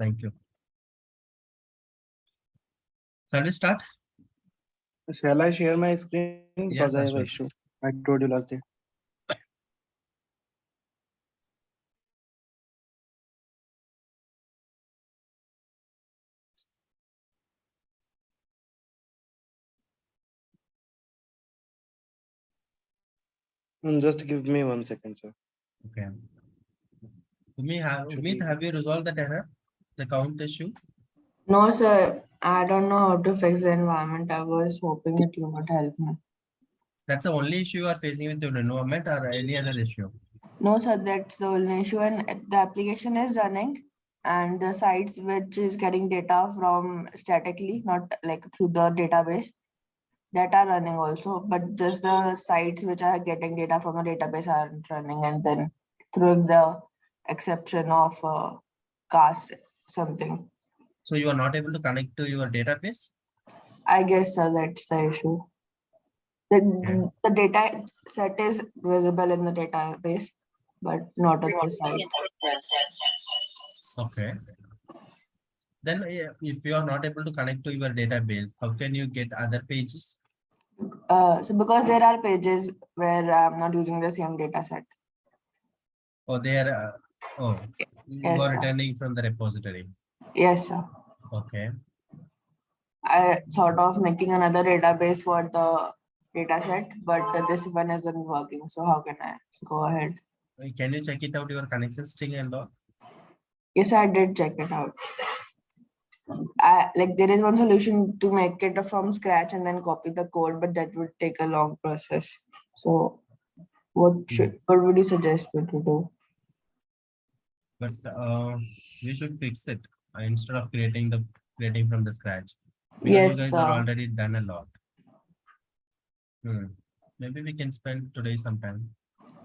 Thank you. Shall we start? Shall I share my screen? Because Yes, I have an Ashwin. issue. I told you last day. Just give me 1 second, sir. Okay. Umit, Actually, have you resolved that error? The count issue? No, sir. I don't know how to fix the environment. I was hoping that you would help me. That's the only issue you are facing with your environment or any other issue? No, sir, that's the only issue. And the application is running, and the sites which is getting data from statically, not like through the database, that are running also. But just the sites which are getting data from the database aren't running, and then throwing the exception of cast something. So you are not able to connect to your database? I guess, sir, that's the issue. The data set is visible in the database, but not on the site. Okay. Then if you are not able to connect to your database, how can you get other pages? So because there are pages where I'm not using the same data set. Or they are, you Yes, are sir. returning from the repository. Yes, sir. Okay. I thought of making another database for the data set, but this one isn't working. So how can I go ahead? Can you check it out your connection string and all? Yes, I did check it out. Like there is one solution to make it from scratch and then copy the code, but that would take a long process. So what would you suggest me to do? But we should fix it instead of creating from the scratch. Because you Yes, guys are already done a lot. Maybe we can spend today sometime.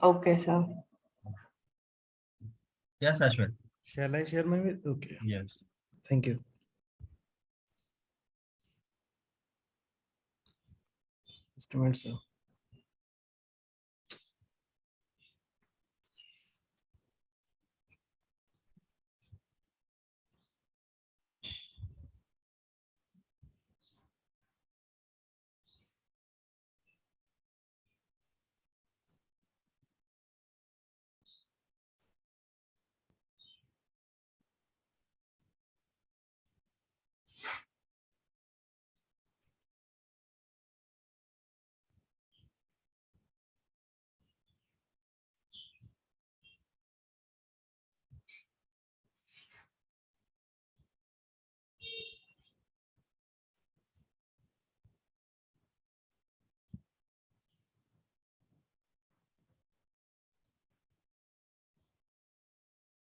okay, sir. Yes, Ashwin. shall I share my? Okay. Yes. Thank you. Just a minute, sir.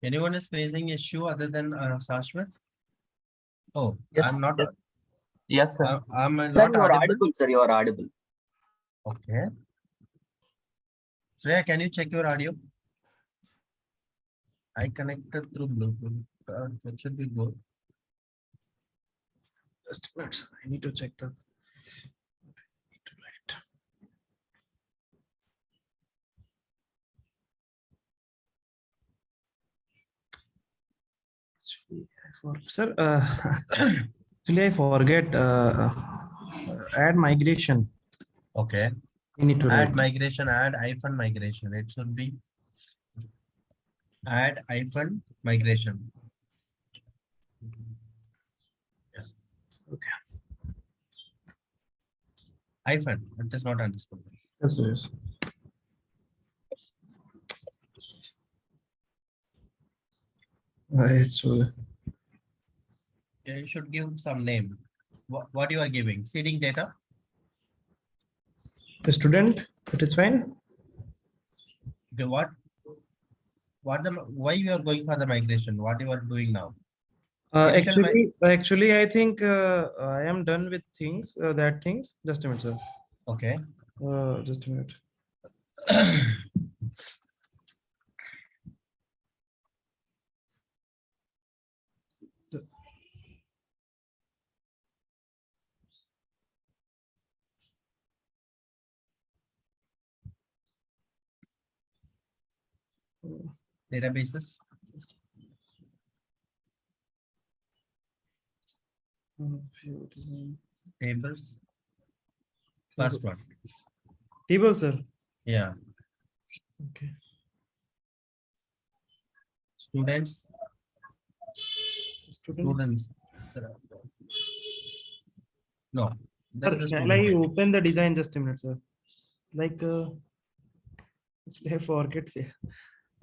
Anyone is facing issue other than Shashwat? Oh, Yes, I'm not. yes, sir. I'm Sir, not you are audible. audible, sir. You are audible. Okay. Shreya, can you check your audio? I connected through Bluetooth. That should be good. Just a minute, sir. I need to check the. Sir, actually I forget add migration. Okay. I need to Add write. migration, add hyphen migration. It should be add hyphen migration. Okay. Hyphen. It is not understood. Yes, yes. It's You should give some name. What you are giving? Seeding data? a student. It is fine. Okay, why you are going for the migration? What you are doing now? Initial Actually, I think I am done with things. That things. Just a minute, sir. Okay. Just a minute. Databases. View design. Tables. First one. Table, sir. Yeah. Okay. Students. Student. Students. No. There Sir, is a can student I table. open the design just a minute, sir? Like, actually, I forget.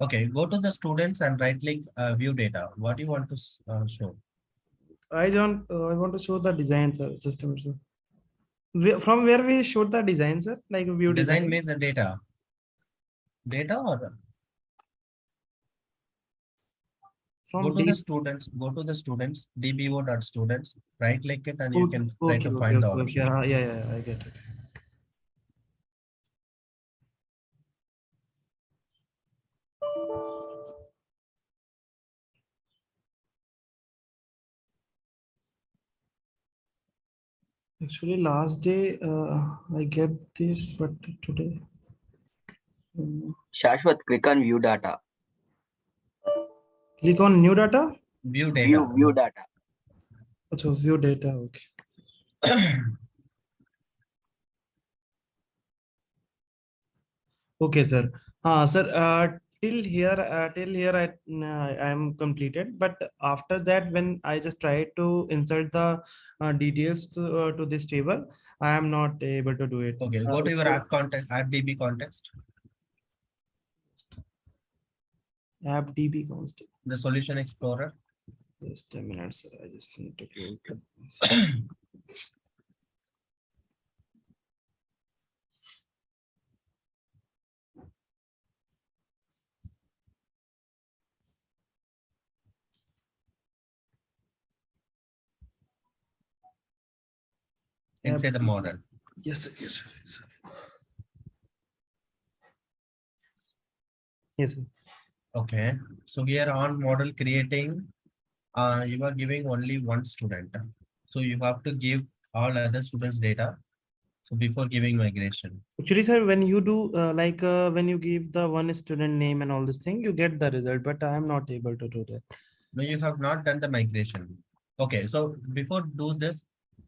Okay, go to the students and right click view data. What do you want to show? I don't. I want to show the design, sir. Just a minute, sir. From where we showed the design, sir? Like view Design design. means the data. Data or From go to the deep. students, dbo.students, right click it and you Okay, can try okay, to okay, find the okay. option. Yeah, yeah, I get it. Actually, last day I get this, but today. Shashwat, click on view data. Click on new data. View data. View data. So view data. Okay. Okay, sir. Sir, till here I am completed. But after that, when I just try to insert the details to this table, I am not able to do it. Okay, go to your app context, app DB context, App DB constant. the solution explorer. Just a minute, sir. I just need to close this. Inside the App- model. Yes, sir. Yes, sir. Yes, sir. Yes, sir. Okay, so here on model creating, you are giving only one student. So you have to give all other students data. So before giving migration. Actually, sir, when you do when you give the one student name and all this thing, you get the result, but I am not able to do that. No, you have not done the migration. Okay, so before do this,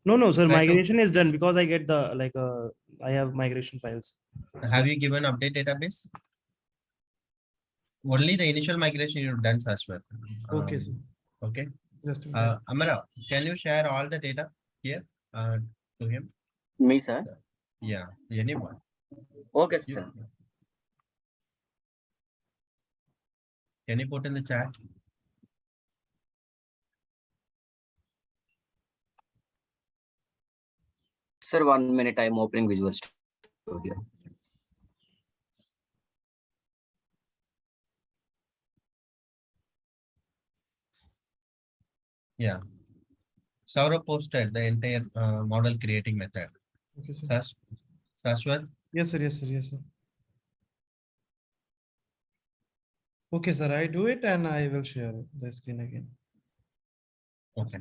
No, sir. try to Migration is done because I get the I have migration files. have you given update database? Only the initial migration you've done, Sashwat. Okay, sir. Okay. Just a minute. Amara, can you share all the data here to him? Me, sir. Yeah, anyone. Okay, You, sir. can you put in the chat? Sir, 1 minute. I'm opening Visual Studio. Yeah. Saurabh posted the entire model creating method. Okay, sir. Sashwat, Yes, sir. Yes, sir. Yes, sir. Okay, sir. I do it and I will share the screen again. okay.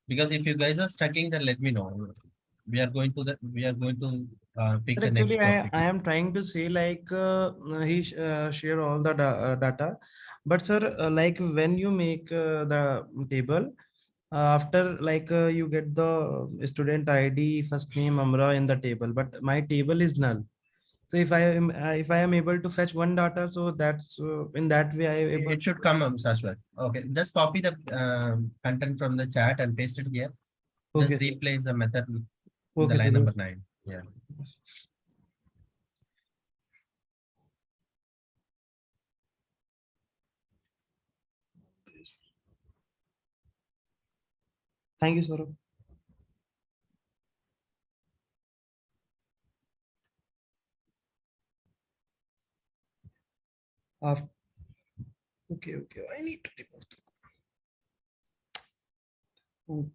Because if you guys are stucking, then let me know. We are going to pick Sir, the next actually, topic. I am trying to say share all the data, but sir, like when you make the table, after you get the student ID, first name, Amra in the table, but my table is null. So if I am able to fetch one data, so that's in that way I am able. It should come, Sashwat. Okay, just copy the content from the chat and paste it here. Just Okay, sir. replace the method in the Okay, sir. line number 9. Yeah. Thank you, sir. After, okay, I need to remove. Oh,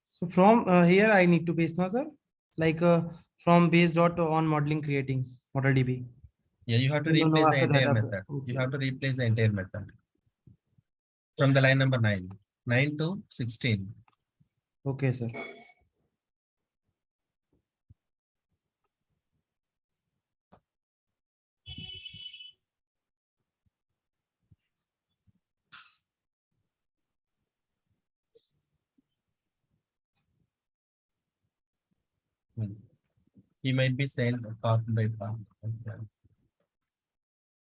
so from here I need to paste now, sir. From base dot on modeling creating model DB. Yeah, you have to No, replace the after that, entire method. okay. You have to replace the entire method from the line number 9. 9 to 16. Okay, sir. He might be sent part by part. Okay.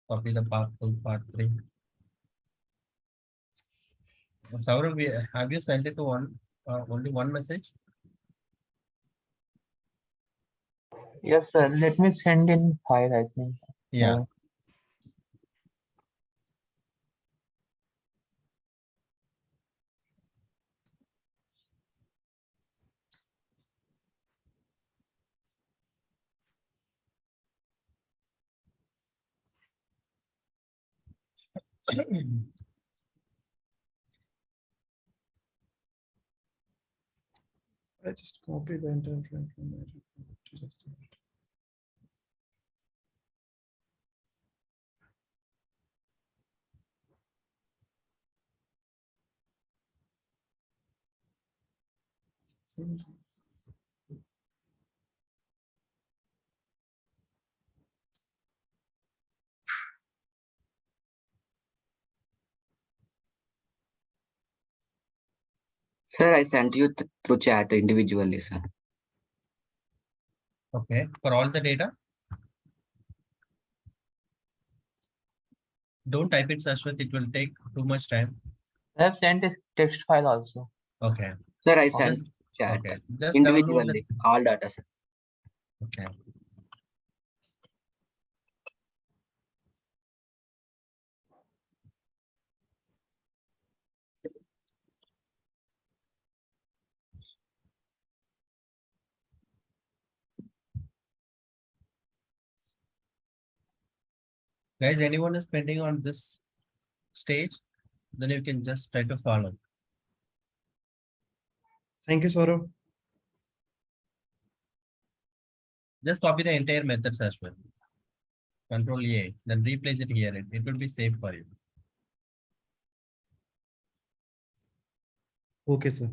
Copy the part 2, part 3. Saurav, have you sent it to only one message? Yes, sir. Let me send in file, I think. Yeah. I just copy the entire frame from there. Just a minute. Sir, I sent you through chat individually, sir. Okay. For all the data. Don't type it, Sashwat. It will take too much time. I have sent a text file also. Okay. Sir, I Okay. sent Just, chat okay. Just download the, individually, all data, sir. okay. Guys, anyone is pending on this stage, then you can just try to follow. Thank you, Saurav. Just copy the entire methods as well. Control A, then replace it here. It will be safe for you. Okay, sir.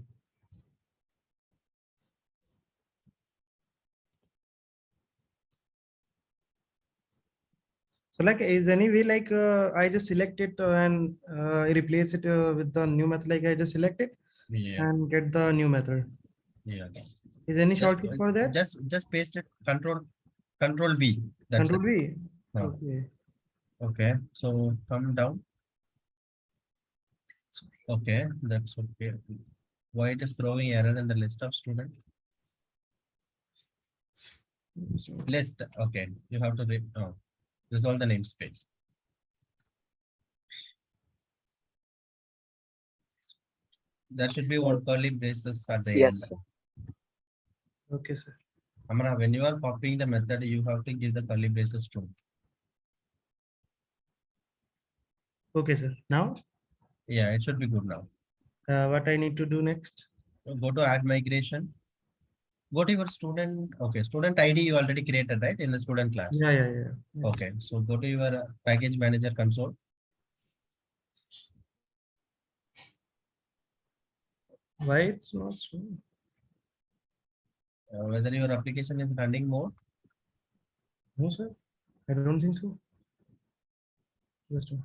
So like, is any way like I just select it and replace it with the new method, like I just select it Yeah. and get the new method. Yeah. Is any Just, shortcut for that? just paste it. Control V. That's Control it. V. Oh. Okay. Okay. So come down. Okay, that's okay. Why it is throwing error in the list of students? List. Okay. You have to resolve the namespace. There should be one curly braces at the Yes, end. sir. Okay, sir. Amara, when you are copying the method, you have to give the curly braces too. Okay, sir. Now, Yeah, it should be good now. what I need to do next? So go to add migration. Go to your student. Okay, student ID you already created, right? In the student class. Yeah. Okay, so go to your package manager console. Why it's not showing? Whether your application is running more. No, sir. I don't think so. Just one.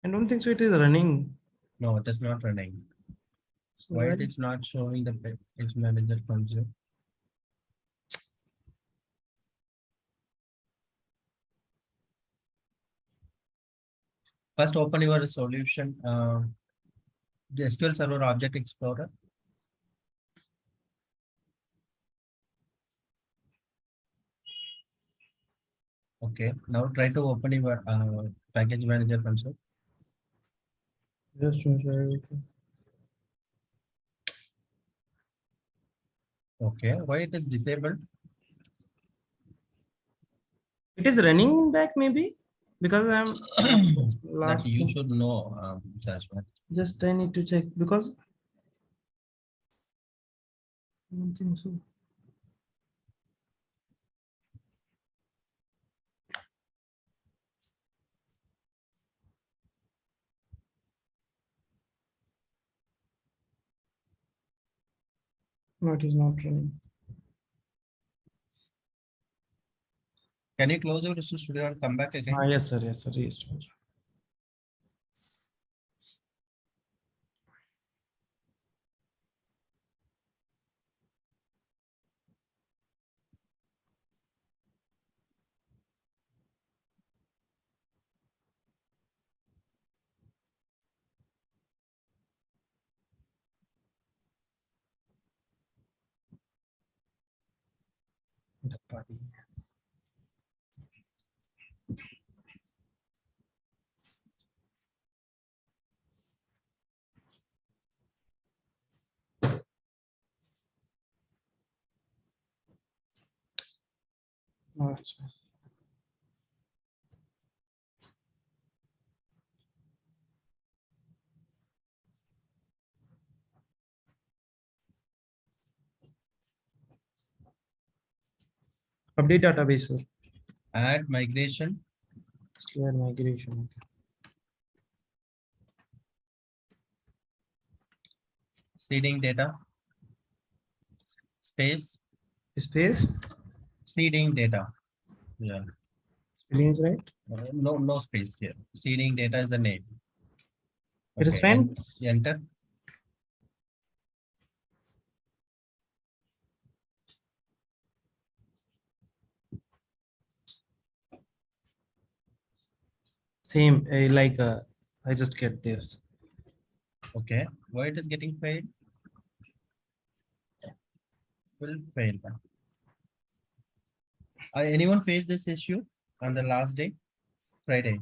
I don't think so. It is running. No, it is not running. So Why why- it is not showing the package manager console? First, open your solution. The SQL Server Object Explorer. Okay, now try to open your package manager console. Just one, sir. Okay, why it is disabled? It is running back maybe because I'm That last. you should know, Sashwat. Just I need to check because I don't think so. No, it is not running. Can you close your Visual Studio and come back again? Yes, sir. Yes, sir. Restore. अच्छा. Update database, sir. Add migration. Clear migration. Okay. Seeding data. Space. Space. Seeding data. Yeah. Spelling is right. No space here. Seeding data is the name. It is Okay, fine. and enter. Same. I just get this. Okay. Why it is getting failed? Will fail. Anyone face this issue on the last day? Friday.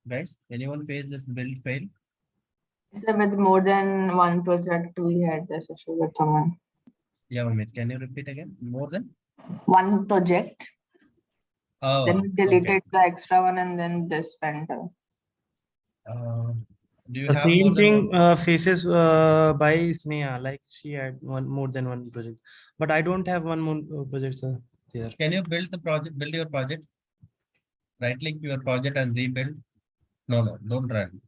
Guys, anyone face this build fail? So with more than one project, we had this issue with someone. Yeah, Amit, can you repeat again? More than? One project, Oh, then we okay. deleted the extra one, and then this went. Do you The have more same than thing one? faces by Sneha, like she had more than one project, but I don't have one more project, sir. There. Can you build the project, build your project? Right click your project and rebuild. No, don't run.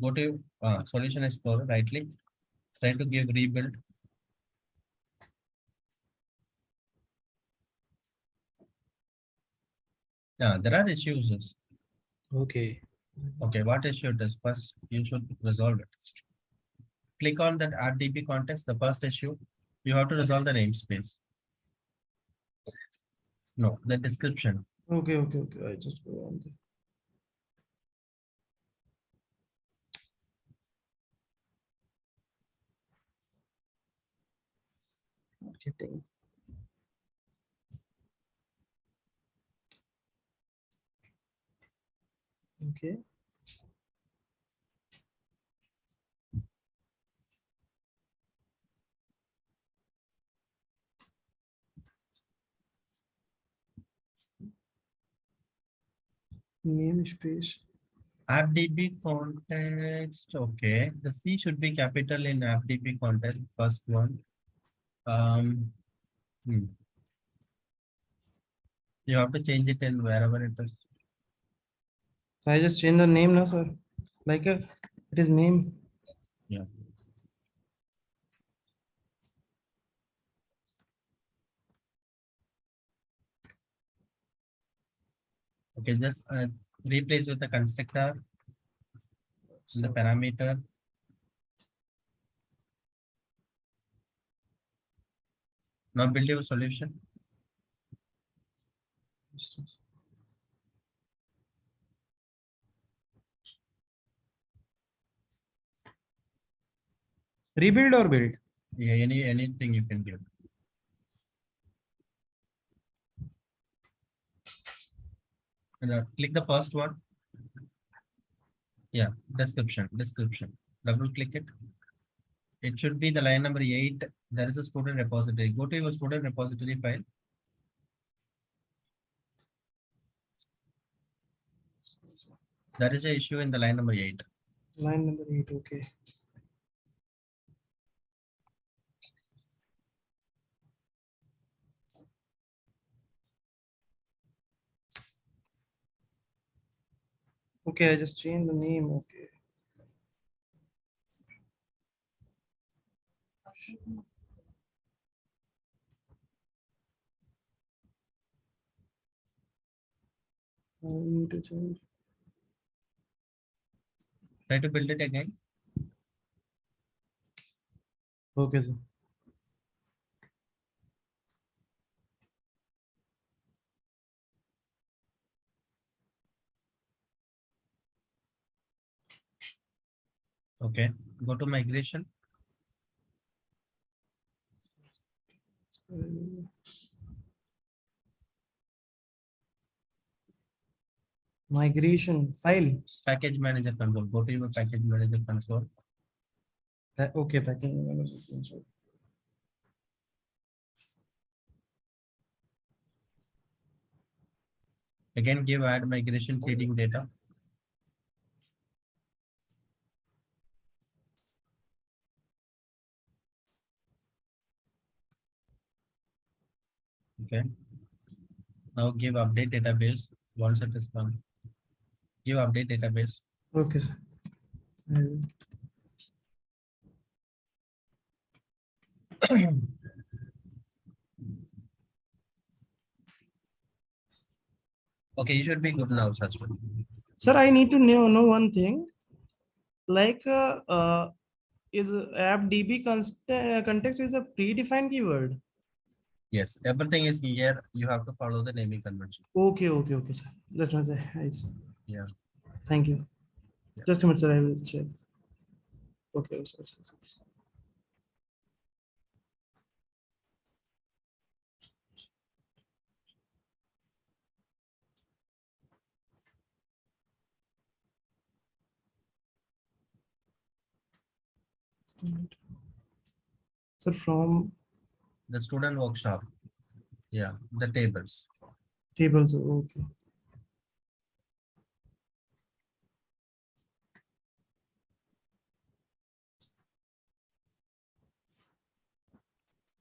Go to Solution Explorer, right click, try to give rebuild. Yeah, there are issues. Okay. Okay, what issue does first? You should resolve it. Click on that add DB context, the first issue. You have to resolve the namespace. No, the description. Okay. I just go on there. Marketing. Okay. Name space. AppDB context. Okay, the C should be capital in AppDB context. First one. Hmm. You have to change it in wherever it is. So I just change the name now, sir. It is name. Yeah. Okay, just replace with the constructor, the parameter. Now build your solution. Rebuild or build? Yeah, anything you can give. And, click the first one. Yeah, description. Double click it. It should be the line number 8. There is a student repository. Go to your student repository file. There is an issue in the line number 8. Line number 8. Okay. Okay, I just changed the name. Okay. I need to change. Try to build it again. Okay, sir. Okay, go to migration. Migration file. Package manager console. Go to your package manager console. Okay, packing. Again, give add migration seeding data. Okay. Now give update database once it is done. Give update database. Okay, sir. I will. Okay, you should be good now, Sashwat. Sir, I need to know one thing. Like, is app DB context is a predefined keyword? Yes, everything is here. You have to follow the naming convention. Okay, sir. That's what Yeah. Thank you. Yeah. Just a minute, sir. I will check. Okay, sir. Sir, from The student workshop. Yeah, the tables. tables. Okay.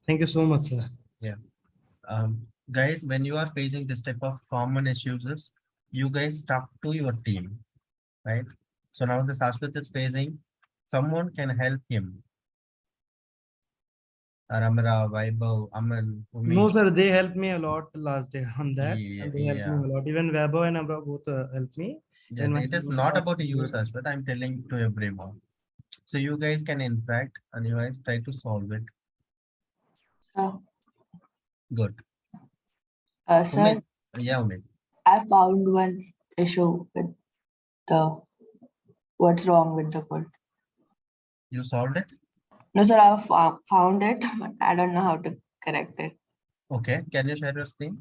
Thank you so much, sir. Yeah. Guys, when you are facing this type of common issues, you guys talk to your team, right? So now the Sashwat is facing, someone can help him. Ramra, Vaibhav, Aman, No, Umesh. sir. They helped me a lot last day on that, Yeah, and they helped me yeah. a lot. Even Webo and Abra both helped me. Yeah, In my it is not about you, Sashwat. I'm telling to everyone. So you guys can interact and you guys try to solve it. So, Good. sir, Umesh, yeah, Umesh. I found one issue with the what's wrong with the code. You solved it? No, sir, I found it, but I don't know how to correct it. Okay. Can you share your screen?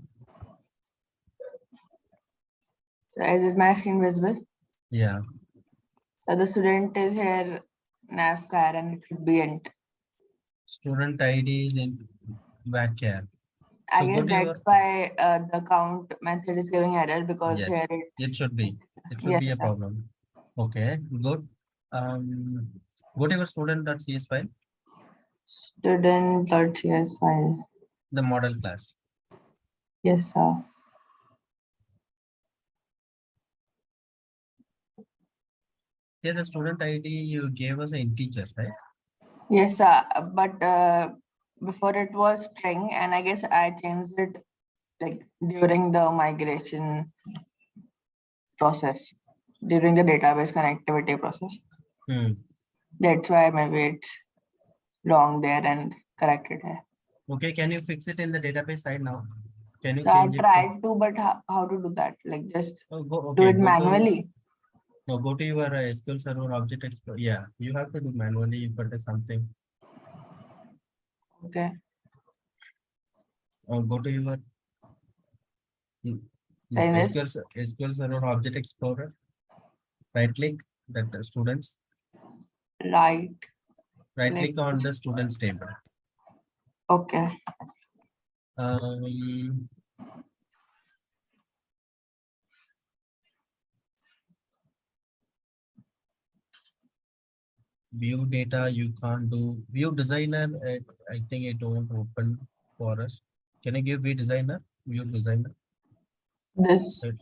So, is it my screen visible? Yeah. So the student is here, NAFCAR, and it should be int. Student ID is in varchar. I So go guess to your, that's why the count method is giving error because yes, here it's it should be. It should yes, be a sir. problem. Okay, good. Go to your student.cs file, Student.cs file. the model class. Yes, sir. Here the student ID you gave us an integer, right? Yes, sir. But before it was string, and I guess I changed it like during the migration process, during the database connectivity process. Hmm. That's why maybe it's wrong there and corrected here. Okay, can you fix it in the database side now? Can you So I change it? tried to, but how to do that? Like just Oh, go, do okay, it go to, manually. no, go to your SQL Server Object Explorer. Yeah, you have to do manually if it is something. Okay. Or go to your So in this, SQL Server Object Explorer. Right click that students. right. Right Like click on this. the students table. Okay. View data you can't do. View designer, I think it won't open for us. Can you give view designer? View designer. This, It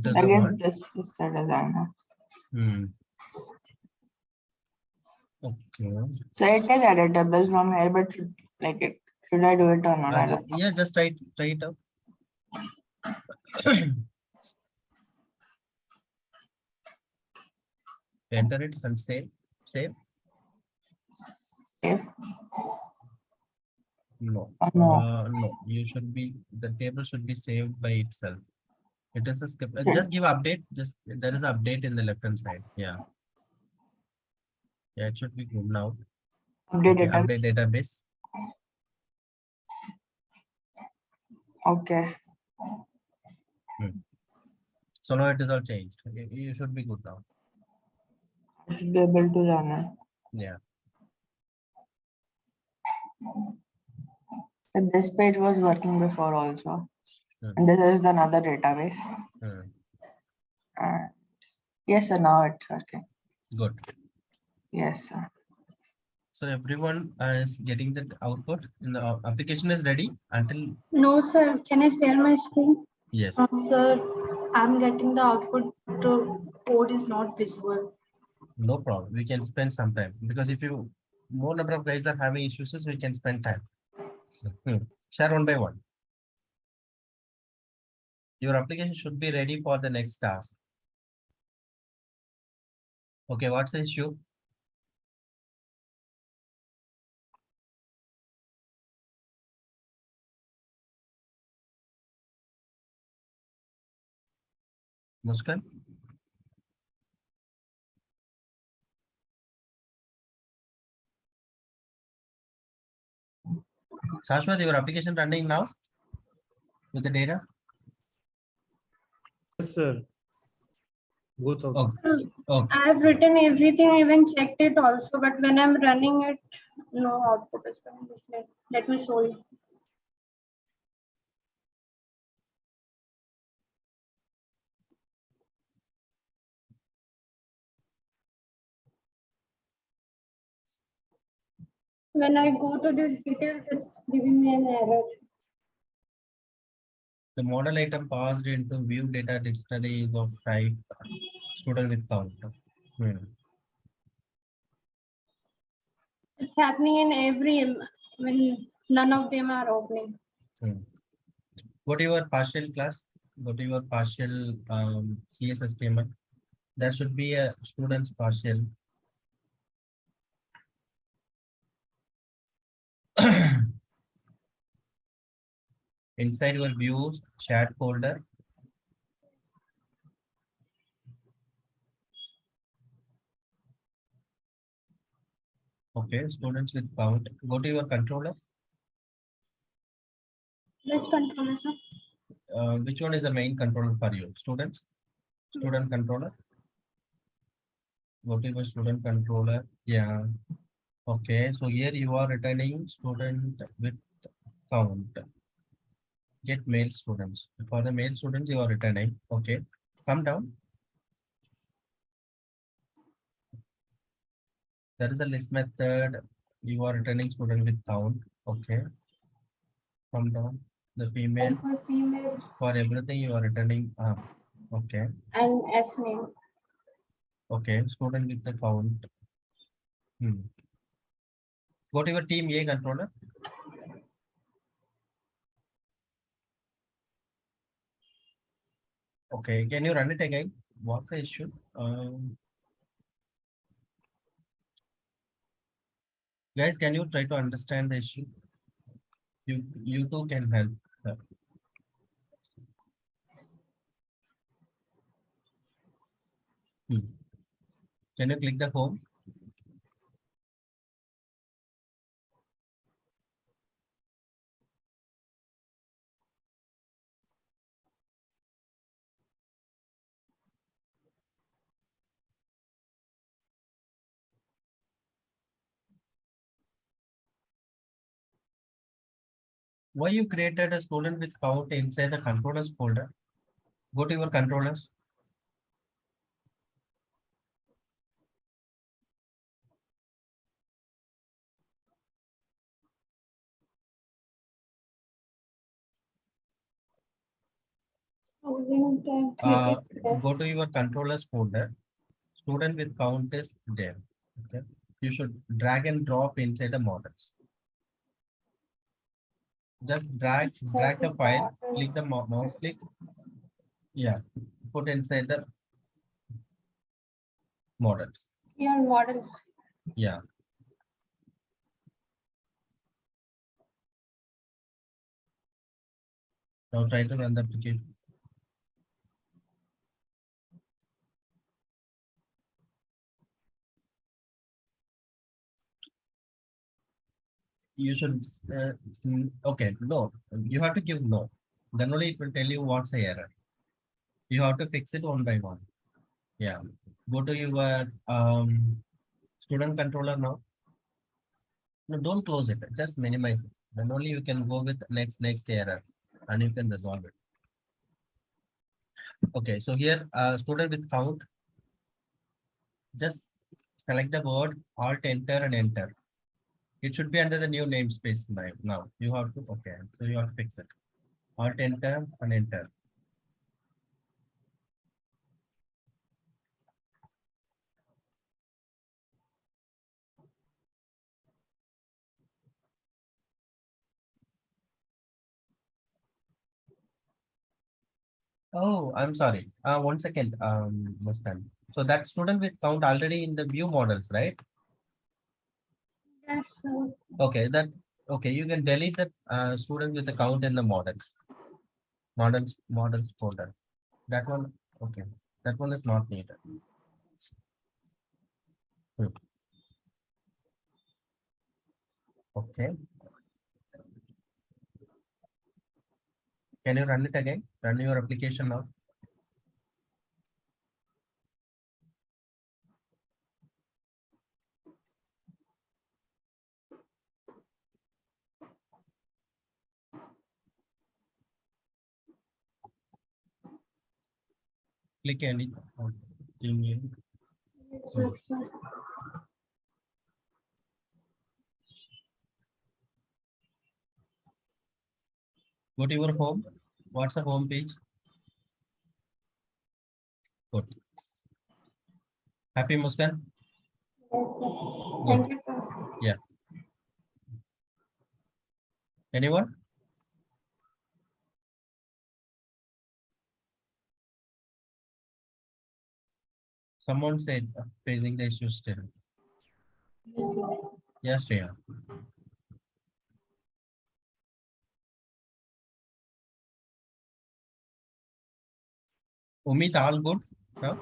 is I the guess one. this is the designer. Okay. So it is editable from here, but should I do it or not? I don't know. Yeah, just try it out. Enter it and save. Save. Save. No. No. No. You should be, the table should be saved by itself. It is a skip. Okay. Just give update. Just there is an update in the left hand side. Yeah. Yeah, it should be good now. Update Okay, data. update database. Okay. So now it is all changed. You should be good now. I should be able to run it. Yeah. So this page was working before also. Hmm. And this is another database. Hmm. And yes, sir, now it's working. Good. Yes, sir. So everyone is getting the output. In the application is ready until No, sir. Can I share my screen? yes. Sir, I'm getting the output. The code is not visible. No problem. We can spend some time because if you more number of guys are having issues, we can spend time. Share one by one. Your application should be ready for the next task. Okay, what's the issue? Muskan? Shashwat, your application running now with the data? Yes, sir. Both of Oh, okay. I have written everything, even checked it also, but when I'm running it, no output is coming. Let me show you. When I go to this details, it's giving me an error. The model item passed into view data dictionary is of type student with count. It's happening in every when none of them are opening. Go to your partial class, go to your partial CSSTML. There should be a student's partial. Inside your views chat folder. Okay, students with count. Go to your controller. Let's control, sir. Which one is the main controller for you? Students? Student controller. Go to your student controller. Yeah. Okay, so here you are returning student with count. Get male students. For the male students, you are returning. Okay, come down. There is a list method. You are returning student with count. Okay, come down. The female. And for females For everything, you are returning. Okay. and S name. Okay, student with the count. Go to your team A controller. Okay, can you run it again? What's the issue? Guys, can you try to understand the issue? You too can help. Can you click the home? Why you created a student with count inside the controllers folder? Go to your controllers. Go to your controllers folder. Student with count is there. Okay. You should drag and drop inside the models. Just drag the file, click the mouse click. Yeah, put inside the models. Yeah, models. Yeah. Now try to run the application. You should, okay, no, you have to give no. Then only it will tell you what's the error. You have to fix it one by one. Yeah. Go to your student controller now. No, don't close it. Just minimize it. Then only you can go with next error and you can resolve it. Okay, so here student with count, just select the word, alt enter and enter. It should be under the new namespace now. You have to, okay, so you have to fix it. Alt enter and enter. Oh, I'm sorry. 1 second, Muskan. So that student with count already in the view models, right? Yes, sir. Okay, okay, you can delete that student with the count in the models folder. That one, okay, that one is not needed. Hmm. Okay, can you run it again? Run your application now. Click any email. Yes, sir, sir. Go to your home. What's the home page? Good. Happy, Muskan? Yes, sir. Good. Thank you, sir. Yeah. Anyone? Someone said facing the issue still. Yes, sir. Yes, Shreya. Umit, all good? Huh?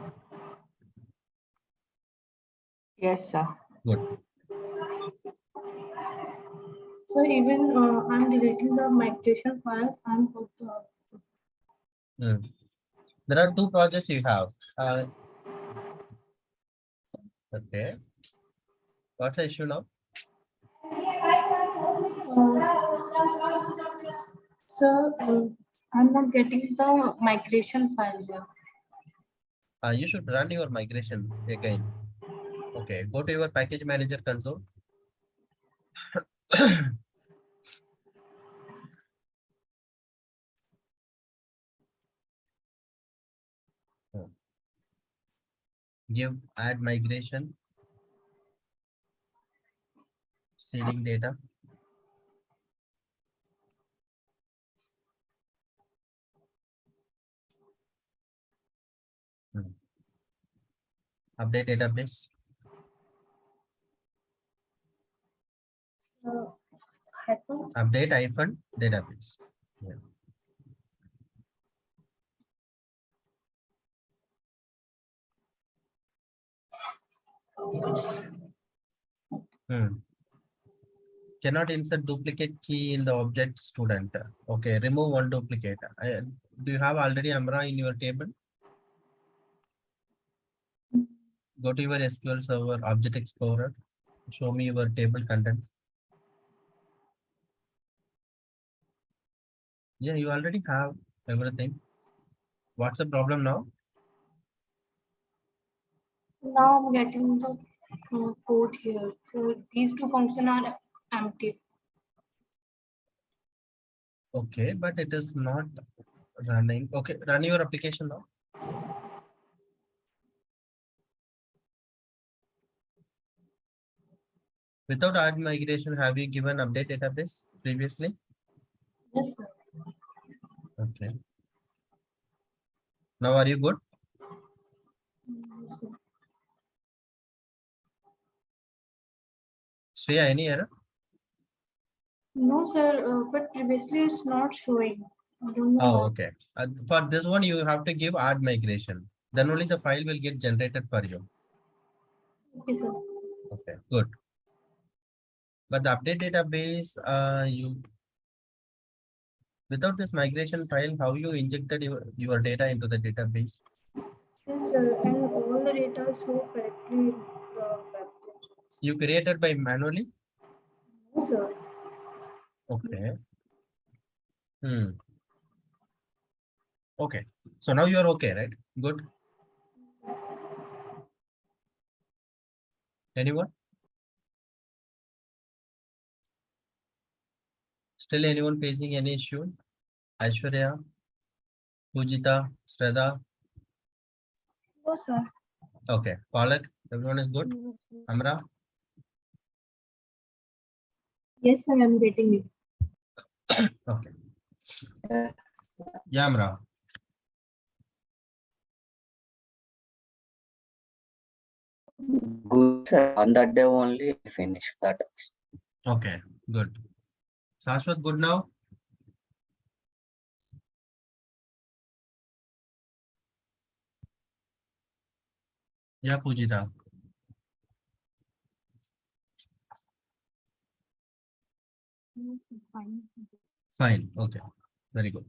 Yes, sir. Good. So even I'm deleting the migration files. I'm also. Hmm. There are two projects you have. Okay. What's the issue now? So I'm not getting the migration file here. You should run your migration again. Okay. Go to your package manager console. Hmm. Give add migration, seeding data. Hmm. Update database. Hyphen. Update hyphen database. Yeah. Hmm. Cannot insert duplicate key in the object student. Okay, remove one duplicate. Do you have already Amra in your table? Go to your SQL Server Object Explorer. Show me your table contents. Yeah, you already have everything. What's the problem now? Now I'm getting the code here. So these two functions are empty. Okay, but it is not running. Okay, run your application now. Without add migration, have you given update database previously? Yes, sir. Okay. Now are you good? Yes, sir. Shreya, any error? No, sir, but previously it's not showing. I don't know Oh, why. okay. For this one, you have to give add migration. Then only the file will get generated for you. Okay, sir. Okay, good. But the update database, without this migration file, how you injected your data into the database? Yes, sir, and all the data is so correctly in the web pages. You created by manually? No, sir. Okay. Hmm. Okay. So now you're okay, right? Good. Anyone? Still anyone facing any issue? Aishwarya, Pujita, Shraddha. No, sir. Okay. Palak, everyone is good? Amra? Yes, sir, I'm getting it. Okay. Yeah, Amra. Good, sir. On that day only I finished that. Okay, good. Shashwat, good now? Yeah, Pujita. Fine. Okay. Very good.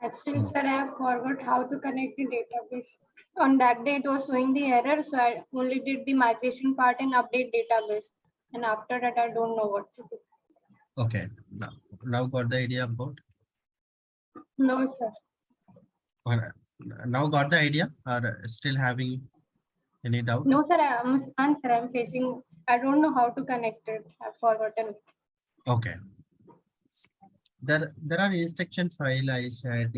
Actually, Hmm. sir, I have forgot how to connect the database. On that day, it was showing the error, so I only did the migration part and update database. And after that, I don't know what to do. Okay. Now got the idea about? No, sir. uh, Now got the idea or still having any doubt? No, sir, I'm answer. I'm facing. I don't know how to connect it. I've forgotten it. Okay. There are instruction file I shared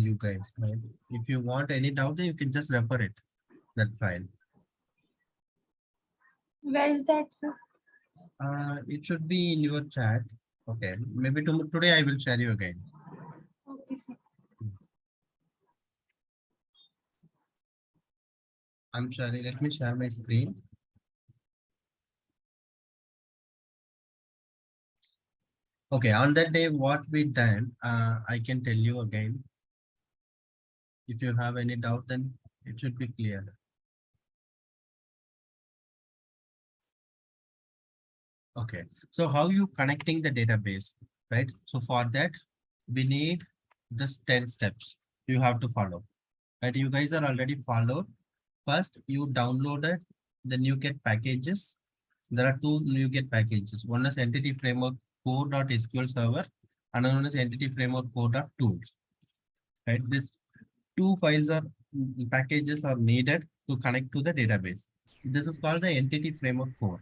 you guys, right? If you want any doubt, you can just refer it, that file. Where is that, sir? It should be in your chat. Okay. Maybe today I will share you again. Okay, sir. I'm sharing. Let me share my screen. Okay. On that day, what we done, I can tell you again. If you have any doubt, then it should be clear. Okay, so how you connecting the database, right? So for that, we need this 10 steps you have to follow, right? You guys are already followed. First, you downloaded the NuGet packages. There are two NuGet packages. One is Entity Framework Core.SQL Server, another one is Entity Framework Core.Tools, right? These two files are packages are needed to connect to the database. This is called the Entity Framework Core.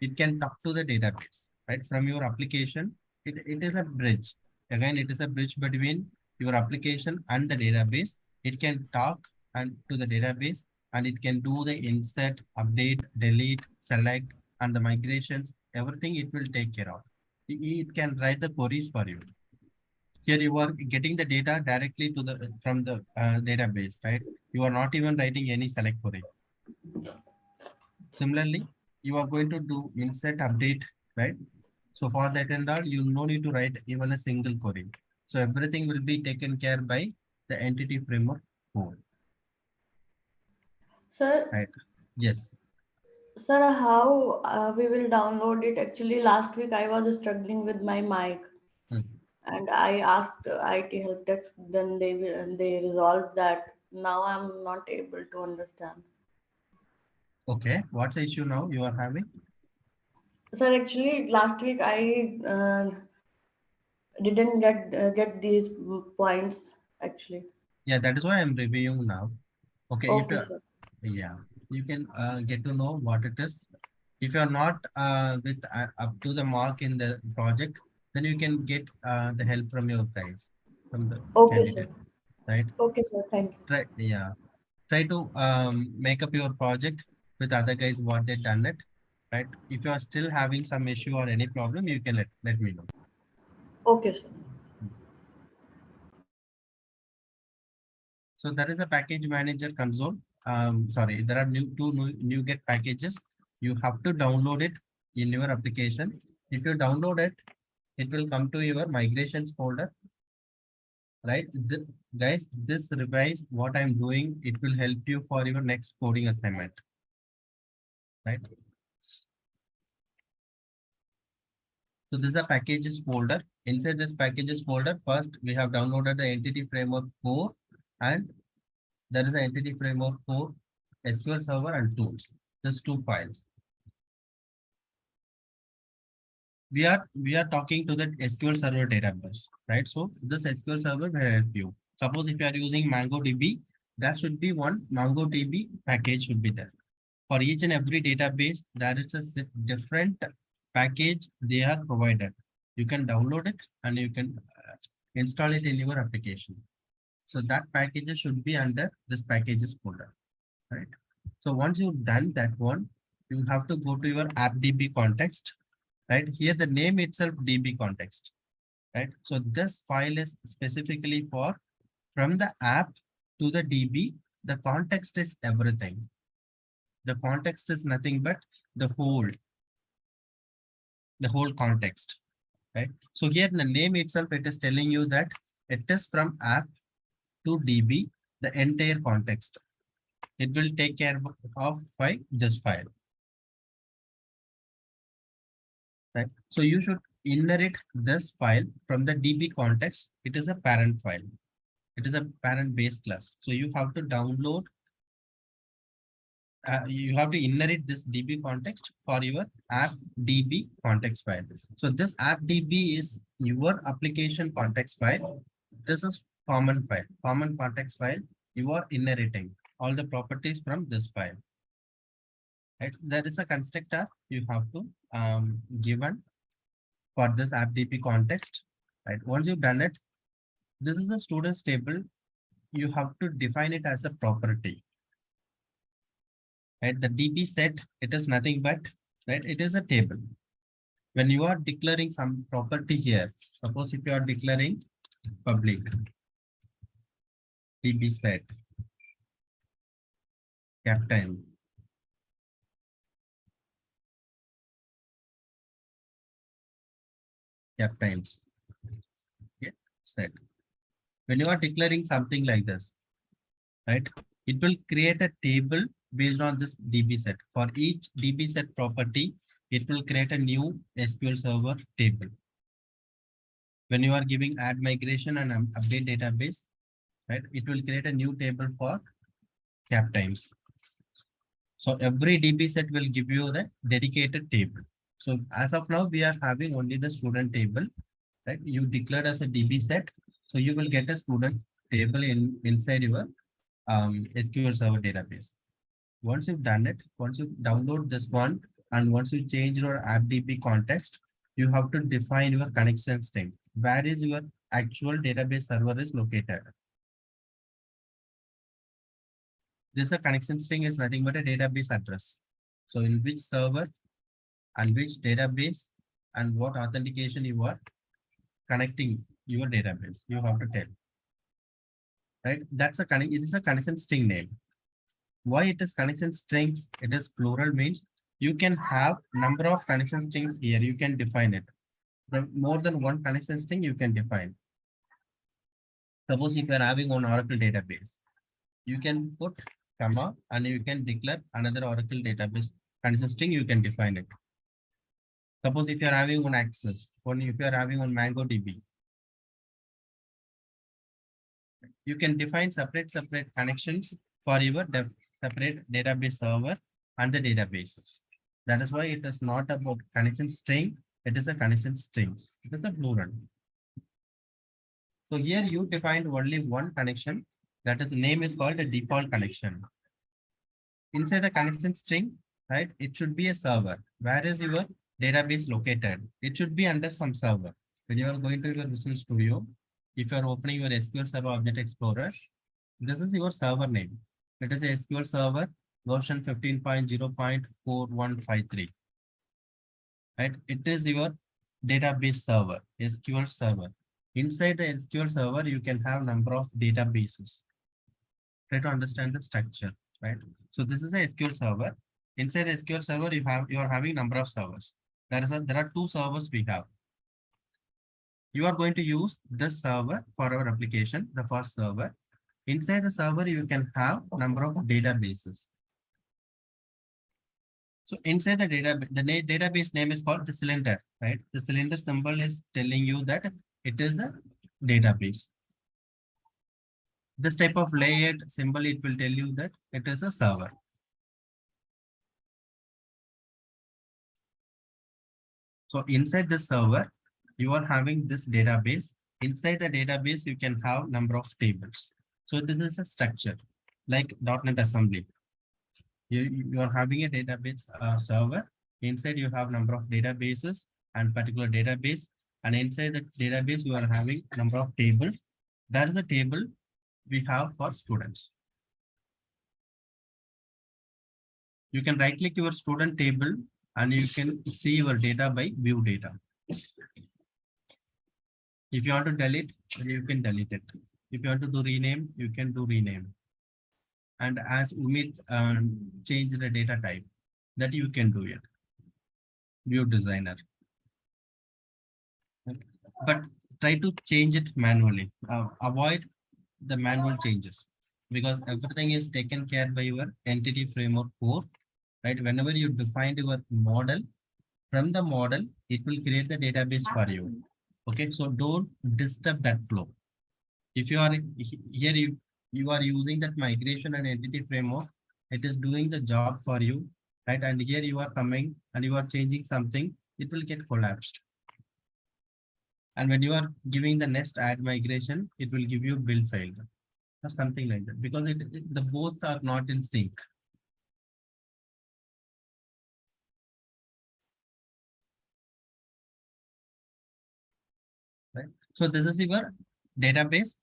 It can talk to the database, right? From your application, it is a bridge. Again, it is a bridge between your application and the database. It can talk and to the database and it can do the insert, update, delete, select, and the migrations, everything it will take care of. It can write the queries for you. Here you are getting the data directly to the from the database, right? You are not even writing any select query. Similarly, you are going to do insert update, right? So for that and all, you no need to write even a single query. So everything will be taken care by the entity framework code, Sir, right? Yes. sir, how we will download it? Actually, last week I was struggling with my mic, Hmm. and I asked IT help desk. Then they resolved that. Now I'm not able to understand. Okay. What's the issue now you are having? Sir, actually, last week I didn't get these points. Actually, Yeah, that is why I'm reviewing now. Okay. If okay, you sir. yeah, you can get to know what it is. If you are not with up to the mark in the project, then you can get the help from your guys, from the Okay, sir. candidate, right? Okay, sir. Thank you. Try to make up your project with other guys what they done it, right? If you are still having some issue or any problem, you can let me know. Okay, sir. So there is a package manager console. Sorry, there are two new get packages. You have to download it in your application. If you download it, it will come to your migrations folder, right? Guys, this revise what I'm doing, it will help you for your next coding assignment, right? So this is a packages folder. Inside this packages folder, first we have downloaded the entity framework 4, and there is the entity framework 4, SQL Server and tools. Just 2 files. We are talking to the SQL Server database, right? So this SQL Server will help you. Suppose if you are using MongoDB, that should be one MongoDB package should be there. For each and every database, there is a different package they are provided. You can download it and you can install it in your application. So that package should be under this packages folder, right? So once you've done that one, you have to go to your app.db context, right? Here the name itself DB context, right? So this file is specifically for from the app to the DB. The context is everything. The context is nothing but the whole context, right? So here in the name itself, it is telling you that it is from app to DB, the entire context. It will take care of by this file, right? So you should inherit this file from the DB context. It is a parent file. It is a parent base class. So you have to download, you have to inherit this DB context for your app DB context file. So this app DB is your application context file. This is common file, common context file. You are inheriting all the properties from this file. Right? There is a constructor you have to given for this app DB context. Right? Once you've done it, this is a students table. You have to define it as a property. Right? The DB set, it is nothing but, right? It is a table. When you are declaring some property here, suppose if you are declaring public DB set captain, captains, yeah, set. When you are declaring something like this, right? It will create a table based on this DB set. For each DB set property, it will create a new SQL Server table. When you are giving add migration and update database, right? It will create a new table for captains. So every DB set will give you the dedicated table. So as of now, we are having only the student table, right? You declared as a DB set. So you will get a student table inside your SQL Server database. Once you've done it, once you download this one, and once you change your app.db context, you have to define your connection string. Where is your actual database server is located? This a connection string is nothing but a database address. So in which server and which database and what authentication you are connecting your database, you have to tell. Right? That's a it is a connection string name. Why it is connection strings? It is plural means you can have number of connection strings here. You can define it. From more than one connection string you can define. Suppose if you are having one Oracle database, you can put comma and you can declare another Oracle database connection string. You can define it. Suppose if you are having one Access, if you are having one MongoDB, you can define separate connections for your separate database server and the databases. That is why it is not about connection string. It is a connection strings. It is a plural. So here you defined only one connection. That is name is called a default connection. Inside the connection string, right? It should be a server. Where is your database located? It should be under some server. When you are going to your Visual Studio, if you are opening your SQL Server Object Explorer, this is your server name. It is a SQL Server version 15.0.4153. Right? It is your database server, SQL Server. Inside the SQL Server, you can have number of databases. Try to understand the structure, right? So this is a SQL Server. Inside the SQL server, you are having number of servers. There are 2 servers we have. You are going to use this server for our application, the first server. Inside the server, you can have number of databases. So inside the database name is called the cylinder, right? The cylinder symbol is telling you that it is a database. This type of layered symbol, it will tell you that it is a server. So inside the server, you are having this database. Inside the database, you can have number of tables. So this is a structure like .NET assembly. You are having a database server. Inside you have number of databases and particular database. And inside the database, you are having number of tables. That is the table we have for students. You can right click your student table and you can see your data by view data. If you want to delete, you can delete it. If you want to do rename, you can do rename. And as Umit change the data type, that you can do it. View designer. But try to change it manually. Avoid the manual changes because everything is taken care by your entity framework core, right? Whenever you define your model, from the model, it will create the database for you. Okay, so don't disturb that flow. If you are here, you are using that migration and entity framework, it is doing the job for you, right? And here you are coming and you are changing something, it will get collapsed. And when you are giving the next add migration, it will give you build failure or something like that because the both are not in sync. Right? So this is your database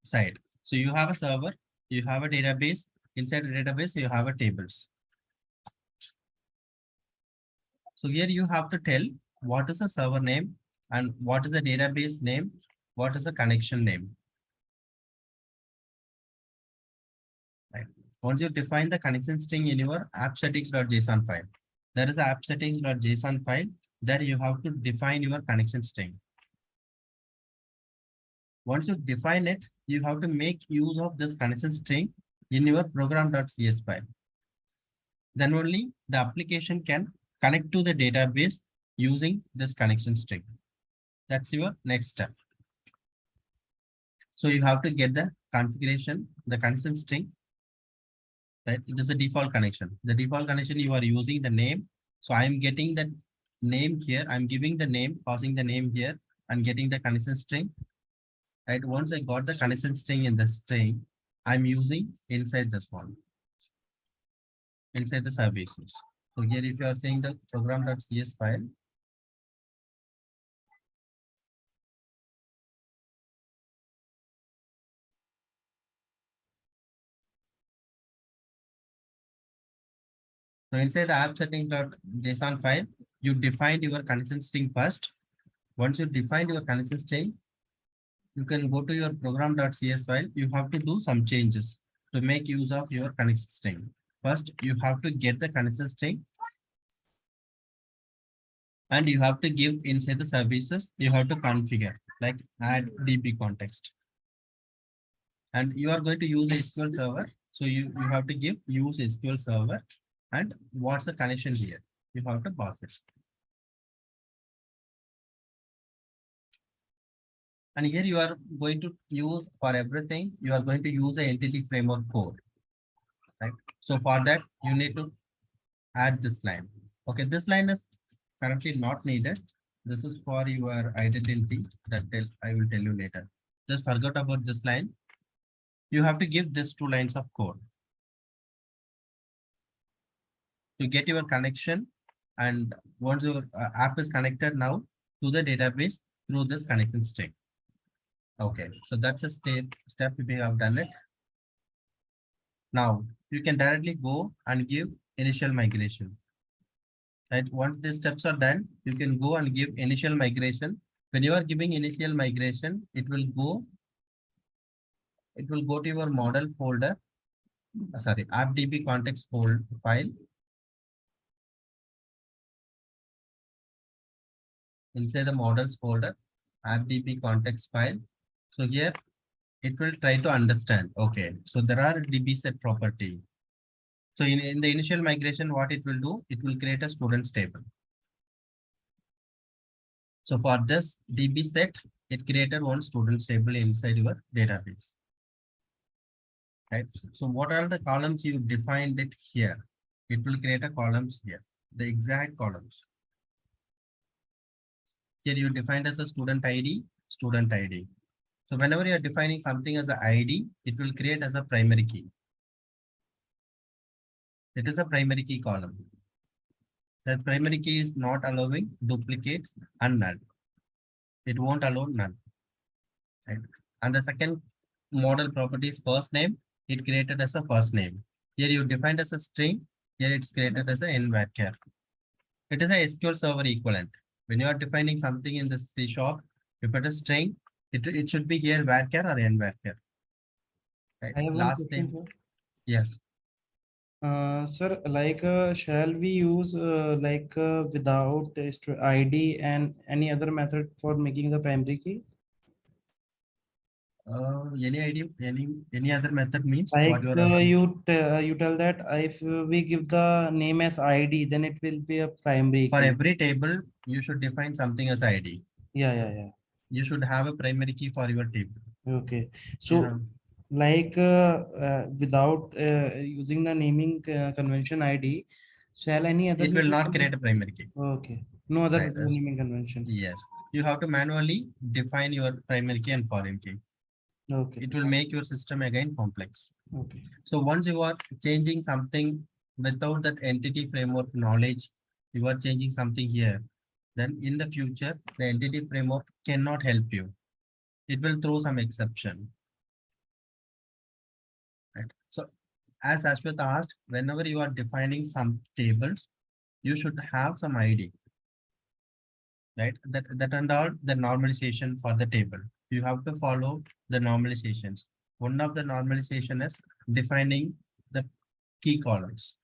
side. So you have a server, you have a database. Inside the database, you have a tables. So here you have to tell what is the server name and what is the database name, what is the connection name. Right. Once you define the connection string in your app settings.json file, there is an app settings.json file. There you have to define your connection string. Once you define it, you have to make use of this connection string in your program.cs file. Then only the application can connect to the database using this connection string. That's your next step. So you have to get the configuration, the connection string, right? This is a default connection. The default connection you are using the name. So I'm getting the name here. I'm giving the name, passing the name here and getting the connection string. Right. Once I got the connection string in the string, I'm using inside this one, inside the services. So here, if you are saying the program.cs file, so inside the app setting.json file, you defined your connection string first. Once you define your connection string, you can go to your program.cs file. You have to do some changes to make use of your connection string. First, you have to get the connection string. And you have to give inside the services, you have to configure like add DB context. And you are going to use SQL server. So you have to give use SQL server and what's the connection here? You have to pass it. And here you are going to use for everything, you are going to use the entity framework code. Right. So for that, you need to add this line. Okay, this line is currently not needed. This is for your identity that I will tell you later. Just forget about this line. You have to give this 2 lines of code to get your connection. And once your app is connected now to the database through this connection string. Okay, so that's a step we have done it. Now you can directly go and give initial migration. Right. Once these steps are done, you can go and give initial migration. When you are giving initial migration, it will go to your model folder, sorry, app DB context file. inside the models folder, appdb context file. So here it will try to understand. Okay, so there are DB set property. So in the initial migration, what it will do, it will create a students table. So for this DB set, it created one students table inside your database. Right. So what are the columns you defined it here? It will create a columns here, the exact columns. Here you defined as a student ID, student ID. So whenever you are defining something as an ID, it will create as a primary key. It is a primary key column. That primary key is not allowing duplicates and null. It won't allow null. Right? And the second model property is first name. It created as a first name. Here you defined as a string. Here it's created as a n varchar. It is a SQL Server equivalent. When you are defining something in the C#, if it is string, it should be here varchar or n varchar. Right? I have one Last question, name. sir. Yes. Sir, like, shall we use without ID and any other method for making the primary key? Any idea? Any other method means Like what you are asking? you tell that if we give the name as ID, then it will be a primary For key. every table, you should define something as ID. Yeah. You should have a primary key for your table. Okay. You So have- like without using the naming convention ID, shall any other it will naming not create a primary key. Okay. No other Right. naming convention. Yes. You have to manually define your primary key and foreign key. Okay. It will make your system again complex. Okay. So once you are changing something without that entity framework knowledge, you are changing something here, then in the future, the entity framework cannot help you. It will throw some exception. Right. So as Ashwat asked, whenever you are defining some tables, you should have some ID. Right? That and all the normalization for the table. You have to follow the normalizations. One of the normalization is defining the key columns.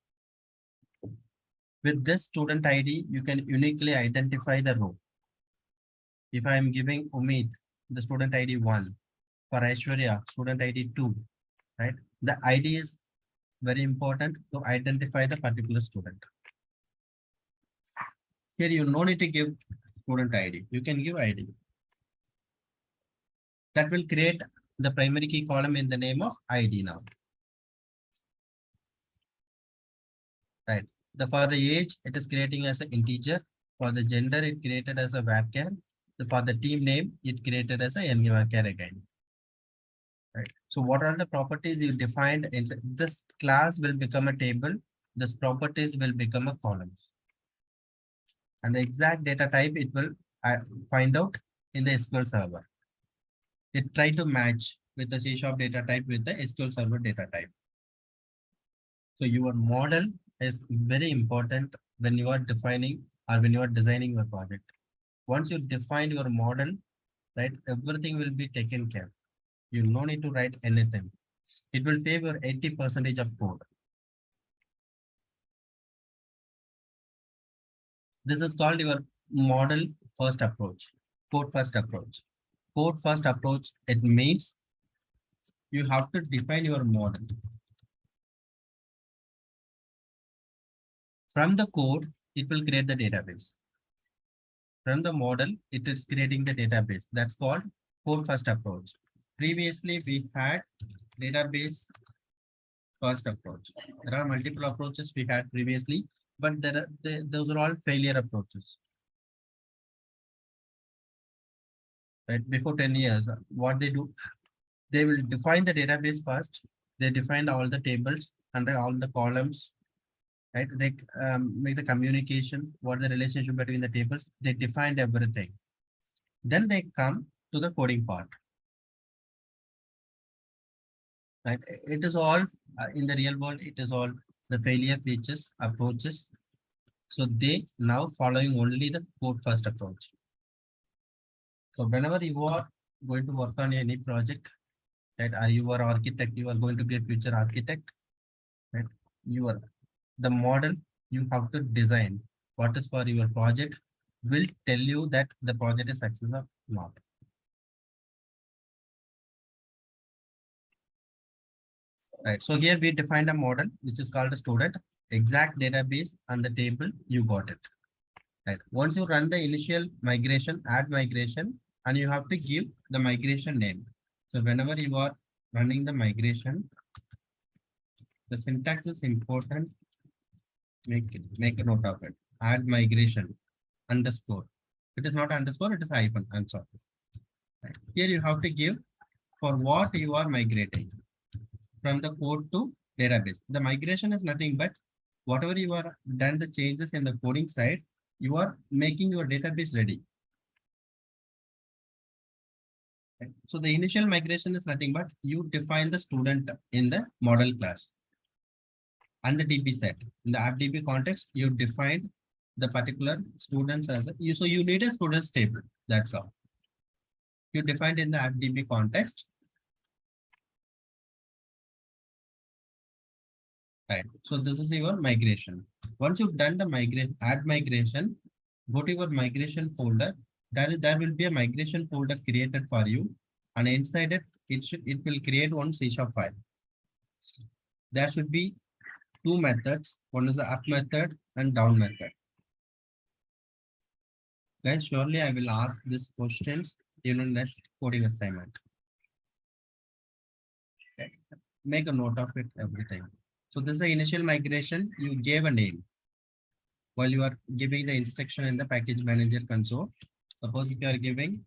With this student ID, you can uniquely identify the row. If I am giving Umid the student ID 1, for Aishwarya, student ID 2, right? The ID is very important to identify the particular student. Here you no need to give student ID. You can give ID. That will create the primary key column in the name of ID now. Right. For the age, it is creating as an integer. For the gender, it created as a varchar. For the team name, it created as a n varchar again. Right. So what are the properties you defined? This class will become a table. This properties will become a columns. And the exact data type it will find out in the SQL Server. It try to match with the C# data type with the SQL Server data type. So your model is very important when you are defining or when you are designing your project. Once you define your model, right, everything will be taken care. You no need to write anything. It will save your 80% of code. This is called your model first approach, code first approach. Code first approach, it means you have to define your model. From the code, it will create the database. From the model, it is creating the database. That's called code first approach. Previously, we had database first approach. There are multiple approaches we had previously, but those are all failure approaches. Right? Before 10 years, what they do, they will define the database first. They define all the tables and all the columns. Right? They make the communication, what the relationship between the tables. They defined everything. Then they come to the coding part. Right? It is all in the real world. It is all the failure features approaches. So they now following only the code first approach. So whenever you are going to work on any project, right? Are you are architect? You are going to be a future architect, right? You are the model. You have to design what is for your project. will tell you that the project is success or not. Right. So here we defined a model which is called a student, exact database, and the table you got it. Right. Once you run the initial migration, add migration, and you have to give the migration name. So whenever you are running the migration, the syntax is important. Make a note of it. Add migration underscore. It is not underscore, it is hyphen. I'm sorry. Right. Here you have to give for what you are migrating from the code to database. The migration is nothing but whatever you are done the changes in the coding side, you are making your database ready. Right. So the initial migration is nothing but you define the student in the model class and the DB set. In the app DB context, you define the particular students as a, so you need a students table. That's all. You defined in the app DB context. Right. So this is your migration. Once you've done the migration, add migration, go to your migration folder. There will be a migration folder created for you, and inside it, it will create one C# file. There should be two methods. One is the up method and down method. Guys, surely I will ask these questions in next coding assignment. Okay. Make a note of it, everything. So this is the initial migration. You gave a name while you are giving the instruction in the package manager console. Suppose if you are giving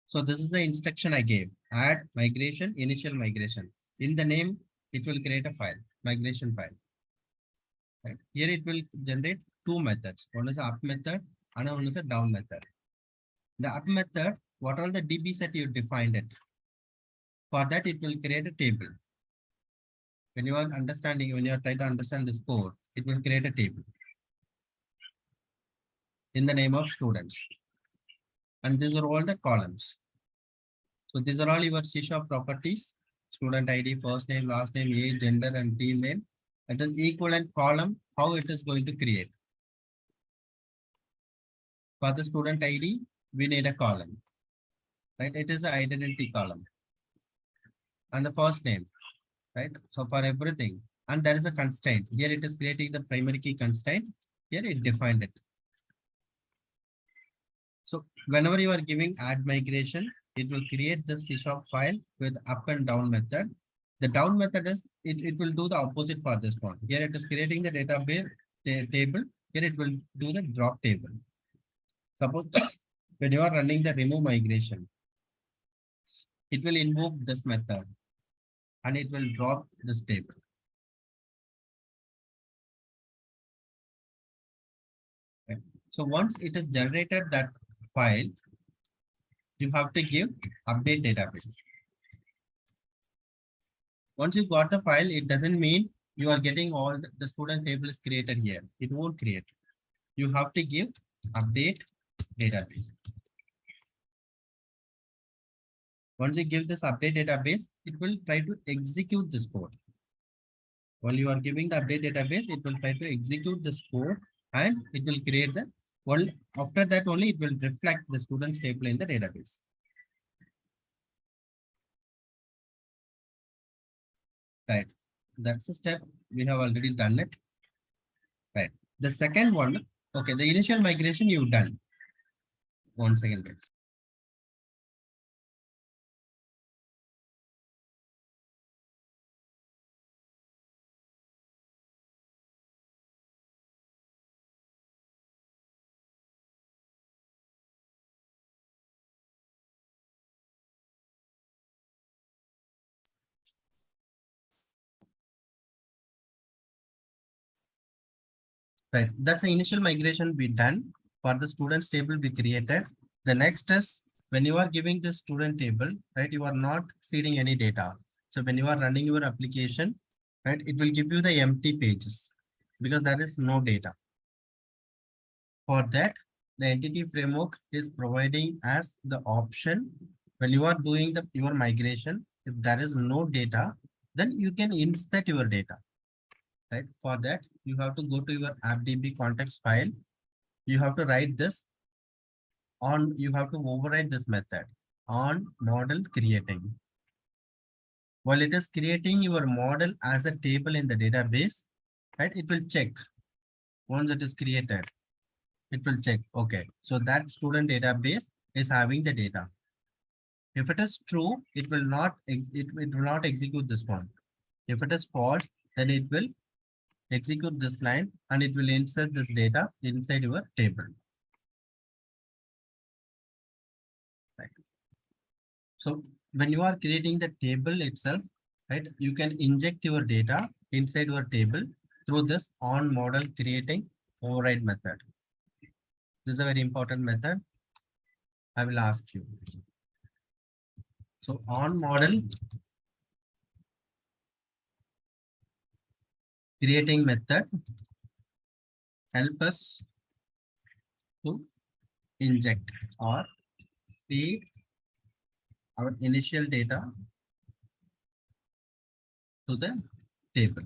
so this is the instruction I gave. Add migration, initial migration. In the name, it will create a file, migration file. Right. Here it will generate two methods. One is the up method, and one is a down method. The up method, what are the DB set you defined it? For that, it will create a table. When you are understanding, when you are trying to understand this code, it will create a table in the name of students. And these are all the columns. So these are all your C# properties, student ID, first name, last name, age, gender, and team name. It is equivalent column, how it is going to create. For the student ID, we need a column, right? It is the identity column. And the first name, right? So for everything, and there is a constraint. Here it is creating the primary key constraint. Here it defined it. So whenever you are giving add migration, it will create the C# file with up and down method. The down method is, it will do the opposite for this one. Here it is creating the database table. Here it will do the drop table. Suppose when you are running the remove migration, it will invoke this method and it will drop this table. Okay. So once it is generated that file, you have to give update database. Once you got the file, it doesn't mean you are getting all the student table is created here. It won't create. You have to give update database. Once you give this update database, it will try to execute this code. While you are giving the update database, it will try to execute this code and it will create the one. After that only it will reflect the students table in the database. Right. That's a step we have already done it. Right. The second one, okay, the initial migration you've done. One second, guys. Right. That's the initial migration we done. For the students table we created. The next is when you are giving the student table, right, you are not seeding any data. So when you are running your application, right, it will give you the empty pages because there is no data. For that, the entity framework is providing as the option when you are doing your migration. If there is no data, then you can insert your data. right? For that, you have to go to your appdb context file. You have to write this on, you have to override this method on model creating. While it is creating your model as a table in the database, right? It will check once it is created. It will check, okay, so that student database is having the data. If it is true, it will not it will not execute this one. If it is false, then it will execute this line and it will insert this data inside your table. Right. So when you are creating the table itself, right, you can inject your data inside your table through this on model creating override method. This is a very important method. I will ask you. So on model creating method help us to inject or feed our initial data to the table.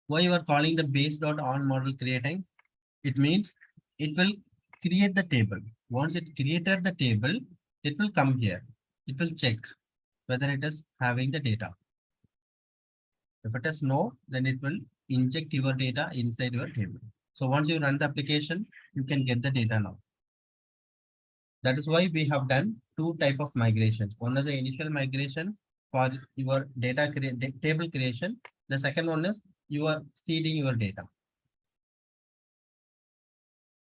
Why you are calling the base dot on model creating? It means it will create the table. Once it created the table, it will come here. It will check whether it is having the data. If it is no, then it will inject your data inside your table. So once you run the application, you can get the data now. That is why we have done two type of migrations. One is the initial migration for your data table creation. The second one is you are seeding your data.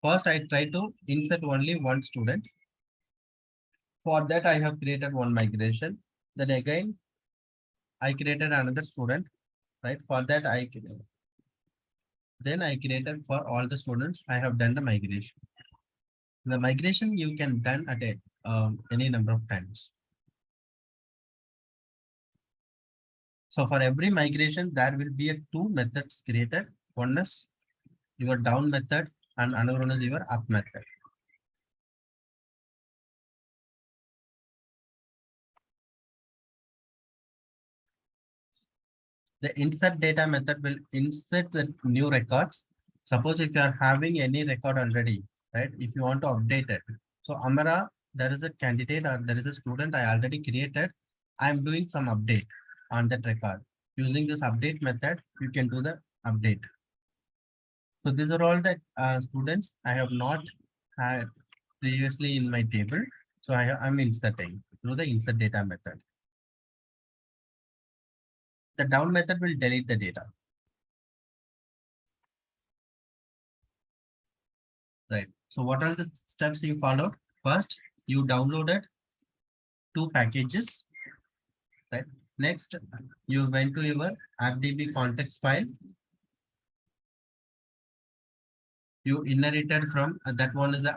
First, I try to insert only one student. For that, I have created one migration. Then again, I created another student, right? For that, then I created for all the students. I have done the migration. The migration you can done at any number of times. So for every migration, there will be two methods created. One is your down method and another one is your up method. The insert data method will insert the new records. Suppose if you are having any record already, right? If you want to update it. So Amara, there is a candidate or there is a student I already created. I am doing some update on that record. Using this update method, you can do the update. So these are all the students I have not had previously in my table. So I'm inserting through the insert data method. The down method will delete the data. Right. So what are the steps you followed? First, you downloaded two packages. Right. Next, you went to your RDB context file. You inherited from that one is the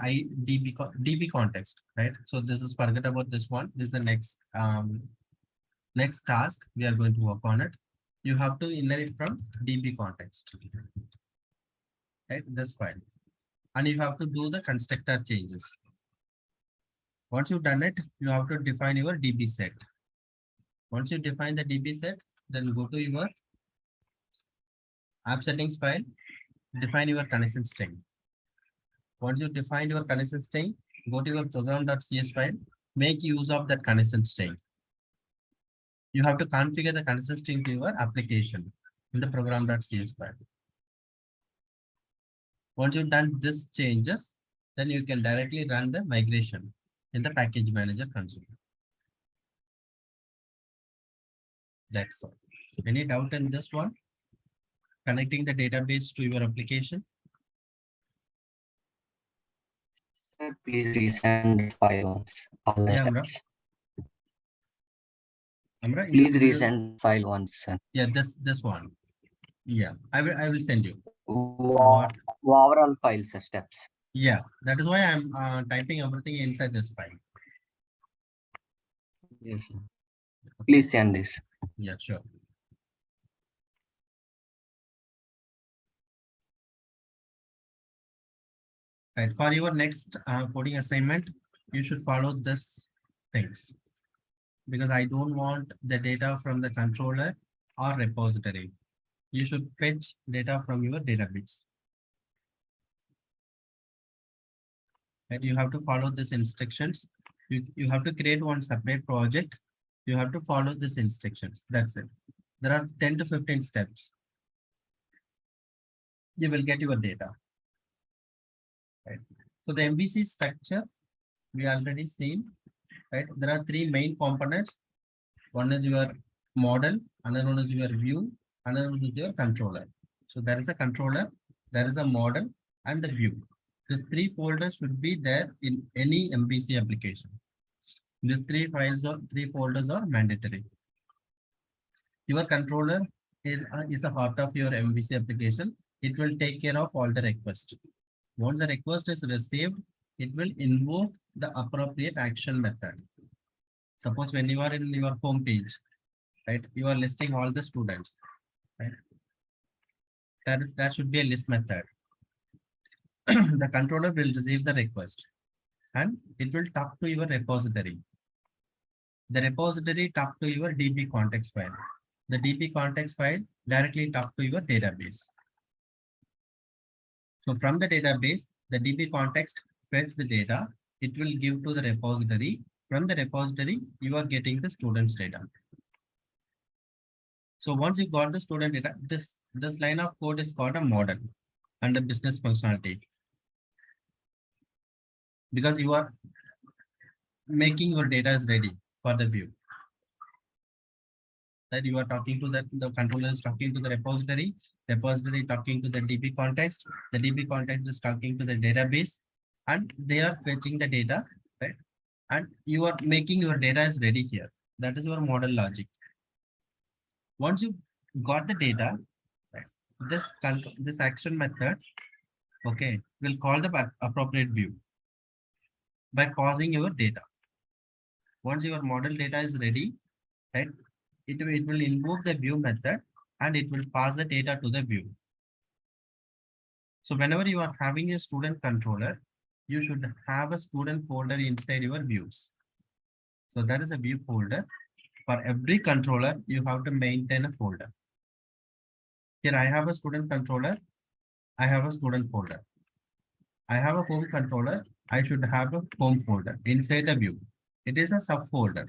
DB context, right? So this is forget about this one. This is the next task we are going to work on it. You have to inherit from DB context, right? This file, and you have to do the constructor changes. Once you've done it, you have to define your DB set. Once you define the DB set, then go to your app settings file, define your connection string. Once you define your connection string, go to your program.cs file, make use of that connection string. You have to configure the connection string to your application in the program.cs file. Once you've done this changes, then you can directly run the migration in the package manager console. That's all. Any doubt in this one? Connecting the database to your application? Sir, please resend the file once. All the Yeah, Amra. steps. Amra, Please resend the file once, sir. yeah, this one. Yeah, I will send you. What? Overall files, sir, steps. Yeah, that is why I'm typing everything inside this file. Yes, sir. Please send this. Yeah, sure. Right, for your next coding assignment, you should follow this things because I don't want the data from the controller or repository. You should fetch data from your database. And you have to follow these instructions. You have to create one separate project. You have to follow these instructions. That's it. There are 10 to 15 steps. You will get your data. Right. So the MVC structure we already seen. Right. There are three main components. One is your model, another one is your view, another one is your controller. So there is a controller, there is a model, and the view. These three folders should be there in any MVC application. These three files or three folders are mandatory. Your controller is a part of your MVC application. It will take care of all the requests. Once the request is received, it will invoke the appropriate action method. Suppose when you are in your home page, right, you are listing all the students, right? That should be a list method. The controller will receive the request and it will talk to your repository. The repository talk to your DB context file. The DB context file directly talk to your database. So from the database, the DB context fetch the data. It will give to the repository. From the repository, you are getting the student's data. So once you got the student data, this line of code is called a model and a business functionality. Because you are making your data is ready for the view. That you are talking to the controller is talking to the repository talking to the DB context, the DB context is talking to the database, and they are fetching the data, right? And you are making your data is ready here. That is your model logic. Once you got the data, right, this action method, okay, will call the appropriate view by pausing your data. Once your model data is ready, right, it will invoke the view method and it will pass the data to the view. So whenever you are having a student controller, you should have a student folder inside your views. So that is a view folder. For every controller, you have to maintain a folder. Here I have a student controller. I have a student folder. I have a home controller. I should have a home folder inside the view. It is a subfolder.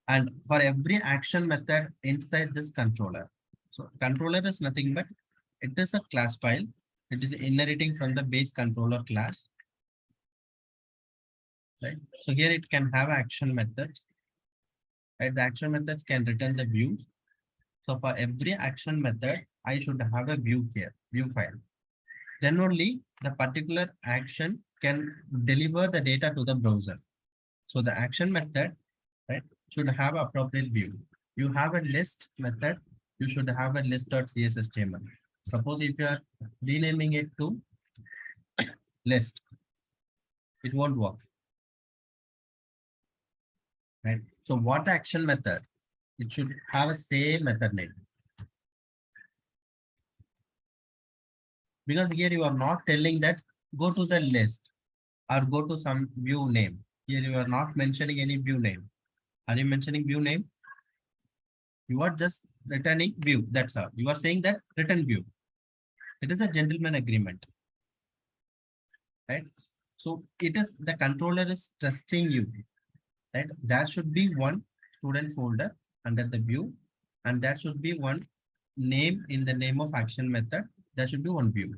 And for every action method inside this controller. So controller is nothing but it is a class file. It is inheriting from the base controller class. Right. So here it can have action methods. Right. The action methods can return the views. So for every action method, I should have a view here, view file. Then only the particular action can deliver the data to the browser. So the action method, right, should have appropriate view. You have a list method, you should have a list.cshtml. Suppose if you are renaming it to list, it won't work. Right. So what action method? It should have a same method name. Because here you are not telling that go to the list or go to some view name. Here you are not mentioning any view name. Are you mentioning view name? You are just returning view. That's all. You are saying that return view. It is a gentleman agreement. Right? So it is the controller is trusting you. Right? There should be one student folder under the view, and there should be one name in the name of action method. There should be one view.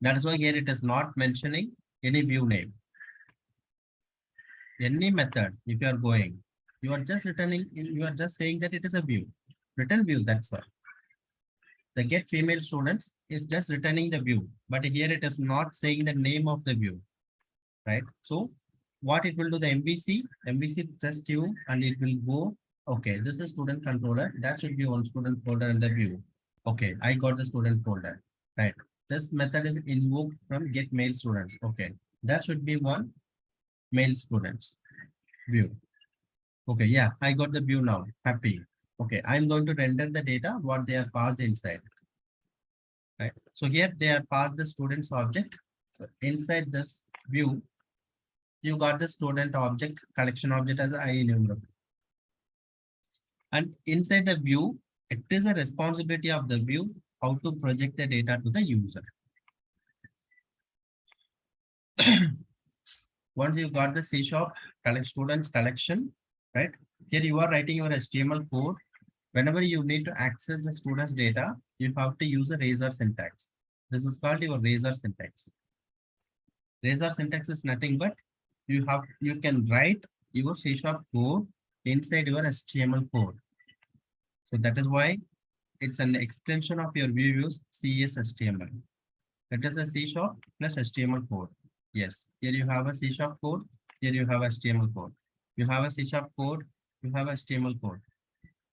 That is why here it is not mentioning any view name. Any method, if you are going, you are just returning, you are just saying that it is a view. Return view, that's all. The get female students is just returning the view, but here it is not saying the name of the view, right? So what it will do, the MVC test you and it will go, okay, this is student controller, that should be one student folder in the view. Okay, I got the student folder, right? This method is invoked from get male students. Okay, that should be one male students view. Okay, yeah, I got the view now. Happy. Okay, I'm going to render the data what they are passed inside. Right. So here they are passed the students object. So inside this view, you got the student object, collection object as I enumerable. And inside the view, it is a responsibility of the view how to project the data to the user. Once you got the C# collect students collection, right? Here you are writing your HTML code. Whenever you need to access the students' data, you have to use a razor syntax. This is called your razor syntax. Razor syntax is nothing but you can write your C# code inside your HTML code. So that is why it's an extension of your views CSHTML. That is a C# plus HTML code. Yes, here you have a C# code, here you have HTML code. You have a C# code, you have HTML code.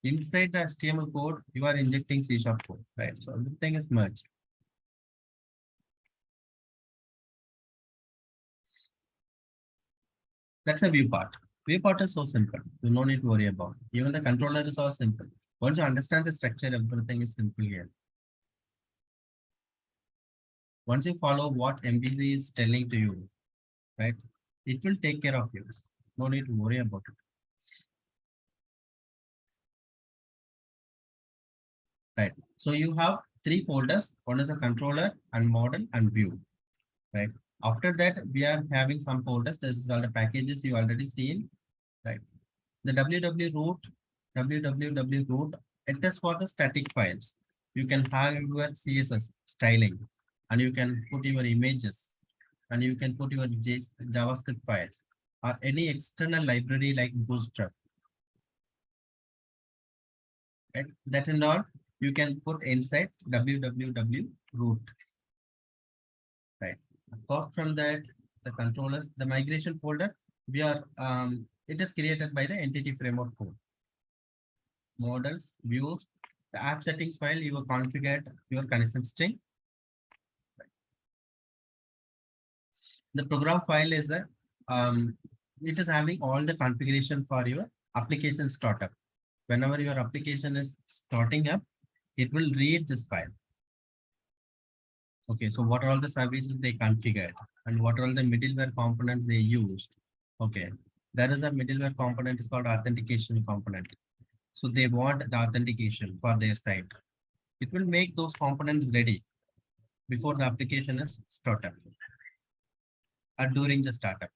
Inside the HTML code, you are injecting C# code, right? So everything is merged. That's a view part. View part is so simple. You no need to worry about it. Even the controller is all simple. Once you understand the structure, everything is simple here. Once you follow what MVC is telling to you, right, it will take care of you. No need to worry about it. Right. So you have three folders. One is a controller and model and view. Right. After that, we are having some folders. This is all the packages you already seen. Right. The www root, it is for the static files. You can have your CSS styling, and you can put your images, and you can put your JavaScript files or any external library like Bootstrap. Right? That and all you can put inside www root. Right. Apart from that, the controllers, the migration folder, we are it is created by the entity framework code. Models, views, the app settings file, you will configure your connection string. The program file is a it is having all the configuration for your application startup. Whenever your application is starting up, it will read this file. Okay, so what are all the services they configured and what are all the middleware components they used? Okay, there is a middleware component is called authentication component. So they want the authentication for their site. It will make those components ready before the application is startup or during the startup.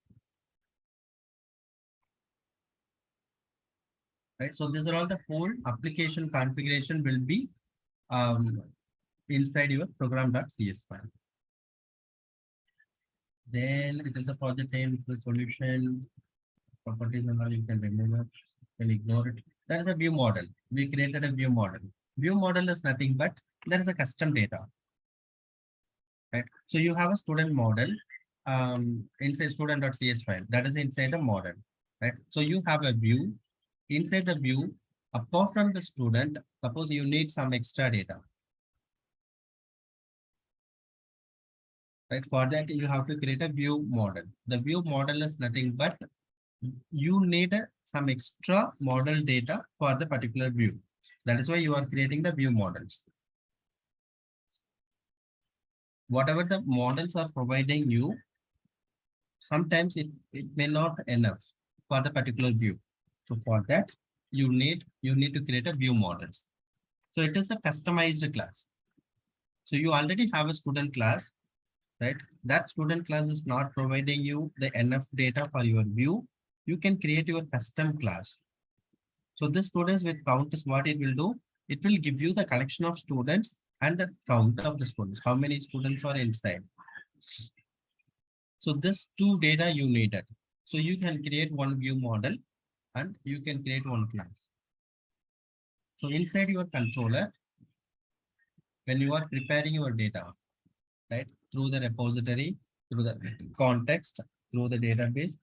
Right, so these are all the whole application configuration will be inside your program.cs file. Then it is a project name, the solution, properties and all you can remove it, you can ignore it. There is a view model. We created a view model. View model is nothing but there is a custom data. Right. So you have a student model inside student.cs file. That is inside the model. Right. So you have a view. Inside the view, apart from the student, suppose you need some extra data. Right. For that, you have to create a view model. The view model is nothing but you need some extra model data for the particular view. That is why you are creating the view models. Whatever the models are providing you, sometimes it may not enough for the particular view. So for that, you need to create a view models. So it is a customized class. So you already have a student class, right? That student class is not providing you the enough data for your view. You can create your custom class. So this students with count is what it will do. It will give you the collection of students and the count of the students. How many students are inside? So this two data you needed. So you can create one view model and you can create one class. So inside your controller, when you are preparing your data, right, through the repository, through the context, through the database,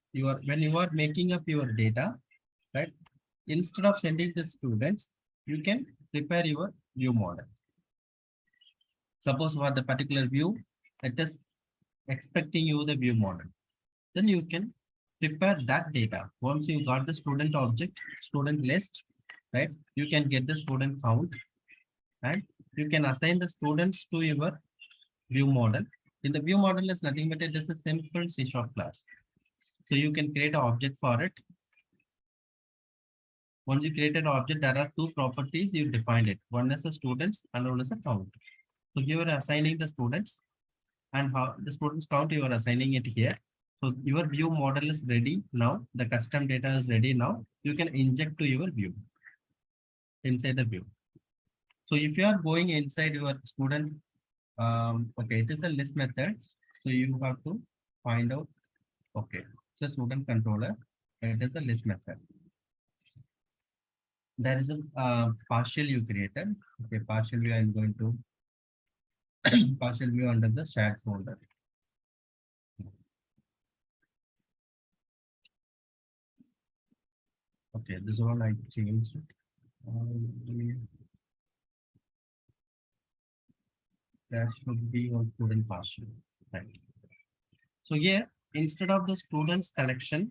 when you are making up your data, right, instead of sending the students, you can prepare your view model. Suppose for the particular view, it is expecting you the view model. Then you can prepare that data. Once you got the student object, student list, right? You can get the student count and you can assign the students to your view model. In the view model is nothing but it is a simple C# class. So you can create an object for it. Once you create an object, there are two properties you defined it. One is a students and one is a count. So you are assigning the students and how the students count you are assigning it here. So your view model is ready now. The custom data is ready now. You can inject to your view inside the view. So if you are going inside your student, okay, it is a list method. So you have to find out, okay, so student controller, it is a list method. There is a partial you created. Okay, partial view I'm going to partial view under the shared folder. Okay, this one I changed it. That should be on student partial. Right. So here, instead of the students collection,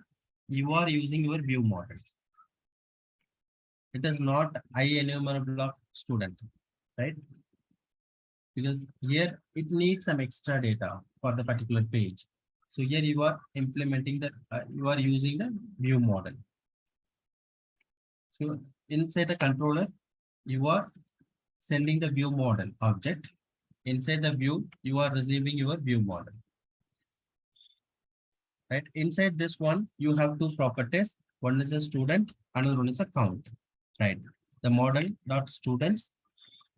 you are using your view model. It is not enumerable of student, right? Because here it needs some extra data for the particular page. So here you are implementing the, you are using the view model. So inside the controller, you are sending the view model object. Inside the view, you are receiving your view model. Right? Inside this one, you have two properties. One is a student, another one is a count. Right? The model dot students.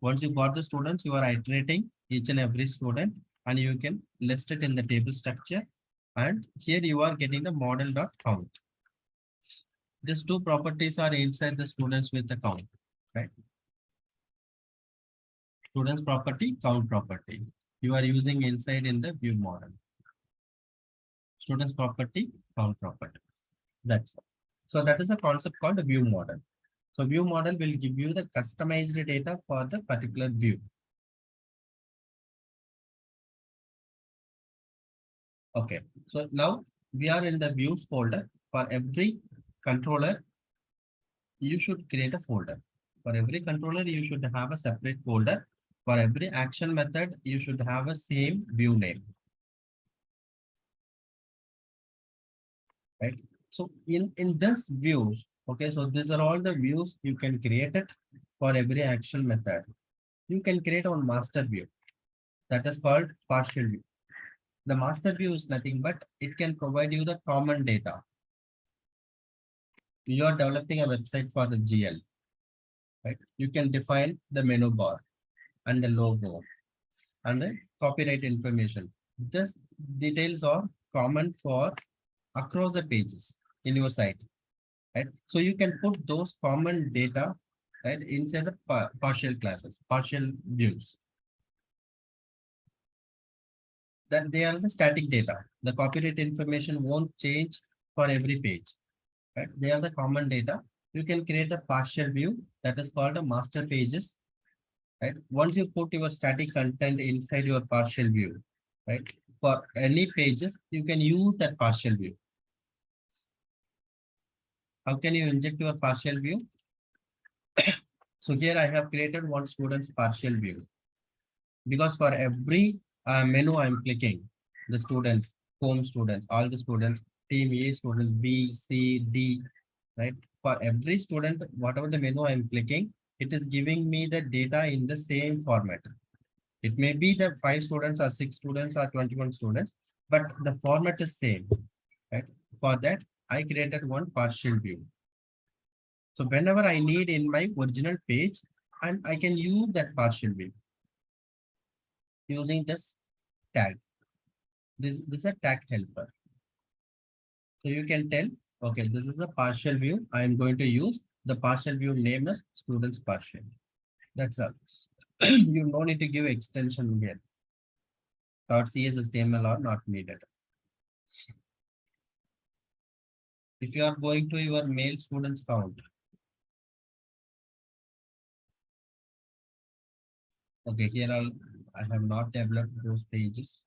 Once you got the students, you are iterating each and every student, and you can list it in the table structure. And here you are getting the model dot count. These two properties are inside the students with the count. Right? Students property, count property. You are using inside in the view model. Students property, count property. That's all. So that is a concept called a view model. So view model will give you the customized data for the particular view. Okay, so now we are in the views folder. For every controller, you should create a folder. For every controller, you should have a separate folder. For every action method, you should have a same view name. Right? So in this views, okay, so these are all the views you can create it for every action method. You can create one master view that is called partial view. The master view is nothing but it can provide you the common data. You are developing a website for the GL, right? You can define the menu bar and the logo and the copyright information. This details are common for across the pages in your site, right? So you can put those common data, right, inside the partial classes, partial views. That they are the static data. The copyright information won't change for every page. Right? They are the common data. You can create a partial view that is called a master pages. Right? Once you put your static content inside your partial view, right? For any pages, you can use that partial view. How can you inject your partial view? So here I have created one student's partial view. Because for every menu I'm clicking, the students, home students, all the students, team A students, B, C, D, right? For every student, whatever the menu I'm clicking, it is giving me the data in the same format. It may be the 5 students or 6 students or 21 students, but the format is same, right? For that, I created one partial view. So whenever I need in my original page, I can use that partial view using this tag. This is a tag helper. So you can tell, okay, this is a partial view. I am going to use the partial view name as students partial. That's all. You no need to give extension here. .cshtml are not needed. If you are going to your male students count. Okay, here I have not developed those pages.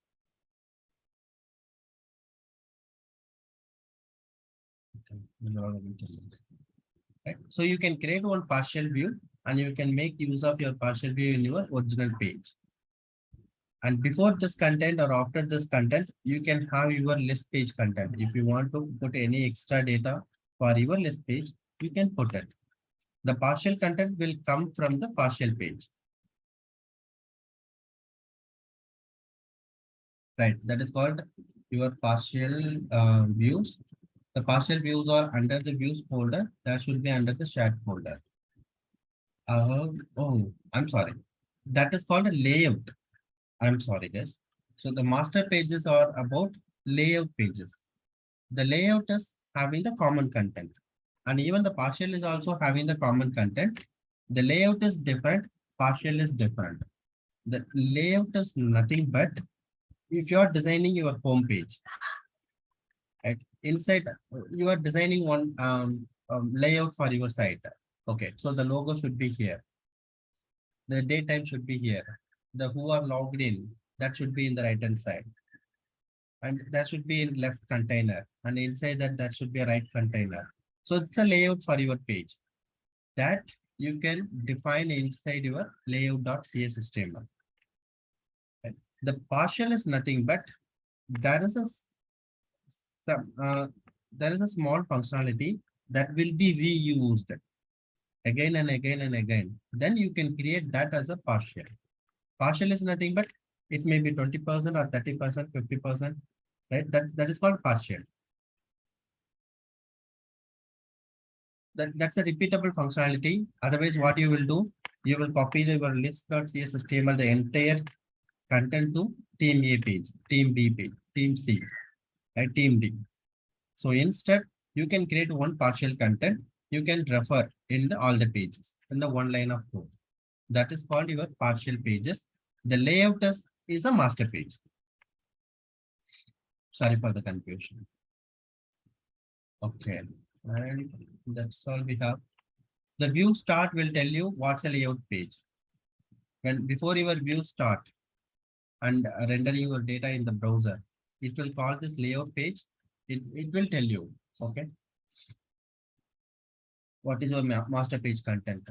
Okay, right? So you can create one partial view and you can make use of your partial view in your original page. And before this content or after this content, you can have your list page content. If you want to put any extra data for your list page, you can put it. The partial content will come from the partial page. Right, that is called your partial views. The partial views are under the views folder. That should be under the shared folder. Oh, I'm sorry. That is called a layout. I'm sorry, guys. So the master pages are about layout pages. The layout is having the common content, and even the partial is also having the common content. The layout is different, partial is different. The layout is nothing but if you are designing your home page, right? Inside, you are designing one layout for your site. Okay, so the logo should be here. The date time should be here. The who are logged in, that should be in the right hand side. And that should be in left container. And inside that, that should be a right container. So it's a layout for your page that you can define inside your layout.cshtml. Right? The partial is nothing but there is a there is a small functionality that will be reused again and again and again. Then you can create that as a partial. Partial is nothing but it may be 20% or 30%, 50%, right? That is called partial. That's a repeatable functionality. Otherwise, what you will do, you will copy your list.cshtml, the entire content to team A page, team B page, team C, right? Team D. So instead, you can create one partial content. You can refer in all the pages in the one line of code. That is called your partial pages. The layout is a master page. Sorry for the confusion. Okay, and that's all we have. The view start will tell you what's a layout page. When before your view start and rendering your data in the browser, it will call this layout page. It will tell you, okay, what is your master page content.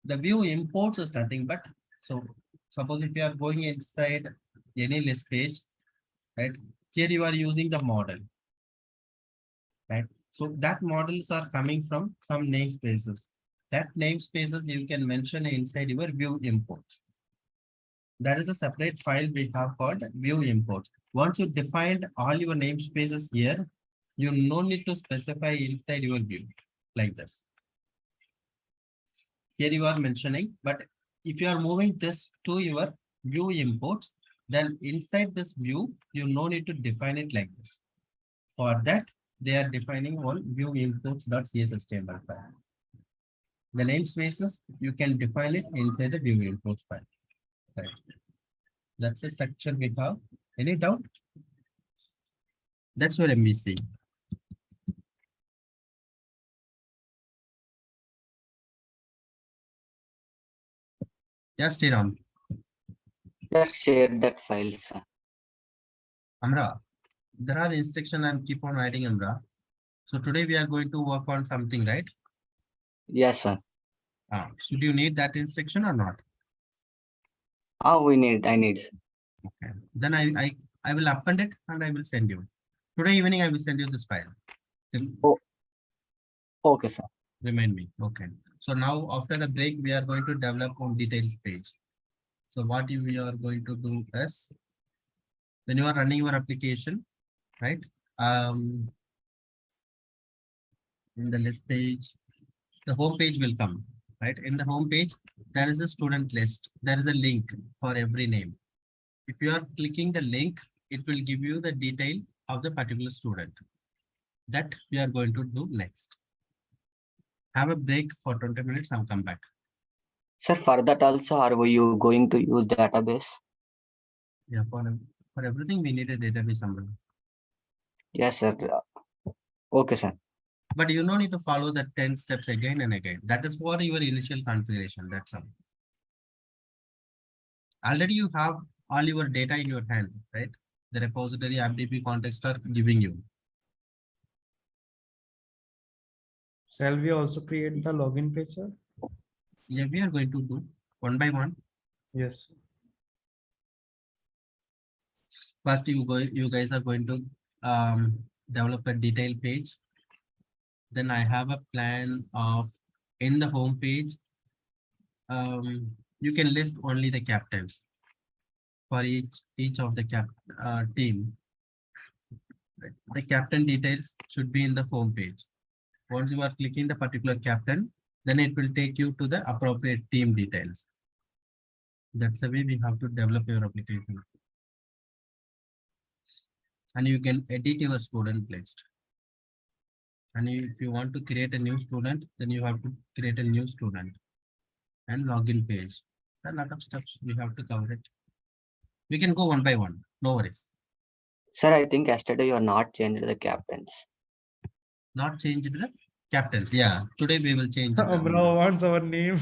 The view imports is nothing but, so suppose if you are going inside any list page, right? Here you are using the model, right? So that models are coming from some namespaces. That namespaces you can mention inside your view imports. There is a separate file we have called view imports. Once you defined all your namespaces here, you no need to specify inside your view like this. Here you are mentioning, but if you are moving this to your view imports, then inside this view, you no need to define it like this. For that, they are defining one view imports.cshtml file. The namespaces, you can define it inside the view imports file. Right. That's the structure we have. Any doubt? That's your MVC. Yes, Sriram. Just share that file, sir. Amra, there are instructions and keep on writing, Amra. So today we are going to work on something, right? Yes, sir. Should you need that instruction or not? I need, sir. Okay. Then I will append it and I will send you. Today evening I will send you this file. Okay, sir. Remind me. Okay. So now after a break, we are going to develop on details page. So what we are going to do is when you are running your application, right? In the list page, the home page will come, right? In the home page, there is a student list. There is a link for every name. If you are clicking the link, it will give you the detail of the particular student. That we are going to do next. Have a break for 20 minutes and come back. Sir, for that also, are you going to use database? Yeah, for everything we need a database umbrella. Yes, sir. Okay, sir. But you don't need to follow the 10 steps again and again. That is for your initial configuration. That's all. Already you have all your data in your hand, right? The repository, AppDB context are giving you. Shall we also create the login page, sir? Yeah, we are going to do one by one. Yes. First, you guys are going to develop a detailed page. Then I have a plan of in the home page. You can list only the captains for each of the team. The captain details should be in the home page. Once you are clicking the particular captain, then it will take you to the appropriate team details. That's the way we have to develop your application. And you can edit your student list. And if you want to create a new student, then you have to create a new student and login page. There are a lot of steps we have to cover it. We can go one by one, no worries. Sir, I think yesterday you are not changed the captains. Not change the captains. Yeah, today we will change it. Amra wants our name.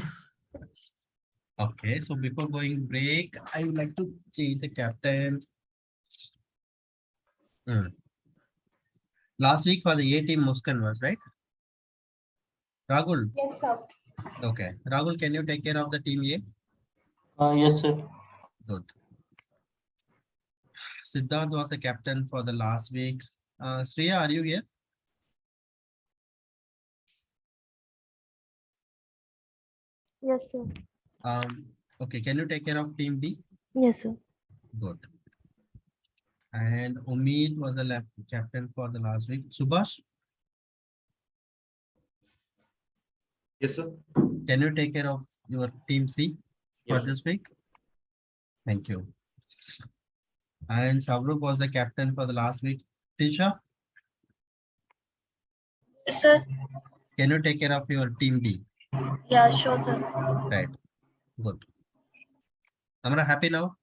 Okay, so before going break, I would like to change the captain. Last week for the A team, Muskan was right. Rahul. Yes, sir. Okay, Rahul, can you take care of the team A? Yes, sir. Good. Siddharth was the captain for the last week. Sriya, are you here? Yes, sir. Okay, can you take care of team B? Yes, sir. Good. And Umid was the captain for the last week. Subhash, Yes, sir. can you take care of your team C for Yes, sir. this week? Thank you. And Savrup was the captain for the last week. Tisha, Yes, sir. can you take care of your team D? Yeah, sure, sir. Right. Good. Amra, happy now?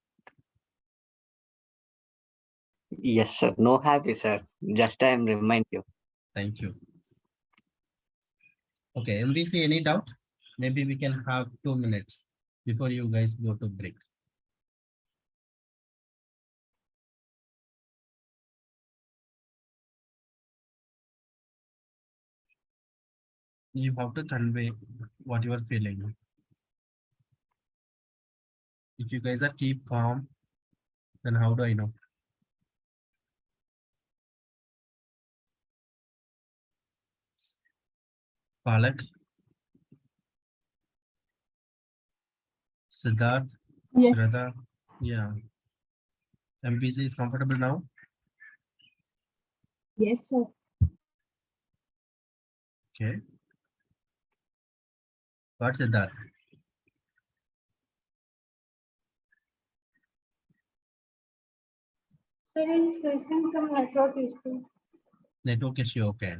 Yes, sir. No happy, sir. Just I am remind you. Thank you. Okay, MVC, any doubt? Maybe we can have 2 minutes before you guys go to break. You have to convey what you are feeling. If you guys are keep calm, then how do I know? Palak, Siddharth, Yes. Shraddha, yeah. MPC is comfortable now? Yes, sir. Okay. What Siddharth? Sir, is facing some network issue. Network issue, okay.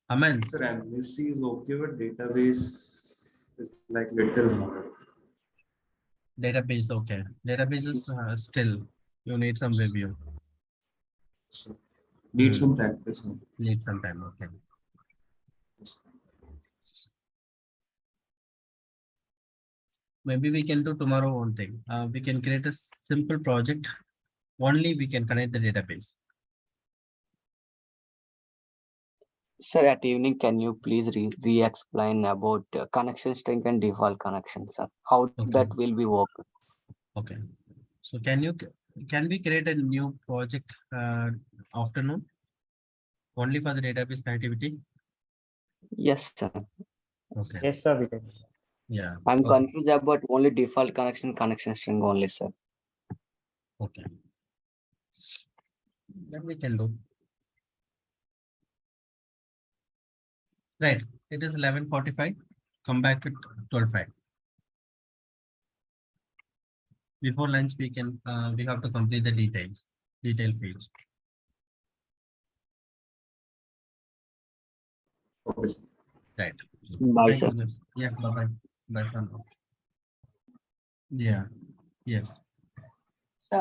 Aman, Sir, MVC is okay, but database is like little more. database, okay. Database is still, you need some review. So, need some practice. Need some time, okay. Maybe we can do tomorrow one thing. We can create a simple project. Only we can connect the database. Sir, at evening, can you please re-explain about connection string and default connection, sir? How Okay. that will be worked? Okay. So can we create a new project afternoon only for the database connectivity? Yes, sir. Okay. Yes, sir. We can. Yeah. I'm Okay. confused about only default connection string only, sir. Okay. That we can do. Right. It is 11:45. Come back at 12:05. Before lunch, we have to complete the detail page. Okay. Right. Bye, Thank sir. you, guys. Yeah. Bye. Bye for now. Yeah. Yes. So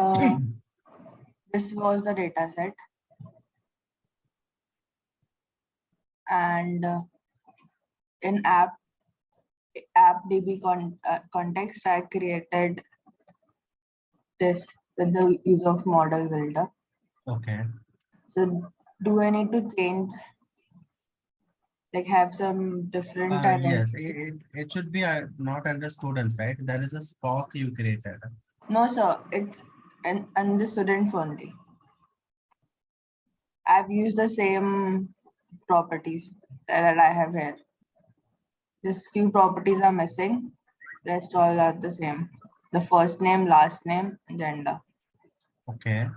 this was the data set. And in AppDB context, I created this with the use of model builder. Okay. So do I need to change like have some different Yes, identity? it should be not under students, right? There is a Spock you created. No, sir. It's and the students only. I've used the same properties that I have here. Just few properties are missing. Rest all are the same. The first name, last name, gender. Okay.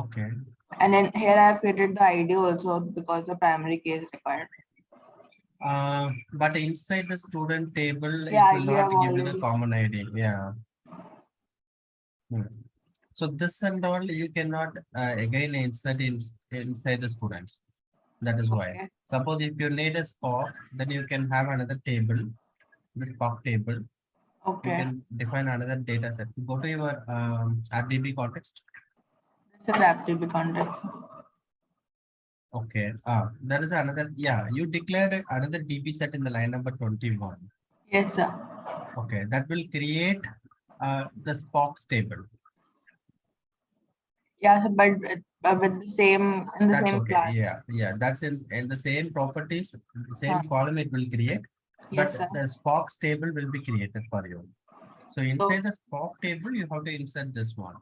Okay. And then here I have created the ID also because the primary key is required. But inside the student table, Yeah, it will you not have give you the already. common ID. Yeah. So this and all you cannot again insert inside the students. That is why. Okay. Suppose if you need a Spock, then you can have another table, the Spock table. You Okay. can define another data set. Go to your RDB context. This is FTP context. Okay. There is another. Yeah, you declared another DB set in the line number 21. Yes, sir. Okay, that will create the Spock's table. Yeah, so but with the same in the That's same okay. class. Yeah. That's in the same properties, same column it will create, but Yes, sir. the Spock's table will be created for you. So inside So the Spock table, you have to insert this one.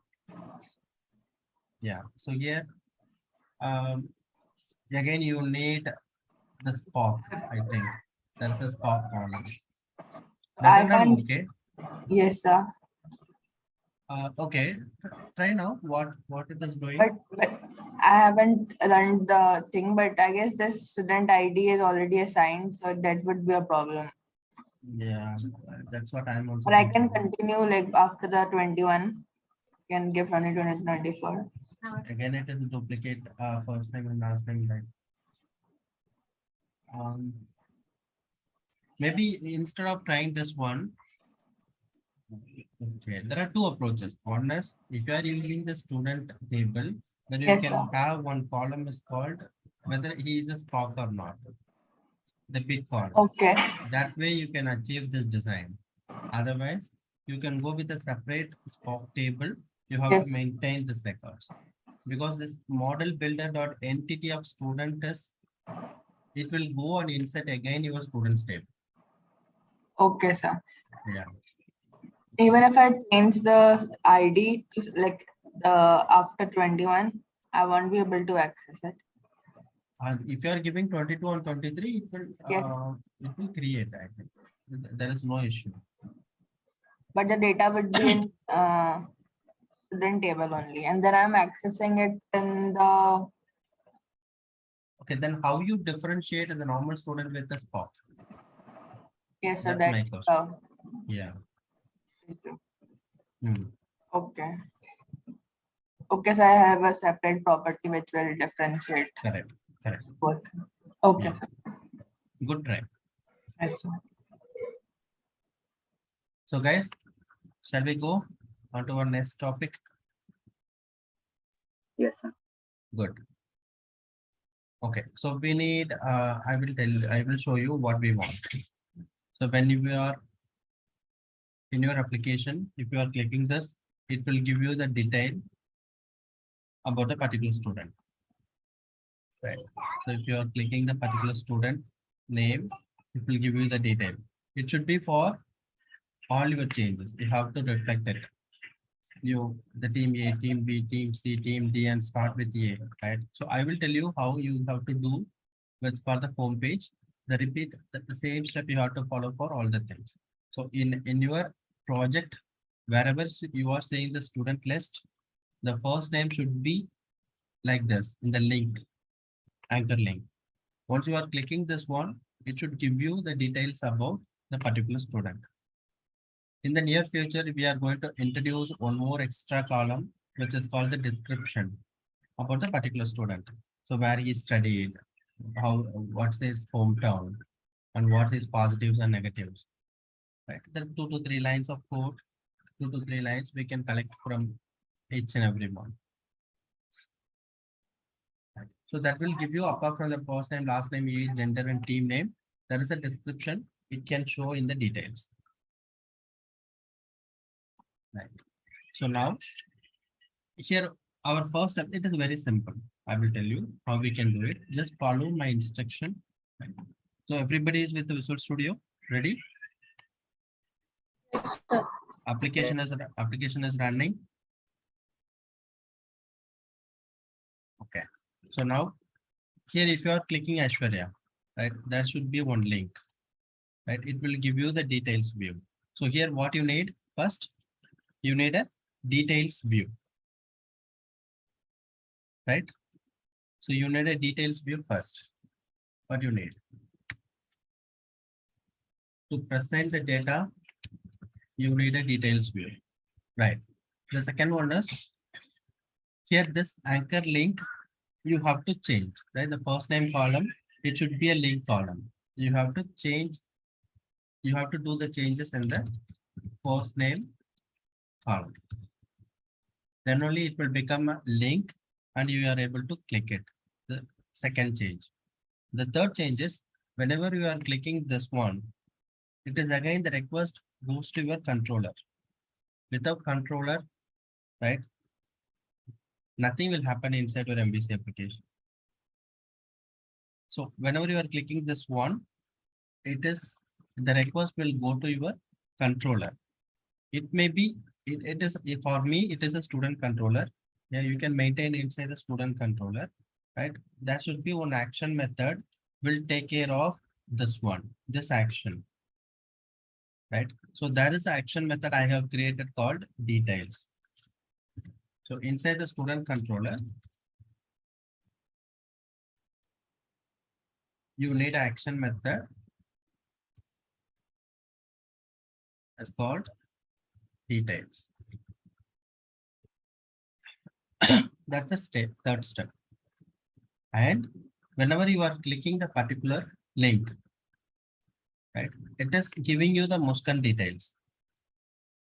Yeah. So here, again, you need the Spock. I think there's a Spock column. That I and all can't. okay. Yes, sir. Okay. Try now. What it is doing? But I haven't run the thing. But I guess this student ID is already assigned, so that would be a problem. Yeah, that's what I'm also. But I can thinking. continue like after the 21. Can give 2024. Again, it is a duplicate first name and last name, right? Maybe instead of trying this one, okay, there are two approaches. One is if you are using the student table, then you Yes, can sir. have one column is called whether he is a Spock or not. The big column. Okay. That way you can achieve this design. Otherwise, you can go with a separate Spock table. You have to Yes. maintain this records because this model builder dot entity of student is it will go and insert again your student's table. Okay, sir. Yeah. Even if I change the ID to like after 21, I won't be able to access it. And if you are giving 22 and 23, Yes. it will create. I think there is no issue. But the data would be in student table only, and then I'm accessing it in the. Okay, then how you differentiate the normal student with the Spock? Yes, sir. That's my That's question. Yeah. okay. Okay, so I have a separate property which will differentiate. Correct. Both. Okay. Yeah. Good try. Yes, sir. So guys, shall we go on to our next topic? Yes, sir. Good. Okay, so we need, I will show you what we want. So when you are in your application, if you are clicking this, it will give you the detail about a particular student. Right. So if you are clicking the particular student name, it will give you the detail. It should be for all your changes. You have to reflect it. The team A, team B, team C, team D, and start with A, right? So I will tell you how you have to do with for the home page. The same step you have to follow for all the things. So in your project, wherever you are seeing the student list, the first name should be like this in the link, anchor link. Once you are clicking this one, it should give you the details about the particular student. In the near future, we are going to introduce one more extra column, which is called the description about the particular student. So where he studied, what's his hometown, and what his positives and negatives. Right? There are 2 to 3 lines of code, 2 to 3 lines we can collect from each and every one. Right? So that will give you, apart from the first name, last name, age, gender, and team name, there is a description. It can show in the details. Right. So now here our first step, it is very simple. I will tell you how we can do it. Just follow my instruction. Right? So everybody is with the Visual Studio. Ready? Application is running. Okay. So now here, if you are clicking Ashwarya, right, there should be one link, right? It will give you the details view. So here, what you need first, you need a details view, right? So you need a details view first. What you need to present the data, you need a details view, right? The second one is here, this anchor link you have to change, right? The first name column, it should be a link column. You have to change, you have to do the changes in the first name column. Then only it will become a link and you are able to click it. The second change. The third change is whenever you are clicking this one, it is again the request goes to your controller. Without controller, right? Nothing will happen inside your MVC application. So whenever you are clicking this one, it is the request will go to your controller. It may be, it is for me, it is a student controller. Yeah, you can maintain inside the student controller, right? That should be one action method will take care of this one, this action, right? So that is the action method I have created called details. So inside the student controller, you need action method as called details. That's the step, third step. And whenever you are clicking the particular link, right, it is giving you the Muskan details.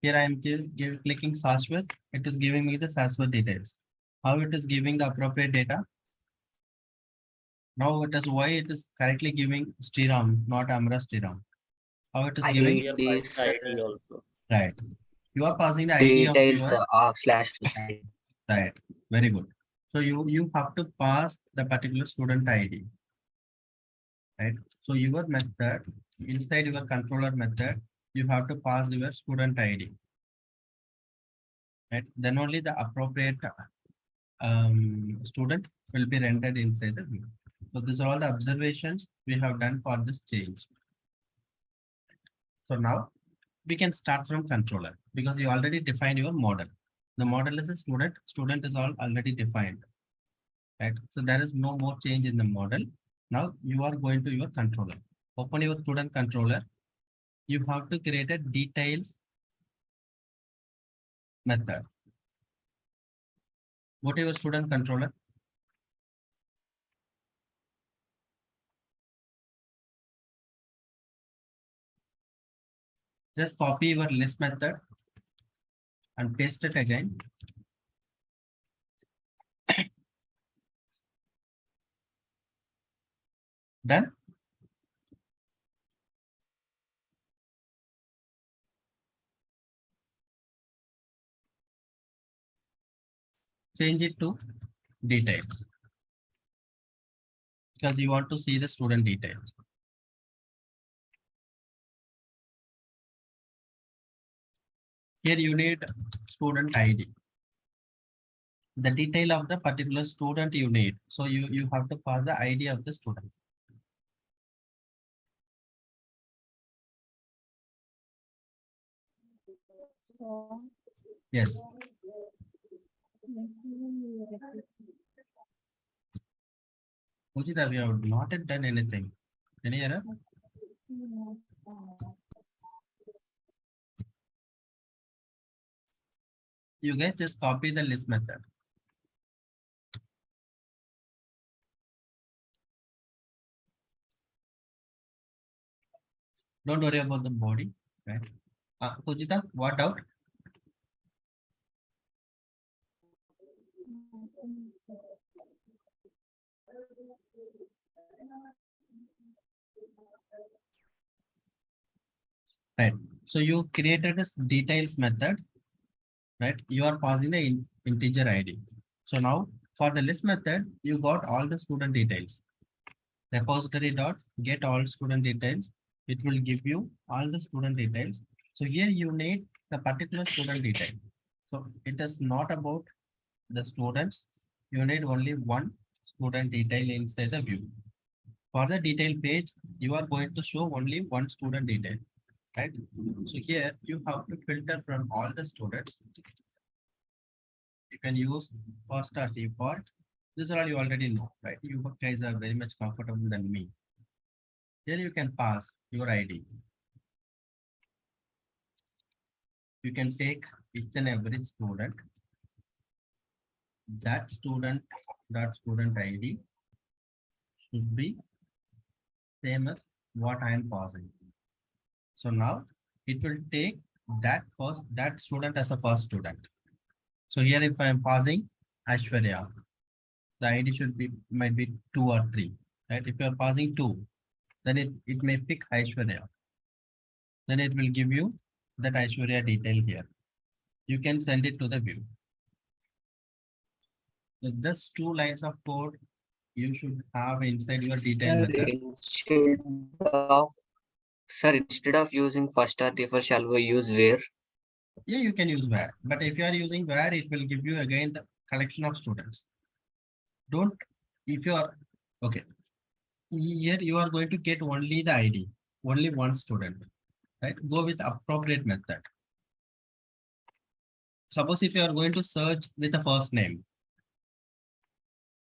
Here I am clicking search with, it is giving me the Saswat details. How it is giving the appropriate data. Now it is why it is correctly giving Sriram, not Amra Sriram. How it is giving These ID also. right. You are passing the ID of details your slash ID. right. Very good. So you have to pass the particular student ID. Right. So your method inside your controller method, you have to pass your student ID. Right. Then only the appropriate student will be rendered inside the view. So these are all the observations we have done for this change. So now we can start from controller because you already defined your model. The model is a student, student is all already defined, right? So there is no more change in the model. Now you are going to your controller. Open your student controller. You have to create a details method. Go to your student controller. Just copy your list method and paste it again. Done. Change it to details because you want to see the student details. Here you need student ID. The detail of the particular student you need. So you have to pass the ID of the student. Yes. Pujita, we have not yet done anything. Any error? You guys just copy the list method. Don't worry about the body, right? Pujita, what doubt? Right. So you created this details method, right? You are passing the integer ID. So now For the list method, you got all the student details. Repository dot get all student details. It will give you all the student details. So here you need the particular student detail. So it is not about the students. You need only one student detail inside the view. For the detail page, you are going to show only one student detail, right? So here you have to filter from all the students. You can use first or default. This is all you already know, right? You guys are very much comfortable than me. Here you can pass your ID. You can take each and every student. That student ID should be same as what I am passing. So now it will take that student as a first student. So here if I am passing Aishwarya, the ID should be might be 2 or 3, right? If you are passing 2, then it may pick Aishwarya. Then it will give you that Aishwarya detail here. You can send it to the view. So this 2 lines of code you should have inside your detail method. Instead of using first or default, shall we use where? Yeah, you can use where, but if you are using where, it will give you again the collection of students. Don't, if you are, okay, here you are going to get only the ID, only one student, right? Go with appropriate method. Suppose if you are going to search with a first name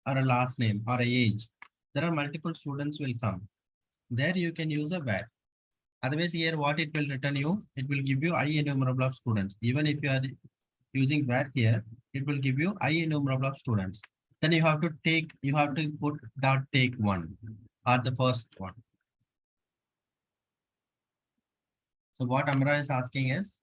or a last name or a age, there are multiple students will come. There you can use a where. Otherwise here what it will return you, it will give you I enumerable of students. Even if you are using where here, it will give you I enumerable of students. Then you have to put dot take one or the first one. So what Amra is asking is,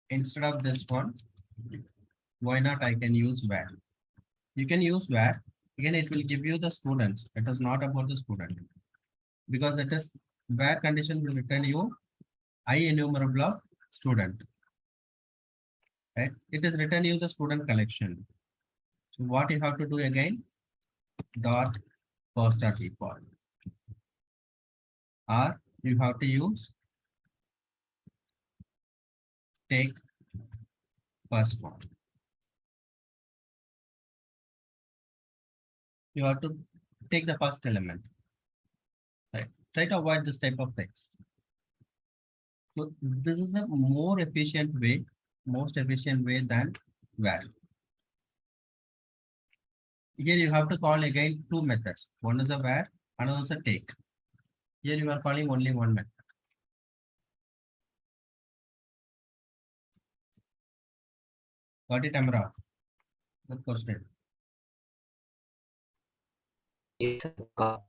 instead of this one, why not I can use where? You can use where, again it will give you the students. It is not about the student. Because it is where condition will return you I enumerable of student. Right? It is return you the student collection. So what you have to do again, dot first dot default. Or you have to use take first one. You have to take the first element. Right? Try to avoid this type of things. So this is the most efficient way than where. Here you have to call again 2 methods. One is a where, another is a take. Here you are calling only one method. Got it, Amra? Good question. Yes, sir, got-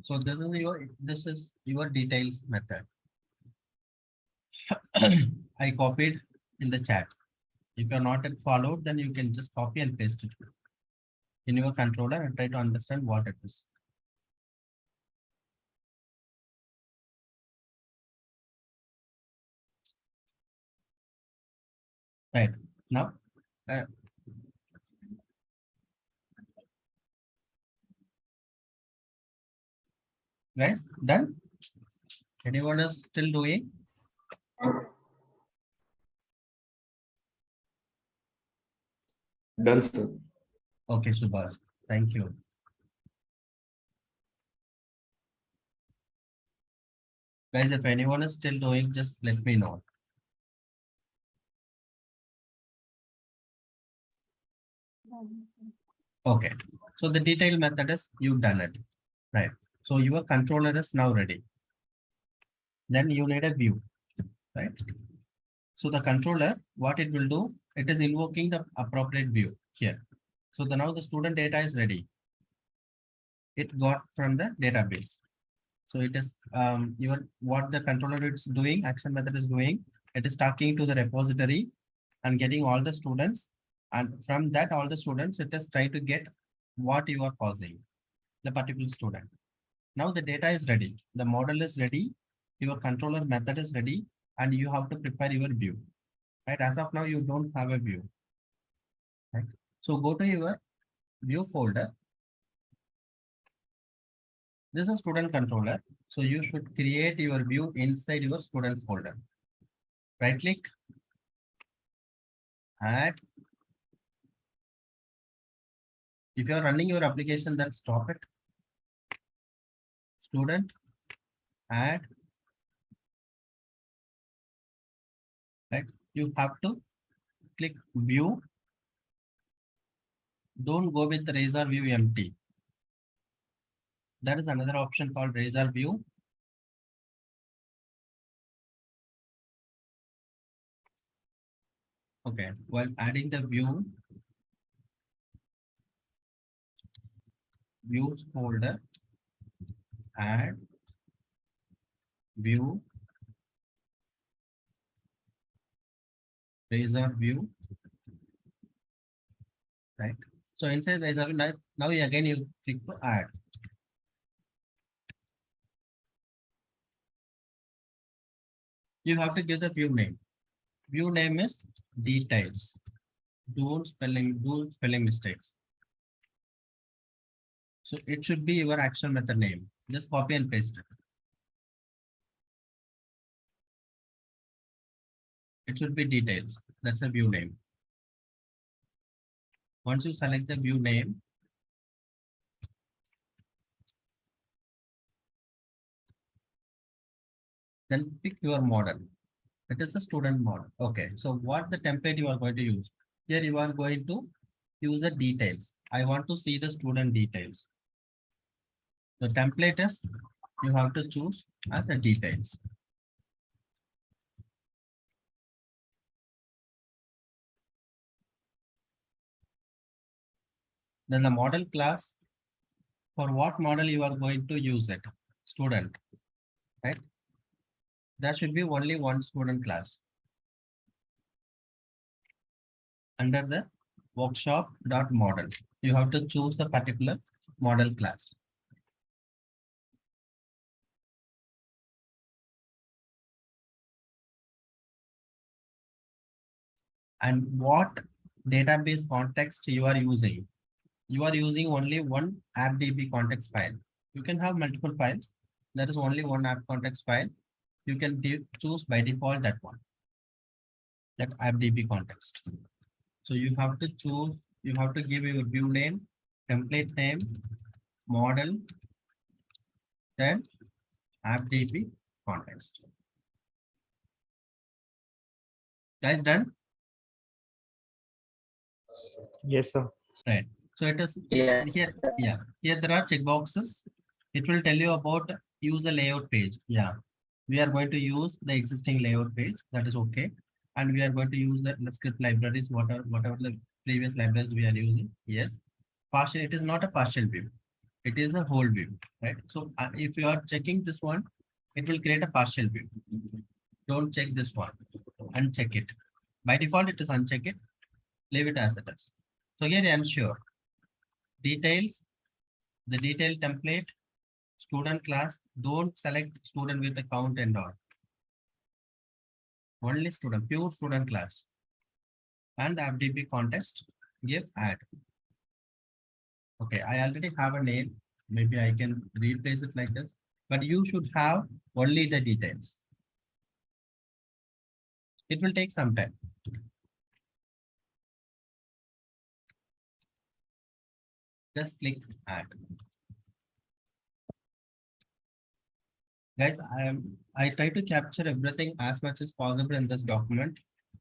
So this is your details method. I copied in the chat. If you're not yet followed, then you can just copy and paste it in your controller and try to understand what it is. Right now, guys, done? Anyone is still doing? Done, sir. Okay, Subhas, thank you. Guys, if anyone is still doing, just let me know. Okay, so the detail method is you've done it, right? So your controller is now ready. Then you need a view, right? So the controller, what it will do, it is invoking the appropriate view here. So now the student data is ready. It got from the database. So it is even what the controller is doing, action method is doing, it is talking to the repository and getting all the students. And from that, all the students, it is trying to get what you are causing, the particular student. Now the data is ready. The model is ready. Your controller method is ready. and you have to prepare your view, right? As of now, you don't have a view, right? So go to your view folder. This is student controller. So you should create your view inside your student folder. Right click, add. If you are running your application, then stop it. Student, add. Right, you have to click view. Don't go with the razor view empty. There is another option called razor view. Okay, while adding the view, views folder, add view, razor view, right? So inside razor view, now again you click to add. You have to give the view name. View name is details. Do spelling mistakes. So it should be your actual method name. Just copy and paste it. It should be details. That's a view name. Once you select the view name, then pick your model. It is a student model. Okay, so what the template you are going to use? Here you are going to use the details. I want to see the student details. The template is you have to choose as a details. Then the model class, for what model you are going to use it? Student, right? There should be only one student class. Under the workshop.model, you have to choose a particular model class. And what database context you are using? You are using only one AppDB context file. You can have multiple files. There is only one app context file. You can choose by default that one, that AppDB context. So you have to choose, you have to give your view name, template name, model, then AppDB context. Guys, done? Yes, sir. Right. So it is Yes. here. Yeah. Here there are checkboxes. It will tell you about use a layout page. Yeah. We are going to use the existing layout page. That is okay. And we are going to use the script libraries, whatever the previous libraries we are using. Yes. Partial. It is not a partial view. It is a whole view. Right. So if you are checking this one, it will create a partial view. Don't check this one. Uncheck it. By default, it is uncheck it. Leave it as it is. So here ensure details, the detail template, student class, don't select student with the count and all. Only student, pure student class. And the FDB context, give add. Okay, I already have a name. Maybe I can replace it like this, but you should have only the details. It will take some time. Just click add. Guys, I try to capture everything as much as possible in this document.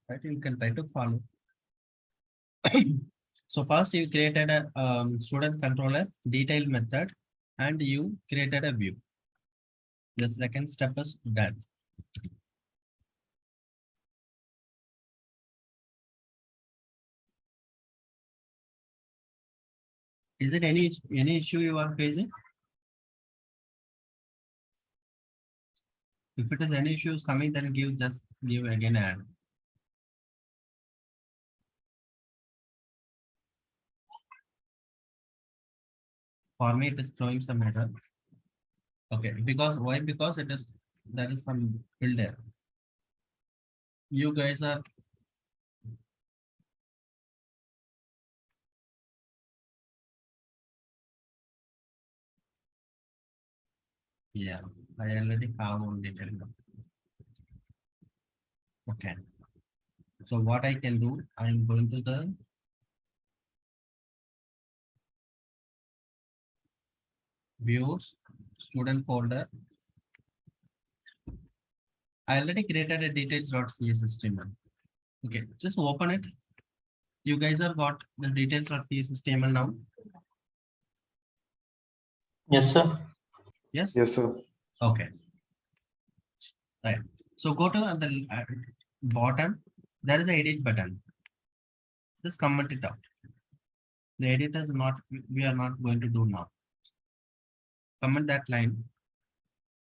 Right, you can try to follow. So first you created a student controller detail method and you created a view. The second step is done. Is it any issue you are facing? If it is any issues coming, then just give again add. For me, it is throwing some error. Okay, because why? Because it is there is some filter. You guys are yeah, I already have one detail. Okay. So what I can do, I am going to the views student folder. I already created a details.css HTML. Okay, just open it. You guys have got the details.css HTML now. Yes, sir. Yes. Yes, sir. Okay. Right. So go to the bottom. There is an edit button. Just comment it out. The edit is not. We are not going to do now. Comment that line.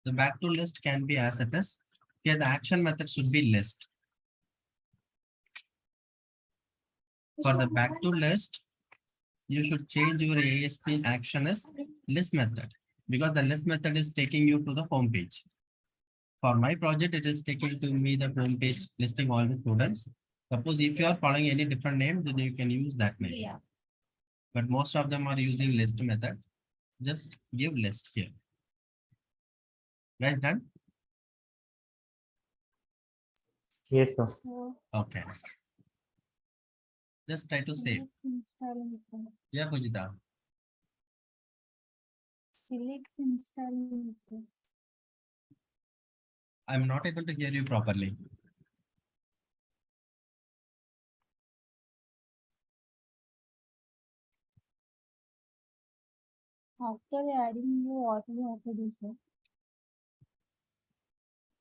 The back to list can be as it is. Here the action method should be list. For the back to list, you should change your ASP action as list method because the list method is taking you to the home page. For my project, it is taking to me the home page listing all the students. Suppose if you are following any different name, then you can use that name. Yeah. But most of them are using list method. Just give list here. Guys done? Yes, sir. Okay. Just try to save. Yeah, Pujita. I'm not able to hear you properly. After adding you, what you have to do,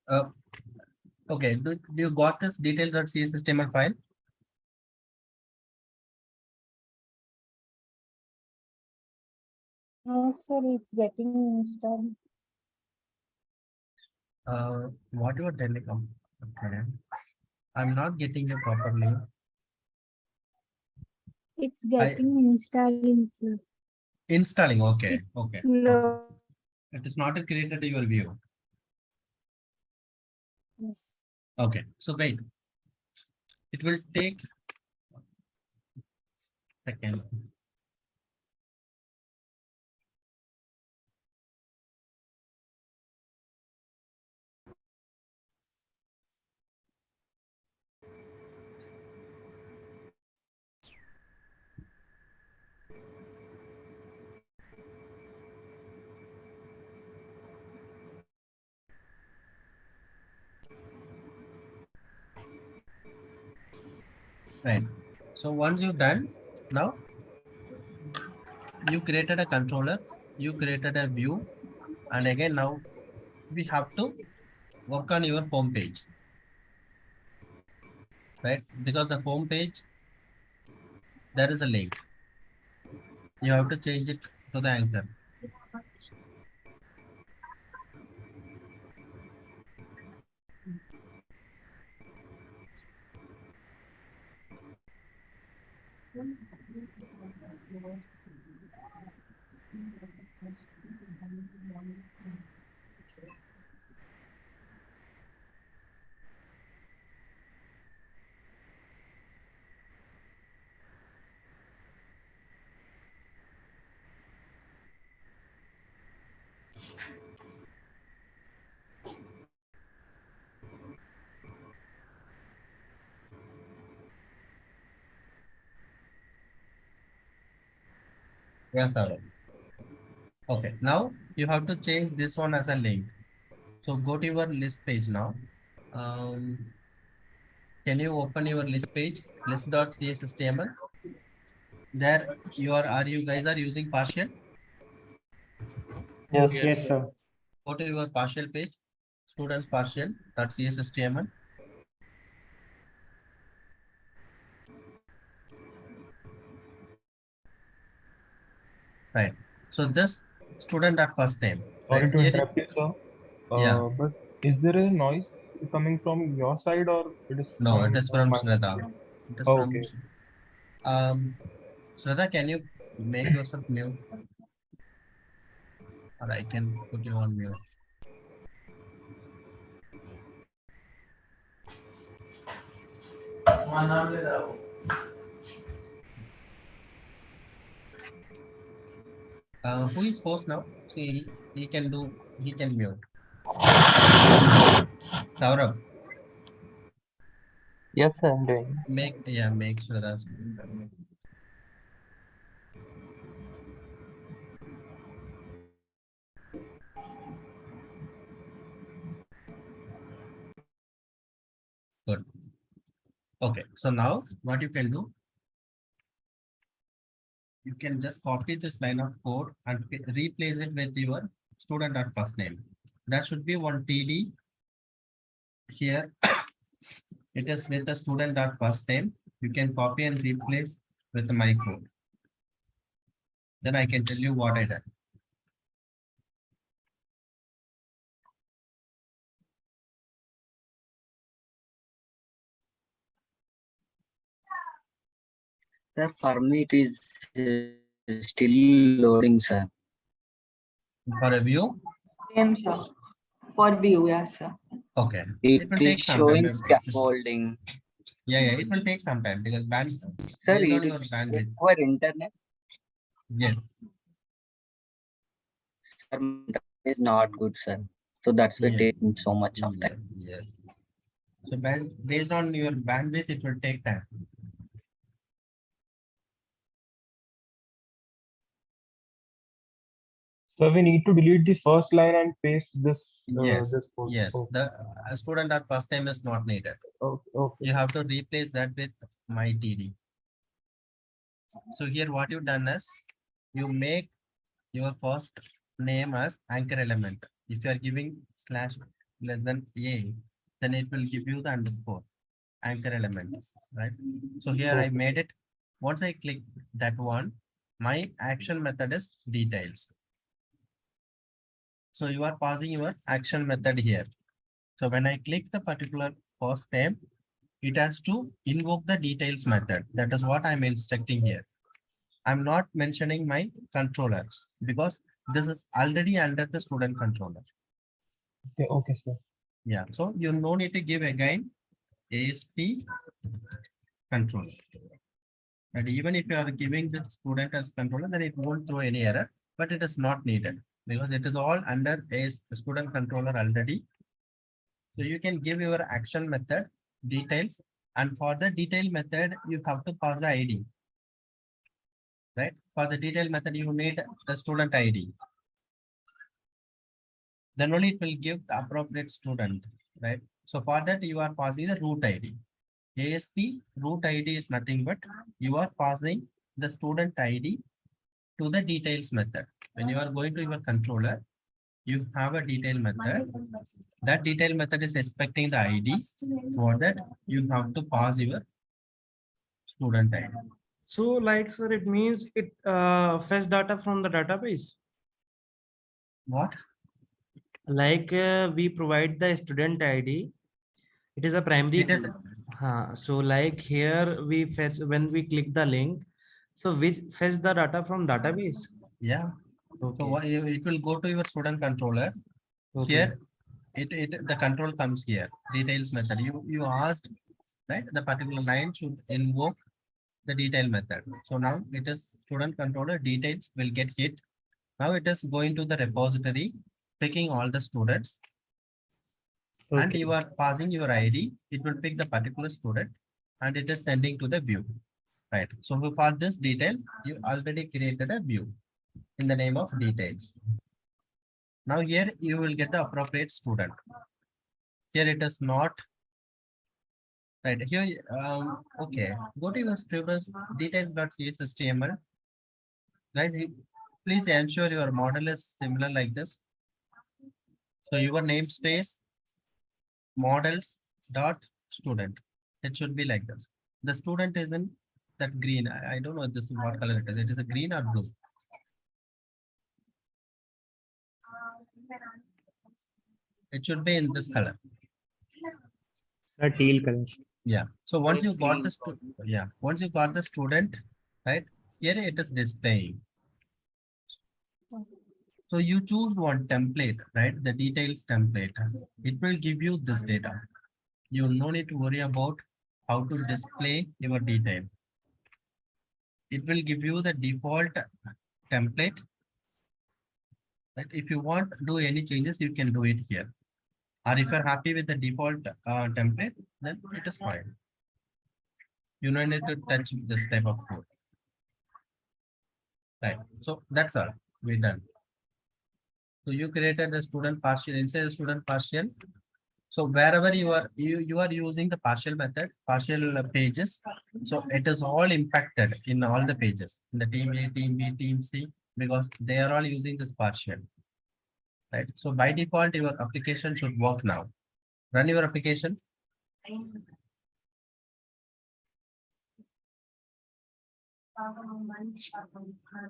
sir? Okay, do you got this detail.css HTML file? No, sir, it's getting installed. What you are telling? Okay. I'm not getting you properly. It's getting installing, sir. Installing, okay, It's okay. slow. It is not created to your view. Yes. Okay, so wait. It will take a second. Right. So once you're done, now you created a controller, you created a view, and again now we have to work on your home page. Right? Because the home page, there is a link. You have to change it to the anchor. Yes, sir. Okay, now you have to change this one as a link. So go to your list page now. Can you open your list page, list.cshtml? There are you guys are using partial? Yes, yes, sir. Go to your partial page, students partial.cshtml. Right. So this student at first name. Sorry Right to here. interrupt you, sir. Yeah. But is there a noise coming from your side or it is No, it from is from my Shraddha. side? It is Oh, from okay. Shraddha, can you make yourself mute? Or I can put you on mute. Who is host now? See, he can do, he can mute. Saurabh, Yes, sir, I'm doing. make sure that's good. Okay, so now what you can do, you can just copy this line of code and replace it with your student dot first name. That should be one TD here. It is with the student dot first name. You can copy and replace with my code. Then I can tell you what I did. Sir, for me, it is still loading, sir. For a view, Same, sir. For view, yes, sir. okay. It will is take some time. showing scaffolding. Yeah, it will take some time because band Sir, based is on your it bandwidth. require internet? Yes, Sir, my internet is not good, sir. So that's why Yeah. taking so much of time. yes. So based on your bandwidth, it will take time. So we need to delete the first line and paste this. Yes, This code. yes. Okay. The student at first time is not needed. Okay. Okay. You have to replace that with my TD. So here what you've done is you make your first name as anchor element. If you are giving slash less than A, then it will give you the underscore anchor element, right? So here I Okay. made it. Once I click that one, my action method is details. So you are passing your action method here. So when I click the particular first name, it has to invoke the details method. That is what I'm instructing here. I'm not mentioning my controller because this is already under the student controller. Okay. Okay, sir. Yeah, so you no need to give again ASP controller. And even if you are giving the student as controller, then it won't throw any error, but it is not needed because it is all under a student controller already. So you can give your action method details, and for the detail method, you have to pass the ID. Right? For the detail method, you need the student ID. Then only it will give the appropriate student, right? So for that, you are passing the root ID. ASP root ID is nothing but you are passing the student ID to the details method. When you are going to your controller, you have a detail method. That detail method is expecting the ID. For that, you have to pass your student ID. So like, sir, it means it fetch data from the database. What? Like we provide the student ID. It is a primary It is key. So like here we fetch when we click the link. So we fetch the data from database. Yeah. Okay. So it will go to your student controller. Okay. Here, the control comes here. Details method. You asked, right? The particular line should invoke the detail method. So now it is student controller details will get hit. Now it is going to the repository, picking all the students. And Okay. you are passing your ID. It will pick the particular student and it is sending to the view. Right. So for this detail, you already created a view in the name of details. Now here you will get the appropriate student. Here it is not right here. Okay, go to your students details.cshtml. Guys, please ensure your model is similar like this. So your namespace models dot student. It should be like this. The student is in that green. I don't know this is what color it is. It is a green or blue. It should be in this color. A teal color. Yeah. So once you got the once you got the student, right? Here it is displaying. So you choose one template, right? The details template. It will give you this data. You no need to worry about how to display your detail. It will give you the default template. Right? If you want to do any changes, you can do it here. Or if you're happy with the default template, then it is fine. You don't need to touch this type of code. Right. So that's all. We're done. So you created the student partial inside the student partial. So wherever you are using the partial method, partial pages. So it is all impacted in all the pages in the team A, team B, team C, because they are all using this partial. Right. So by default, your application should work now. Run your application.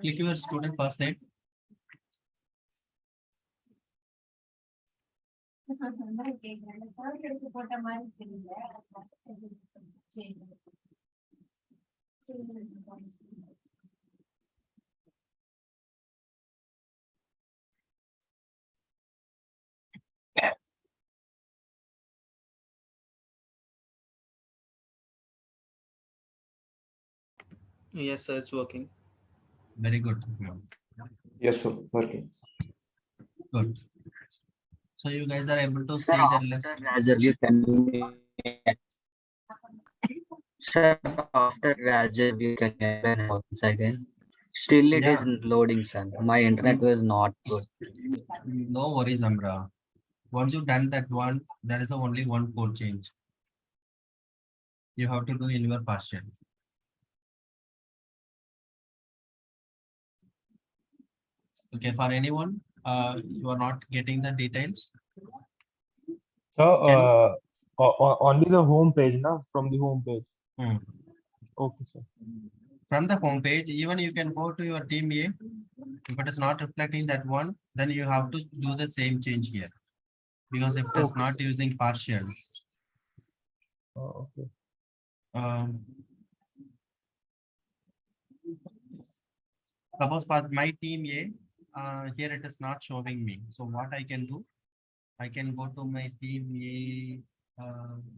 Click your student first name. Yes, sir, it's working. Very good. Yes, sir. Working. Good. So you guys are able to Sir, see the after list. Razor, can you sir, after Razor, you can explain once again. Still, it is Yeah. loading, sir. My internet was not good. No worries, Amra. Once you've done that one, there is only one code change. You have to do in your partial. Okay, for anyone, you are not getting the details. So, only the home page, na? From the home page. Hmm. Okay, sir. From the home page, even you can go to your team A. If it is not reflecting that one, then you have to do the same change here. Because if it is Okay. not using partial, Okay. Suppose for my team A, here it is not showing me. So what I can do, I can go to my team A.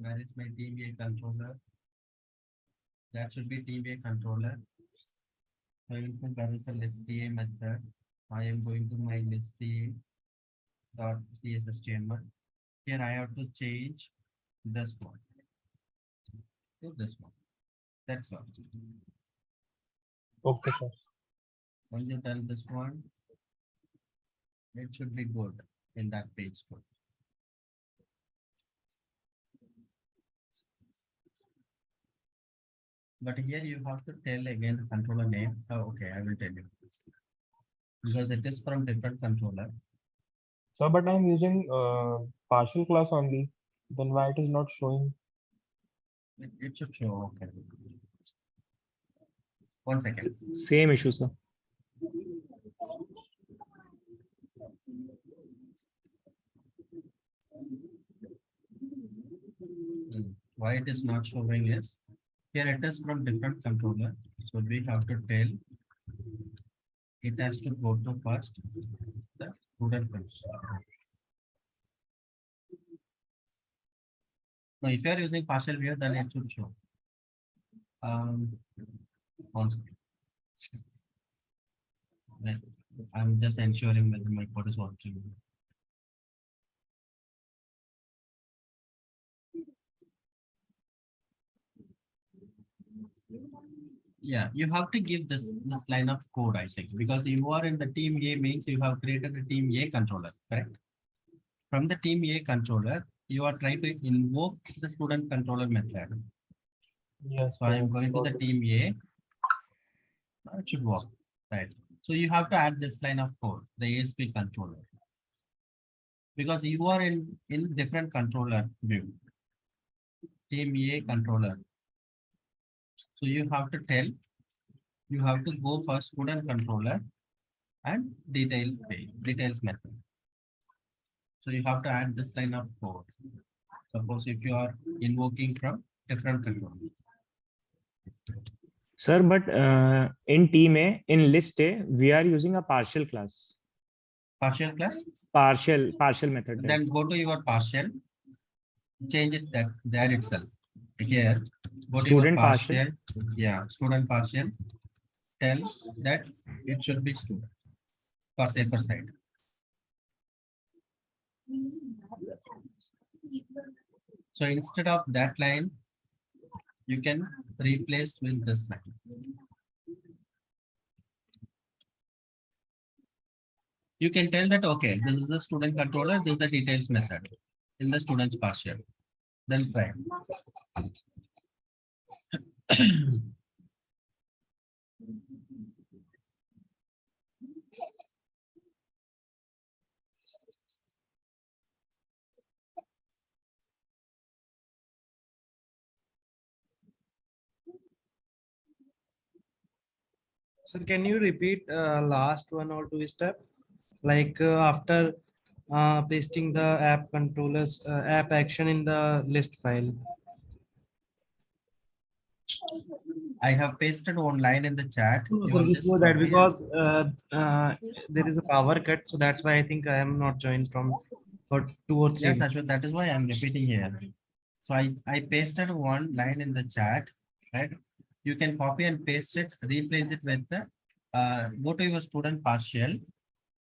Where is my team A controller? That should be team A controller. So there is a list A method. I am going to my list A dot CSS HTML. Here I have to change this one to this one. That's all. Okay, sir. Once you done this one, it should be good in that page code. But here you have to tell again the controller name. Oh, okay, I will tell you. Because it is from different controller. So, but I'm using partial class only. Then why it is not showing? It should show. Okay. 1 second. Same issue, sir. Why it is not showing is here it is from different controller. So we have to tell it has to go to first the student controller. Now, if you are using partial view, then it should show. 1 second. Right. I'm just ensuring whether my code is working. Yeah, you have to give this line of code, I think, because you are in the team A means you have created a team A controller, correct? From the team A controller, you are trying to invoke the student controller method. Yes. So I am going to the team A. It should work, right? So you have to add this line of code, the ASP controller, because you are in different controller view. Team A controller. So you have to tell, you have to go for student controller and details page, details method. So you have to add this line of code. Suppose if you are invoking from different controller. Sir, but in team A, in list A, we are using a partial class. Partial class? Partial method. Type. Then go to your partial, change it that there itself. Here, Go to your Student partial. partial. Yeah, student partial. Tell that it should be student for safer side. So instead of that line, you can replace with this line. You can tell that, okay, this is the student controller, this is the details method in the student's partial. Then try. So can you repeat last one or two step? Like after pasting the app controllers app action in the list file. I have pasted one line in the chat. No, You sir, want this before that, copy and- because there is a power cut, so that's why I think I am not joined from for 2 or 3. Yes, Ashwin, that is why I'm repeating here. So I pasted one line in the chat, right? You can copy and paste it, replace it with the, go to your student partial.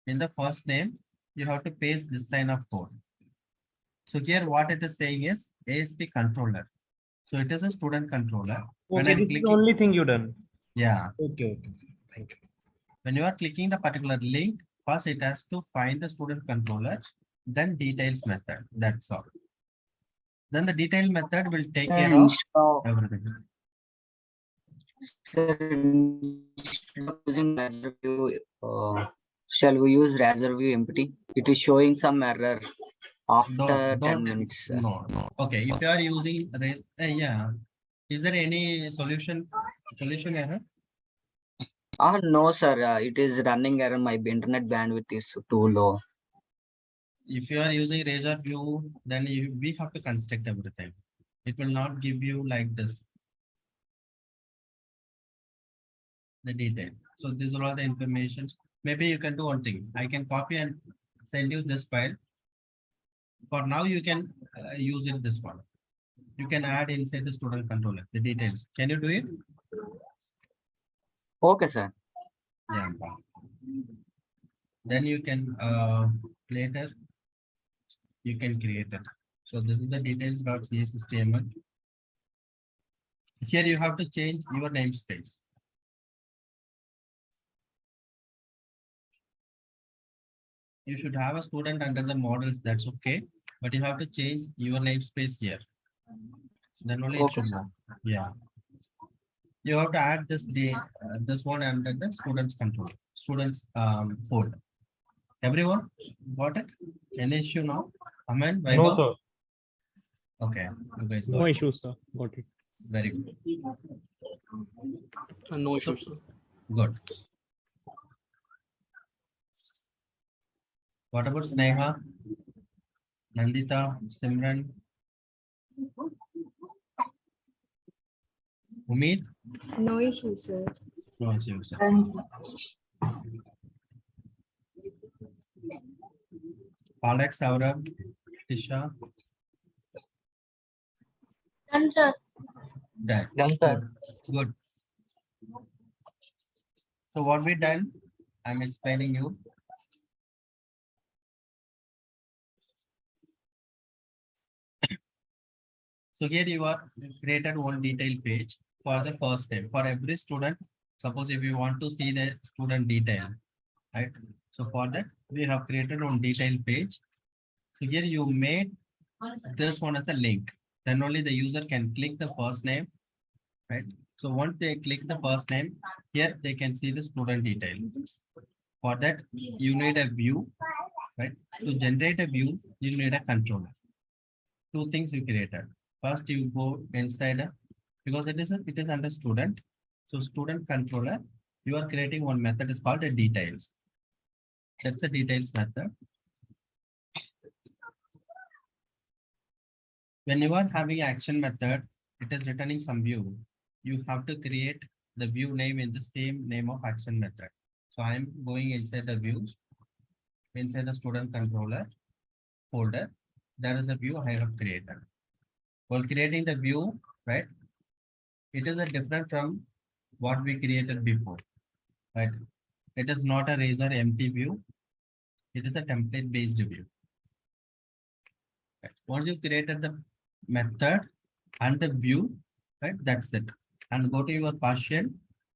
In the first name, you have to paste this line of code. So here what it is saying is ASP controller. So it is a student controller. When Okay, I'm this is the clicking, only thing you done. yeah, Okay, thank you. when you are clicking the particular link, first it has to find the student controller, then details method. That's all. Then the detail method will take care of everything. Sir, instead of using Razor View, shall we use Razor View empty? It is showing some error after 10 minutes. No. Okay, if you are using, yeah. Is there any solution error? No, sir. It is running error. My internet bandwidth is too low. If you are using Razor View, then we have to construct everything. It will not give you like this. The detail. So these are all the informations. Maybe you can do one thing. I can copy and send you this file. For now, you can use it this one. You can add inside the student controller the details. Can you do it? Okay, sir. Yeah. Then you can later you can create it. So this is the details.cshtml. Here you have to change your namespace. You should have a student under the models, that's okay. But you have to change your namespace here. Then only it should work. Yeah. You have to add this one under the students control, students code. Everyone got it? Any issue now? Amen? No, sir. Okay. You guys No got it. issues, sir. Got it. Very good. No issues, sir. Good. What about Sneha, Nandita, Simran, Umid? No issue, sir. No issue, sir. Alex, Saurabh, Tisha, Done, sir. done. Done, sir. Good. So what we done? I'm explaining you. So here you are created one detail page for the first name for every student. Suppose if you want to see the student detail, right? So for that we have created one detail page. So here you made this one as a link. Then only the user can click the first name, right? So once they click the first name, here they can see the student detail. For that you need a view, right? To generate a view, you need a controller. Two things you created. First, you go inside because it is under student. So student controller, you are creating one method is called a details. That's a details method. When you are having action method, it is returning some view. You have to create the view name in the same name of action method. So I am going inside the views, inside the student controller folder. There is a view I have created. While creating the view, right? it is a different from what we created before, right? It is not a razor empty view. It is a template based view. Right? Once you created the method and the view, right? That's it. And go to your partial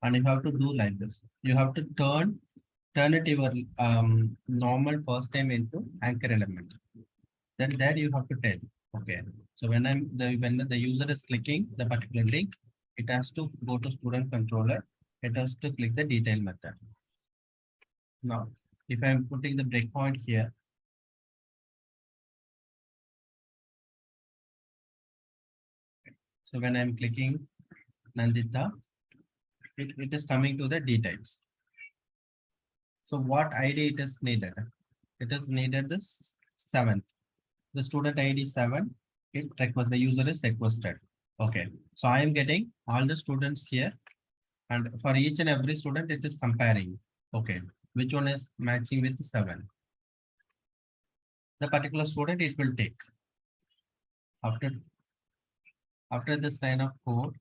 and you have to do like this. You have to turn it your normal first name into anchor element. Then there you have to tell. Okay. So when the user is clicking the particular link, it has to go to student controller. It has to click the detail method. Now, if I'm putting the breakpoint here, so when I'm clicking Nandita, it is coming to the details. So what ID it is needed? It is needed this 7th. The student ID 7, the user is requested. Okay. So I am getting all the students here, and for each and every student, it is comparing. Okay. Which one is matching with 7? The particular student it will take. After this line of code,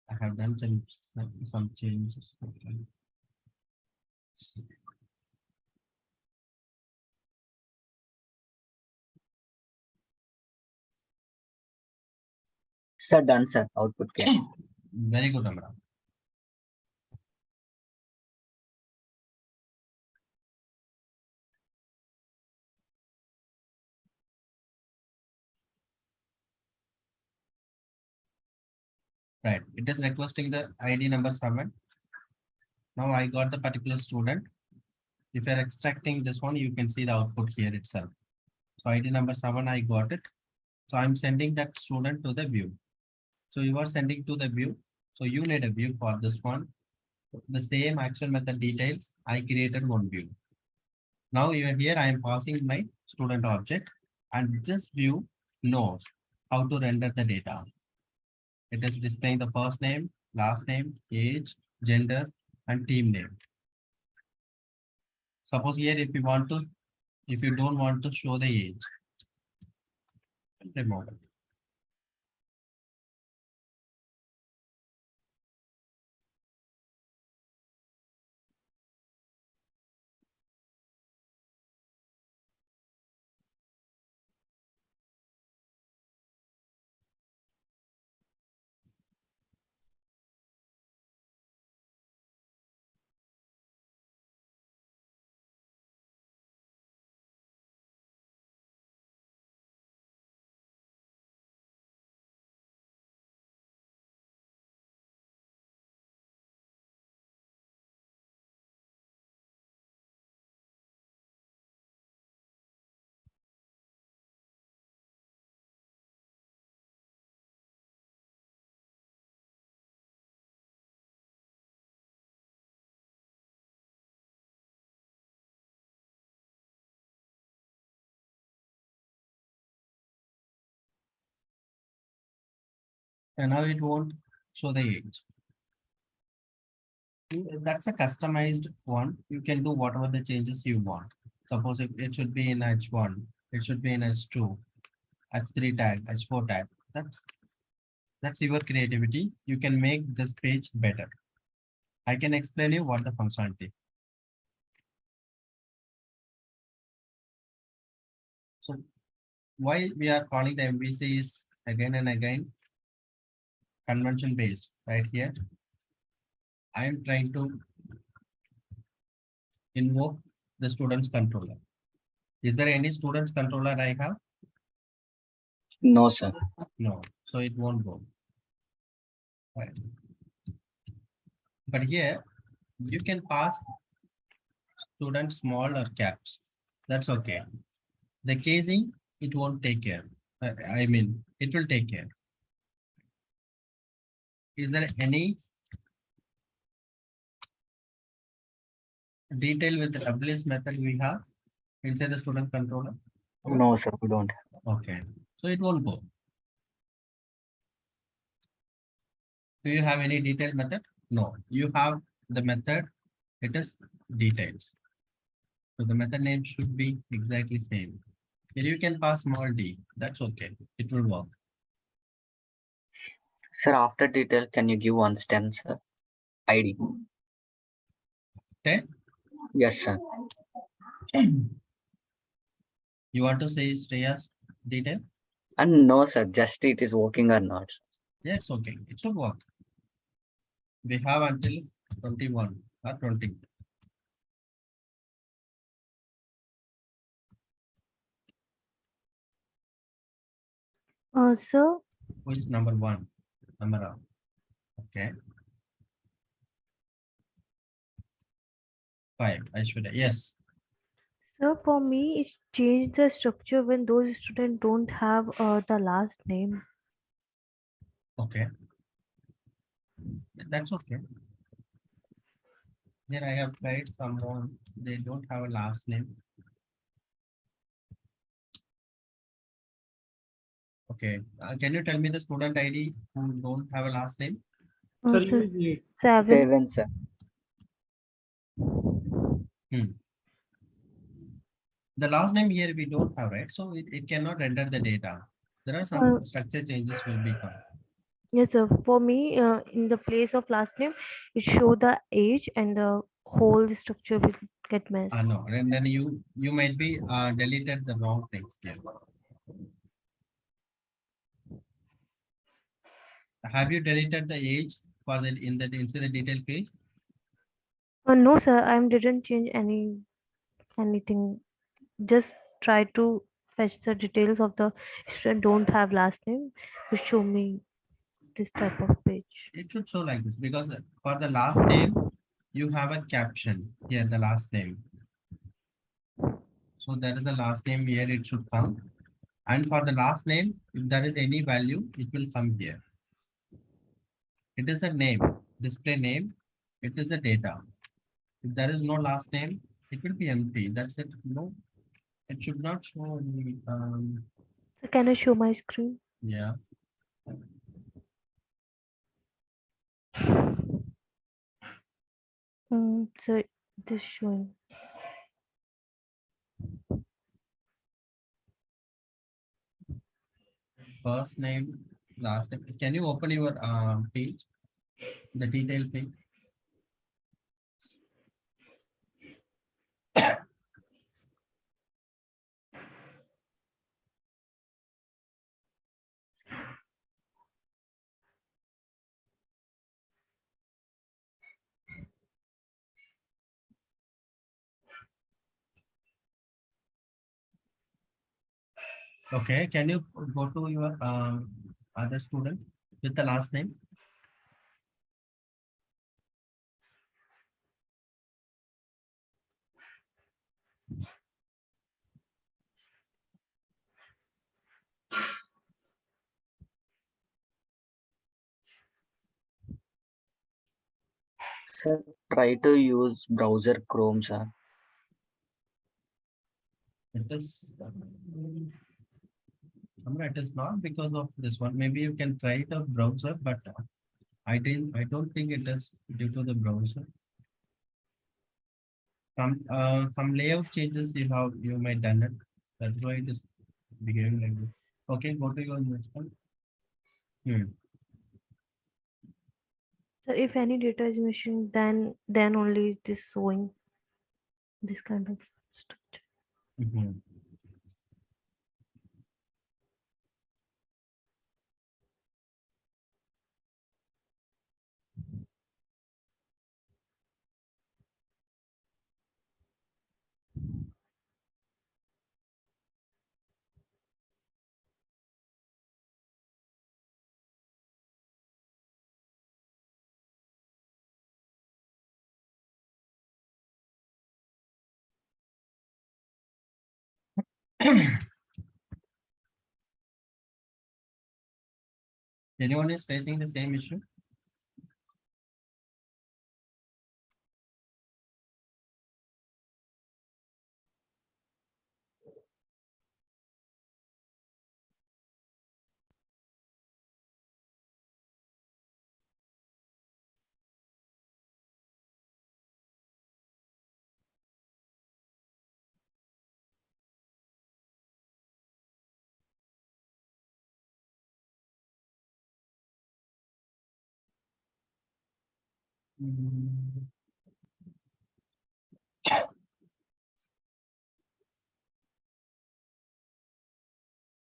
I have done some changes. Okay. Sir, done, sir. Output came. Very good, Amra. Right. It is requesting the ID number 7. Now I got the particular student. If you're extracting this one, you can see the output here itself. So ID number 7, I got it. So I'm sending that student to the view. So you are sending to the view. So you need a view for this one. The same action method details, I created one view. Now here I am passing my student object, and this view knows how to render the data. It is displaying the first name, last name, age, gender, and team name. Suppose here if you don't want to show the age, remove it. And now it won't show the age. That's a customized one. You can do whatever the changes you want. Suppose if it should be in H1, it should be in H2, H3 tag, H4 tag. That's your creativity. You can make this page better. I can explain you what the functionality. So why we are calling the MVC is again and again convention based. Right here, I am trying to invoke the student's controller. Is there any student's controller I have? No, sir. No, so it won't go. Right. But here you can pass student small or caps. That's okay. The casing, it won't take care. I mean, it will take care. Is there any detail with the WS method we have inside the student controller? No, sir, we don't. Okay, so it won't go. Do you have any detailed method? No, you have the method, it is details. So the method name should be exactly same. Here you can pass small d. That's okay. It will work. Sir, after detail, can you give one stem, sir? ID. 10. Yes, sir. You want to say Shreya's detail? And no, sir, just it is working or not. Yeah, it's okay. It should work. We have until 21 or 20. So, Which is number 1? Amara. Okay. 5. Aishwarya. Yes. so for me, it's changed the structure when those students don't have the last name. Okay. That's okay. Here I have tried someone. They don't have a last name. Okay. Can you tell me the student ID who don't have a last name? Sir, So use it. 7. 7, sir. The last name here we don't have, right? So it cannot render the data. There are Uh, some structure changes will become. yes, sir. For me, in the place of last name, it show the age and the whole structure will get messed. No, and then you might be deleted the wrong things here. Have you deleted the age for that in the detail page? No, sir. I didn't change anything. Just try to fetch the details of the student don't have last name to show me this type of page. It should show like this because for the last name you have a caption here, the last name. So that is the last name here, it should come. And for the last name, if there is any value, it will come here. It is a name, display name. It is a data. If there is no last name, it will be empty. That's it. No, it should not show any. So can I show my screen? Yeah. So this showing. First name, last name. Can you open your page, the detail page? Okay. Can you go to your other student with the last name? Sir, try to use browser Chrome, sir. It is. It is not because of this one. Maybe you can try the browser, but I didn't. I don't think it is due to the browser. Some layout changes you might done it. That's why it is behaving like this. Okay, go to your next one. So if any data is missing, then only this showing this kind of structure. Anyone is facing the same issue? Mm,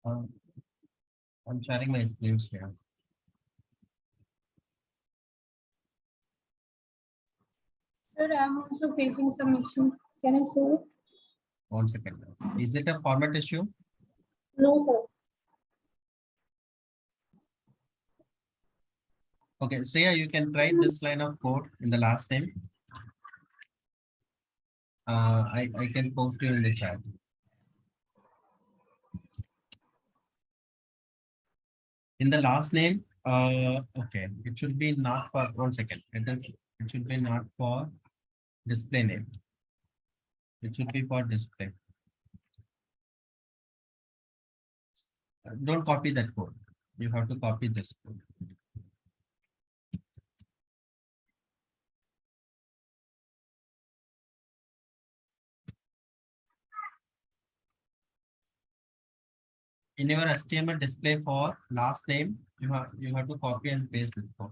um, I'm sharing my screens here. Sir, I'm also facing some issue. Can I say it? 1 second. Is it a format issue? No, sir. Okay, Shreya, you can try this line of code in the last name. I can post you in the chat. In the last name, okay, it should be not for 1 second. It should be not for display name. It should be for display. Don't copy that code. You have to copy this code. In your HTML display for last name, you have to copy and paste this code.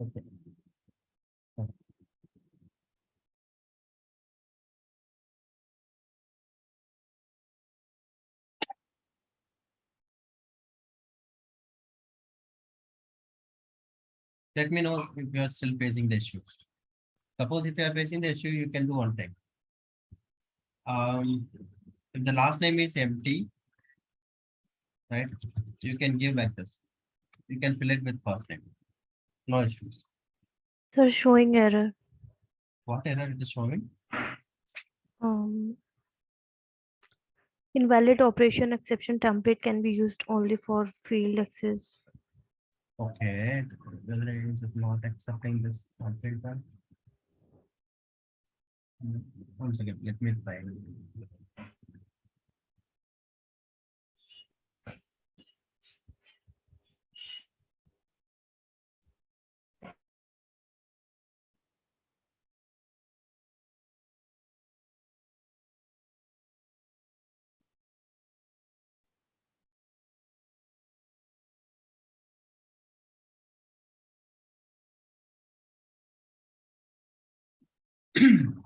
Okay. Let me know if you are still facing the issue. Suppose if you are facing the issue, you can do one thing. If the last name is empty, right? You can give like this. You can fill it with first name. No issues. Sir, showing error. What error it is showing? Um, Invalid operation exception template can be used only for field access. Okay, whether it is not accepting this template. One second, let me try.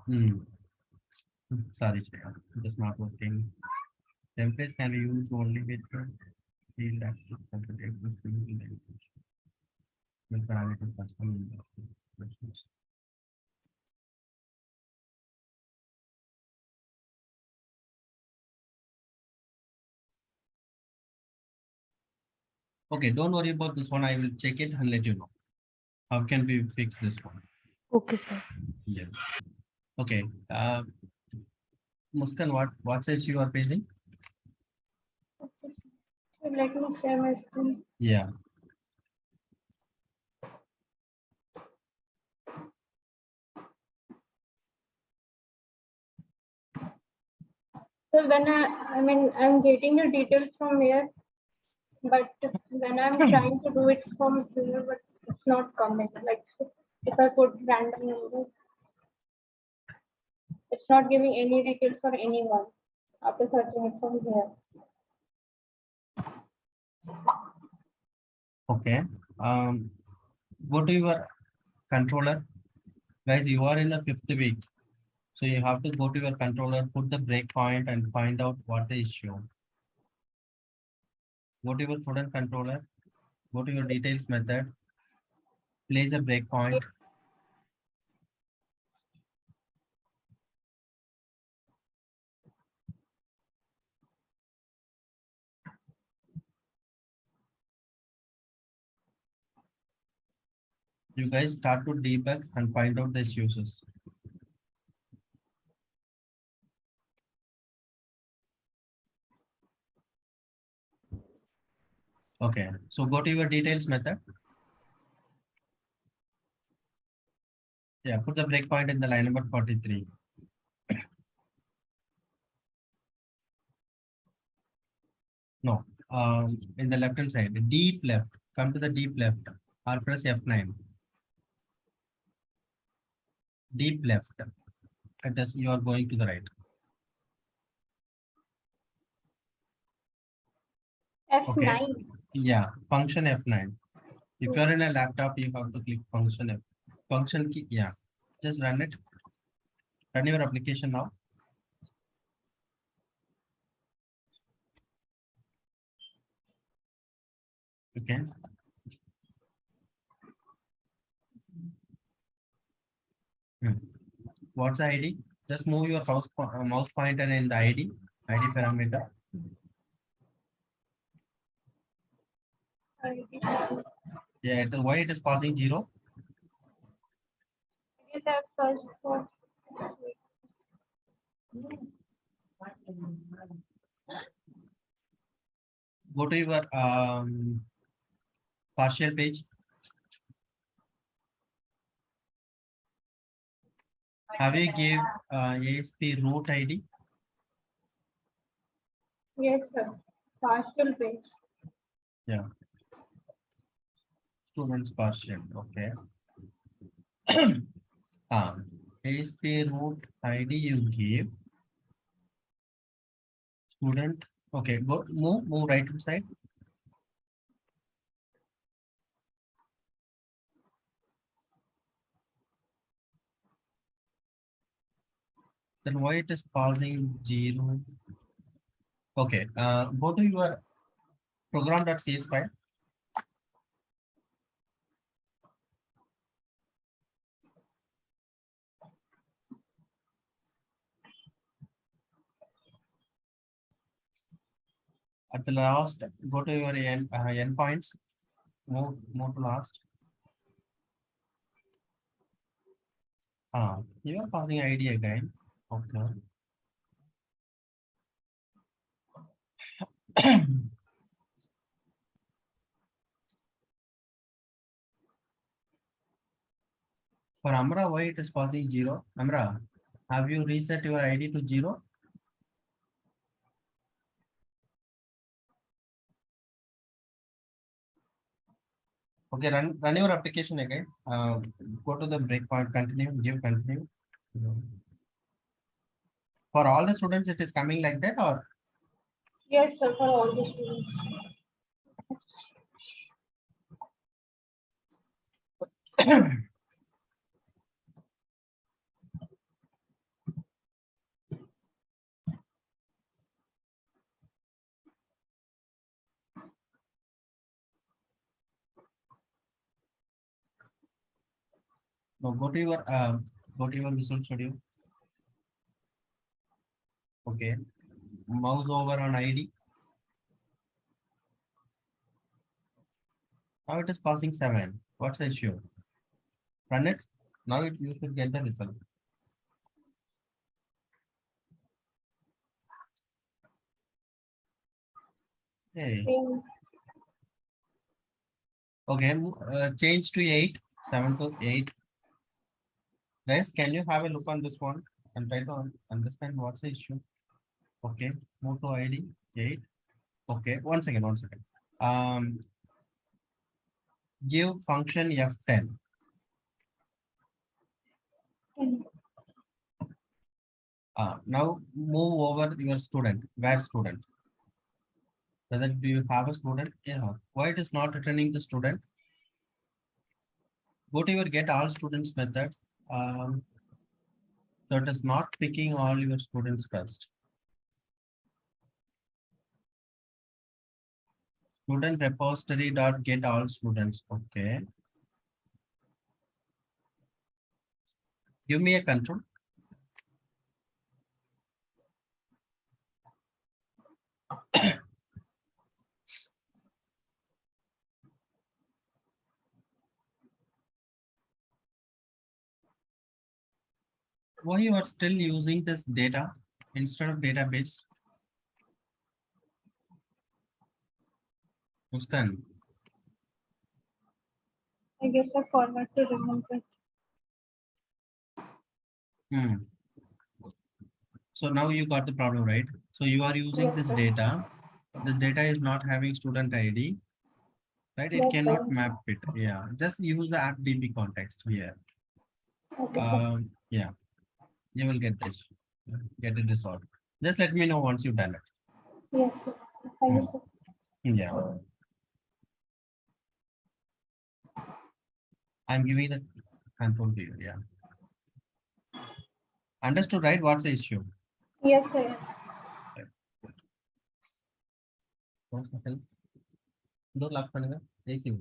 Hmm. Sorry, Shreya, it is not working. Templates can be used only with the field access template with single language. With parameter custom questions. Okay, don't worry about this one. I will check it and let you know. How can we fix this one? Okay, sir. Yeah. Okay. Muskan, what says you are facing? Okay, sir. Let me share my screen. Yeah. So when I'm getting the details from here, but when I'm trying to do it from here, but it's not coming. Like if I put random number, it's not giving any details for anyone after searching it from here. Okay. Go to your controller. Guys, you are in the 5th week. So you have to go to your controller, put the breakpoint and find out what the issue. Go to your student controller, go to your details method, place a breakpoint. You guys start to debug and find out the issues. Okay, so go to your details method. Yeah, put the breakpoint in the line number 43. No, in the left hand side, deep left. Come to the deep left or press F9. deep left. It is you are going to the right. F9. Yeah, function F9. If you're in a laptop, you have to click function F. Function key, yeah. Just run it. Run your application now. Okay. What's the ID? Just move your mouse pointer in the ID parameter. Yeah, why it is passing 0? It is at first for Go to your partial page. Have you gave ASP root ID? yes, sir. Partial page. Yeah. Students partial. Okay. ASP root ID you give. Student. Okay. Go move right hand side. Then why it is pausing 0? Okay. Go to your program.cs file. At the last, go to your endpoints. Move to last. You are passing ID again. Okay. For Amra, why it is passing 0? Amra, have you reset your ID to 0? Okay, run your application again. Go to the breakpoint, continue, give continue. For all the students, it is coming like that, or? Yes, sir, for all the students. No, go to your Visual Studio. Okay, mouse over on ID. Now it is passing 7. What's the issue? Run it. Now you should get the result. Hey. Same. Okay, change to 8, 7 to 8. Guys, can you have a look on this one and try to understand what's the issue? Okay, move to ID 8. Okay, one second. Give function F10. Now move over your student. Where student? Whether do you have a student? Yeah. Why it is not returning the student? Go to your get all students method. So it is not picking all your students first. Student repository dot get all students. Okay. Give me a control. Why you are still using this data instead of database? Muskan. I guess I forgot to remove it. So now you got the problem, right? So you are using Yes, this sir. data. This data is not having student ID, right? It Yes, cannot sir. map it. Yeah, just use the app DB context here. Okay, sir. Yeah, you will get this. Get it resolved. Just let me know once you've done it. Yes, sir. Thank you, sir. Yeah. I'm giving the control to you. Yeah. Understood, right? What's the issue? Yes, sir. Yes. What's the hell? Door lock பண்ணுங்க. AC.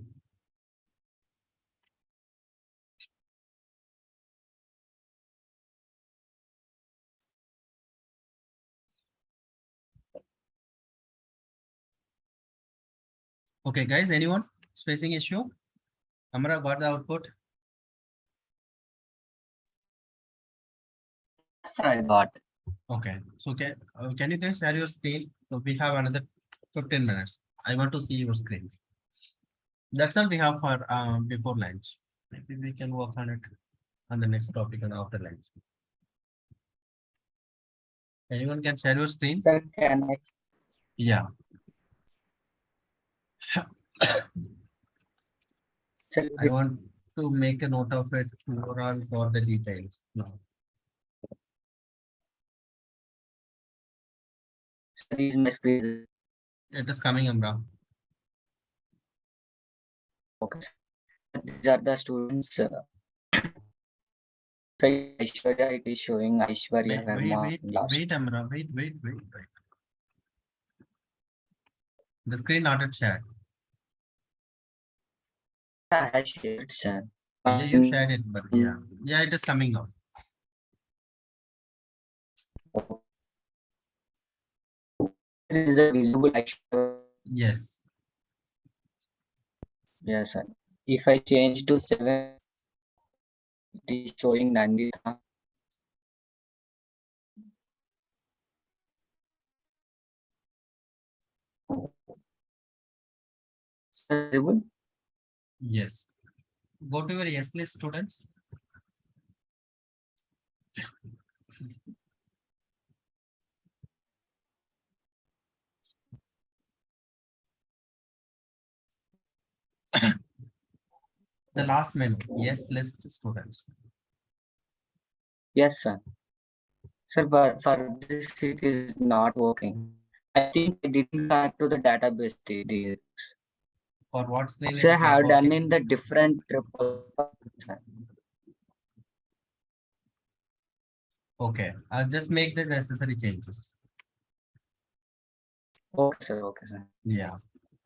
Okay, guys, anyone facing issue? Amara got the output. Sir, I got. Okay, so can you guys share your screen? So we have another 15 minutes. I want to see your screen. That's all we have for before lunch. Maybe we can work on it on the next topic and after lunch. Anyone can share your screen? Sir, can I? Yeah. Sir, I want to make a note of it overall for the details. No. sir, is my screen. It is coming, Amra. Okay. Sir. These are the students. Aishwarya, it is showing Aishwarya Verma last. Wait, Amra. Wait. The screen not at shared. I shared, sir. Yeah, you shared it, but yeah, it is coming now. Is the visible Aishwarya? Yes. Yes, sir. If I change to 7, it is showing Nandita. Visible? Yes. Go to your yes list, students. The last menu, yes list students. Yes, sir. Sir, but for this it is not working. I think I didn't connect to the database. For what screen? Sir, I is not have done working? in the different triple. Sir. Okay, I'll just make the necessary changes. Okay, sir. Okay, sir. Yeah,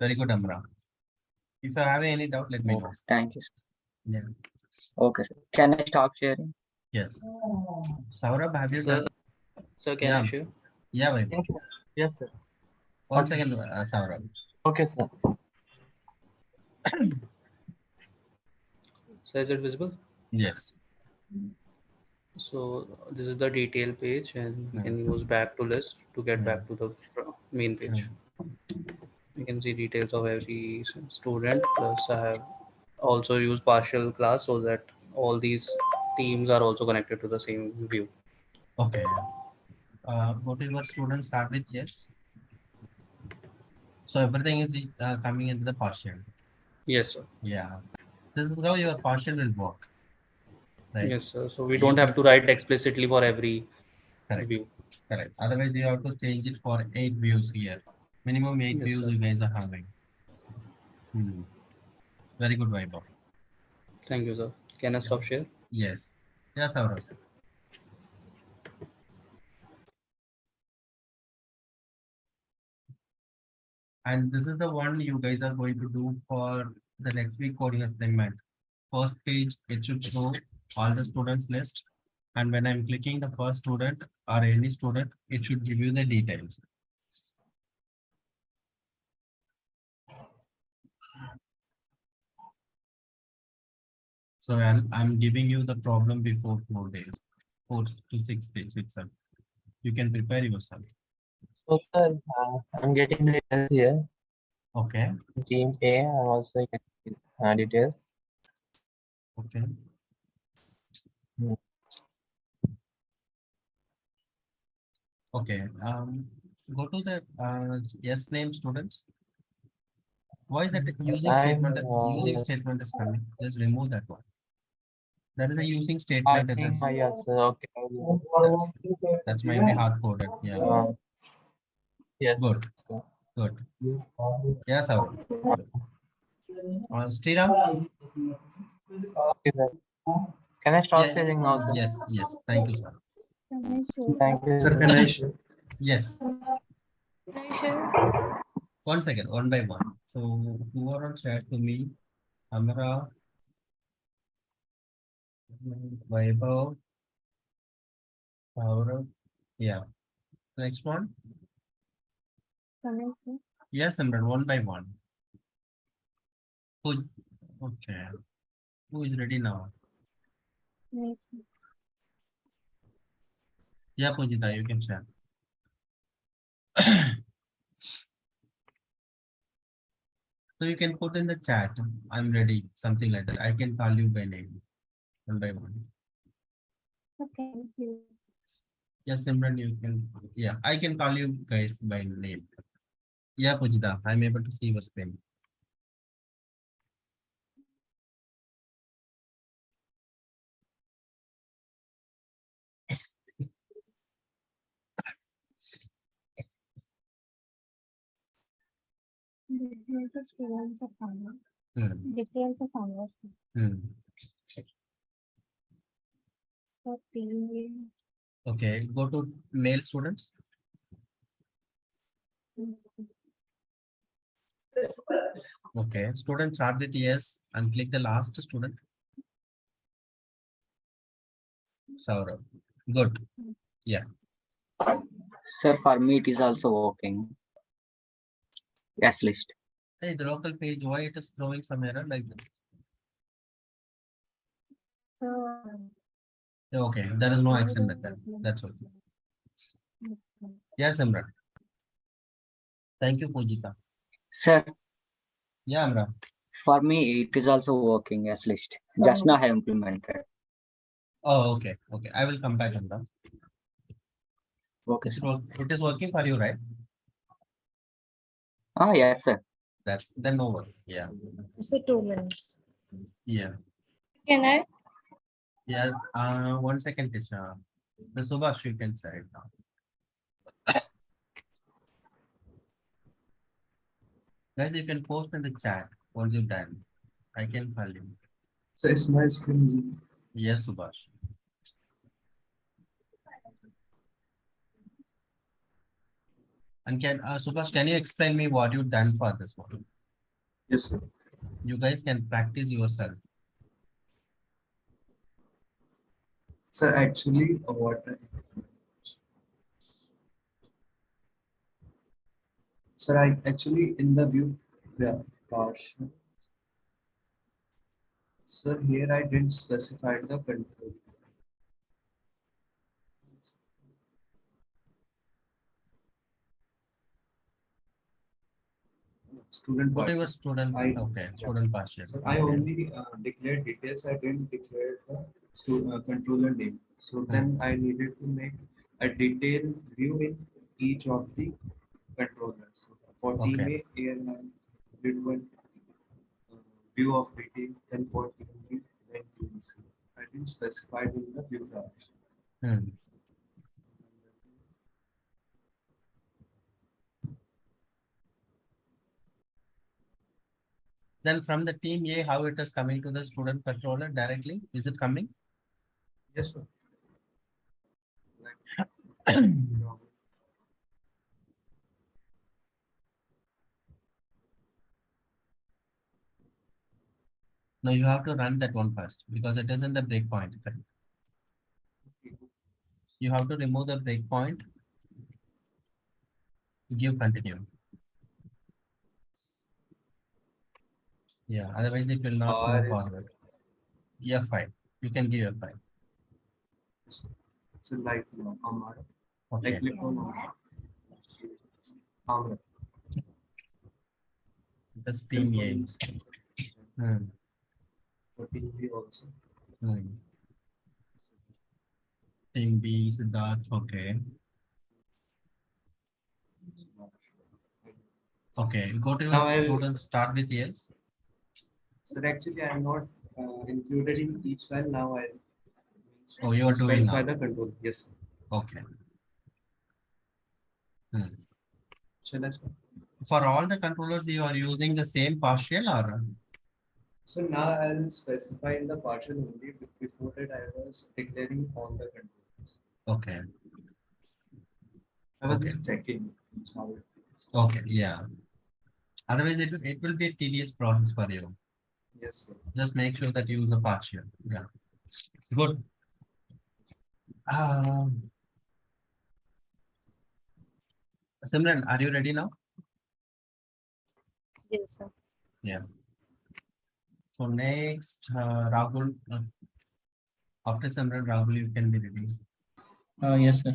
very good, Amra. If you have any doubt, let me know. Thank you, sir. Yeah. Okay, sir. Can I stop sharing? Yes. Saurabh, have you Sir, done? sir, can Yeah. I share? Yeah, right. Yes, sir. Yes, sir. One Okay. second, Saurabh. Okay, sir. So is it visible? Yes. So this is the detail page, and you can use back to list to get back to the main page. You can see details of every student. Plus, I have also used partial class so that all these teams are also connected to the same view. Okay. Go to your student, start with yes. So everything is coming into the partial. Yes, sir. Yeah. This is how your partial will work. Right? Yes, sir. So we don't have to write explicitly for every view. Correct. Otherwise, you have to change it for 8 views here. Minimum 8 Yes, views sir. you guys are having. Very good, Vaibhav. Thank you, sir. Can I stop share? Yes. Yes, Saurabh. And this is the one you guys are going to do for the next week coding assignment. First page, it should show all the students list. And when I'm clicking the first student or any student, it should give you the details. So I'm giving you the problem before 4 days, 4 to 6 days itself. You can prepare yourself. So, sir, I'm getting the details here. Okay. Team A, I'm also getting details. Okay. Okay. Go to the yes name students. Why that using statement is coming? Just remove that one. That is a using I statement. It think, is yes, sir. Okay. that might be hard coded. Yeah. Yes. Good. Good. Yes, Saurav. Sriram? Okay, sir. Can I start Yeah. sharing now, sir? Yes. Yes. Thank you, sir. Thank you. Sir, can I share? Yes. 1 second. One by one. So who are on chat to me? Amara, Vaibhav, Saurav. Yeah. Next one. Yes, Imran. One by one. Who? Okay. Who is ready now? Yeah, Pujita, you can share. So you can put in the chat, I'm ready, something like that. I can call you by name, one by one. Okay. Yes, Imran, you can, yeah, I can call you guys by name. Yeah, Pujita, I'm able to see your screen. This is the students of farmer. Hmm. Details of farmers. Hmm. For team. Okay, go to male students. Okay, student start with yes and click the last student. Saurav. Good. Yeah. Sir, for me it is also working. Yes, list. Hey, the local page, why it is throwing some error like that? Okay, there is no action method. That's okay. Yes, Imran. Thank you, Pujita. Sir, Yeah, Imran. for me it is also working as list. Just now I have implemented. Oh, okay. Okay. I will come back on that. Okay, It sir. is working for you, right? Ah, yes, sir. That's then no worries. Yeah. So 2 minutes. Yeah. Can I? Yeah. 1 second, Tisha. The Subhash, you can say it now. Guys, you can post in the chat once you're done. I can call you. So is my screen easy? Yes, Subhash. And can Subhash, can you explain me what you've done for this one? Yes, sir. You guys can practice yourself. Sir, actually, sir, I actually in the view, yeah, partial. Sir, here I didn't specify the control. Student Whatever partial. student, okay, student partial. So I only declared details. I didn't declare the controller name. So then I needed to make a detailed view in each of the controllers. So for team Okay. A, and I did one view of detail. Then for team B, then team C. I didn't specify in the view branch. Hmm. Then from the team A, how it is coming to the student controller directly? Is it coming? Yes, sir. No, you have to run that one first because it is in the breakpoint. You have to remove the breakpoint. Give continue. Yeah, otherwise it will not move forward. F5. You can give F5. So like Amara. Okay. I click on Amara. That's team A. Hmm. For team B also. Hmm. Team B, Siddharth. Okay. Okay. Go to Now your I'll student. Start with yes. So actually, I'm not included in each file. Now I Oh, you are doing specify now. the control. Yes, sir. Okay. Hmm. Shall I start? For all the controllers, you are using the same partial or? So now I'll specify in the partial only. Before that, I was declaring all the controllers. Okay. I was Okay. just checking. It's how it is. Okay. Yeah. Otherwise, it will be a tedious process for you. Yes, sir. Just make sure that you use a partial. Yeah. Good. Simran, are you ready now? Yes, sir. Yeah. So next, Rahul, after Simran, Rahul, you can be ready. Yes, sir.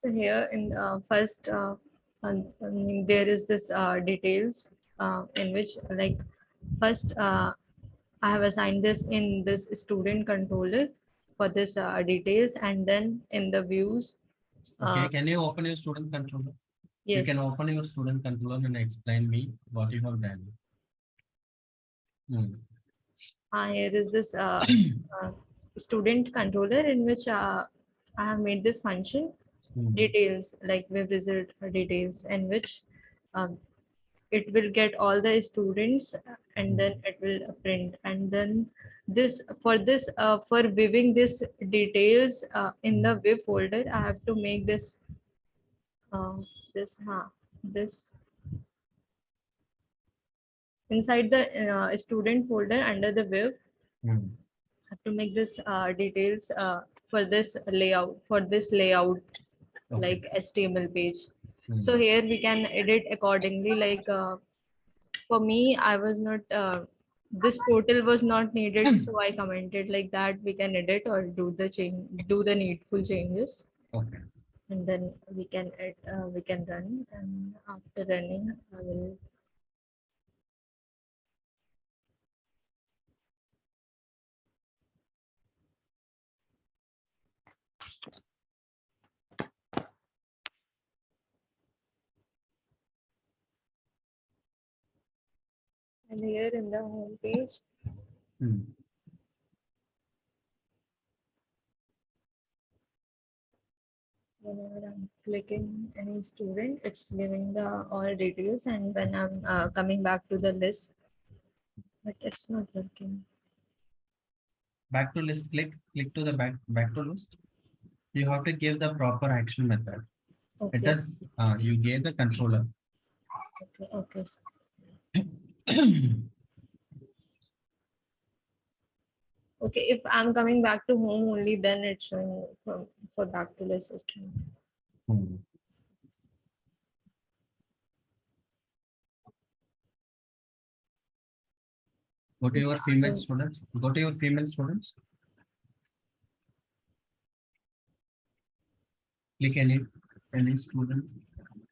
So here in first, there is this details in which like first I have assigned this in this student controller for this details, and then in the views. Okay, can you open your student controller? You Yes. can open your student controller and explain me what you have done. Here is this student controller in which I have made this function details, like web result details, in which it will get all the students and then it will print, and then this for viewing this details in the web folder, I have to make this this this inside the student folder under the web. Have to make this details for this layout like HTML page. So here we can edit accordingly. Like for me, I was not this total was not needed, so I commented like that we can edit or do the needful changes. Okay. And then we can run, and after running I will. And here in the home page, whenever I'm clicking any student, it's giving the all details, and when I'm coming back to the list, but it's not working. Back to list, click to the back to list. You have to give the proper action method. Okay. It is you gave the controller. Okay. Okay. Okay, if I'm coming back to home only, then it's showing for back to list system. Go to your female students. Go to your female students. Click any student.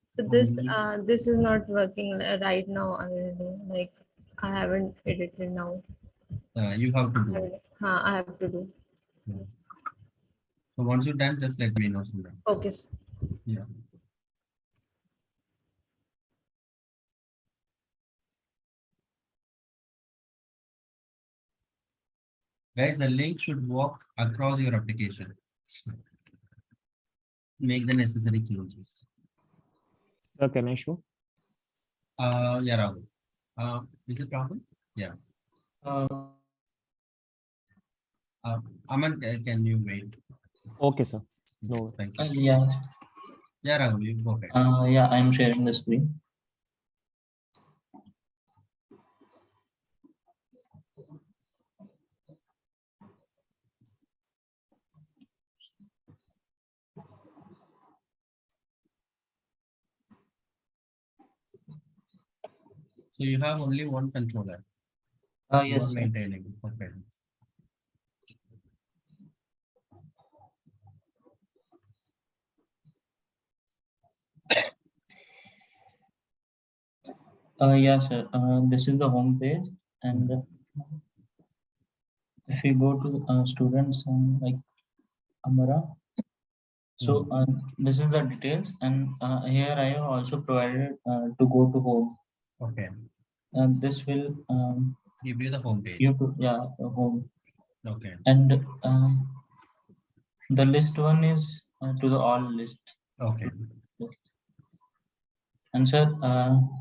So this is not working right now. I mean, like I haven't edited now. You have to do. I have to do. Yes. So once you're done, just let me know, Simran. Okay. Yeah. Guys, the link should walk across your application. Make the necessary changes. Sir, can I show? Yeah, Rahul. Is it Rahul? Yeah. Aman, can you wait? Okay, sir. No, thank you. Yeah. Yeah, Rahul, you go ahead. Yeah, I'm sharing the screen. So you have only one controller. Yes, you are sir. maintaining. Okay. Yeah, sir. This is the home page, and if you go to students like Amara, So this is the details, and here I have also provided to go to home. Okay. And this will give you the home page. The home. Okay. And the list one is to the all list. Okay. List. And sir,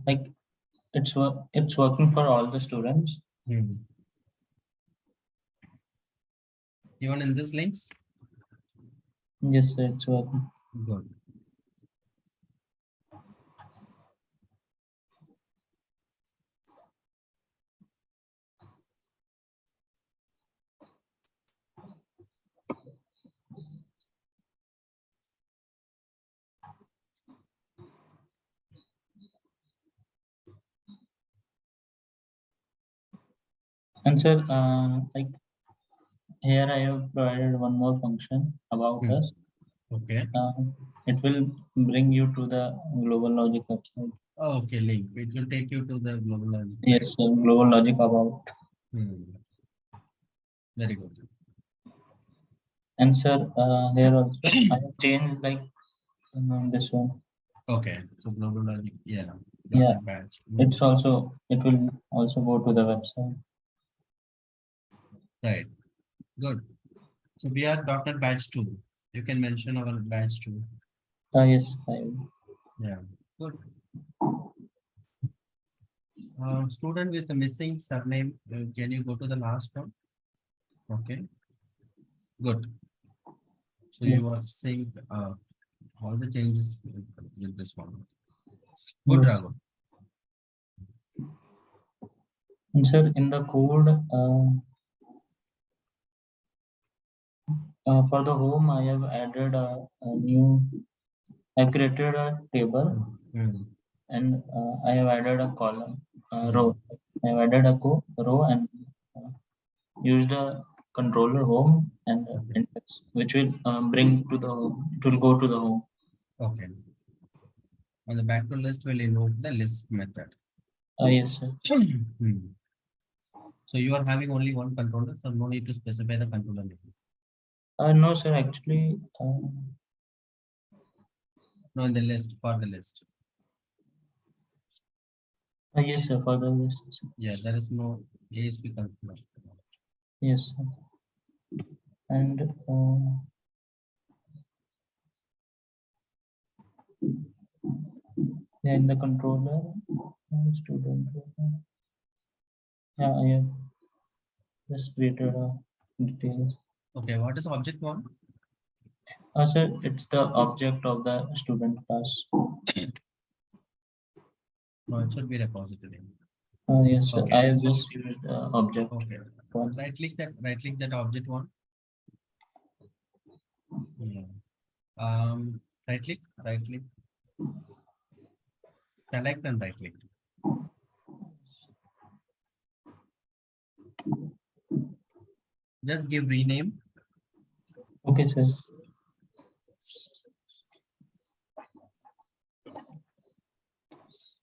like it's working for all the students. Even in this links? Yes, sir, it's working. Good. And sir, like here I have provided one more function about us. Okay. It will bring you to the Global Logic website. Oh, okay, link. It will take you to the Global Logic. Yes, sir, Global Logic about. Very good. And sir, here also I have changed like this one. Okay, so Global Logic, yeah. Dotnet Batch. It will also go to the website. Right. Good. So we are Dotnet Batch 2. You can mention our batch 2. Yes, I will. Yeah. Good. Student with a missing surname, can you go to the last one? Okay. Good. So you are seeing all the changes with this one. Good, Yes. Raghu. And sir, in the code, for the home, I have added a new, I created a table and I have added a column, row. I have added a row and used a controller home and index, which will bring to the home. It will go to the home. Okay. On the back to list will invoke the list method. Yes, sir. So you are having only one controller, so no need to specify the controller name. No, sir. Actually, no, in the list for the list. Yes, sir. For the list. Yeah, there is no ASP controller. Yes, sir. And yeah, in the controller, student. Yeah, I just created a details. Okay, what is object one? Sir, it's the object of the student class. No, it should be repository. Yes, sir. Okay. I have just used object. Okay. Right click that object one. Yeah. Right click. Select and right click. Just give rename. Okay, sir.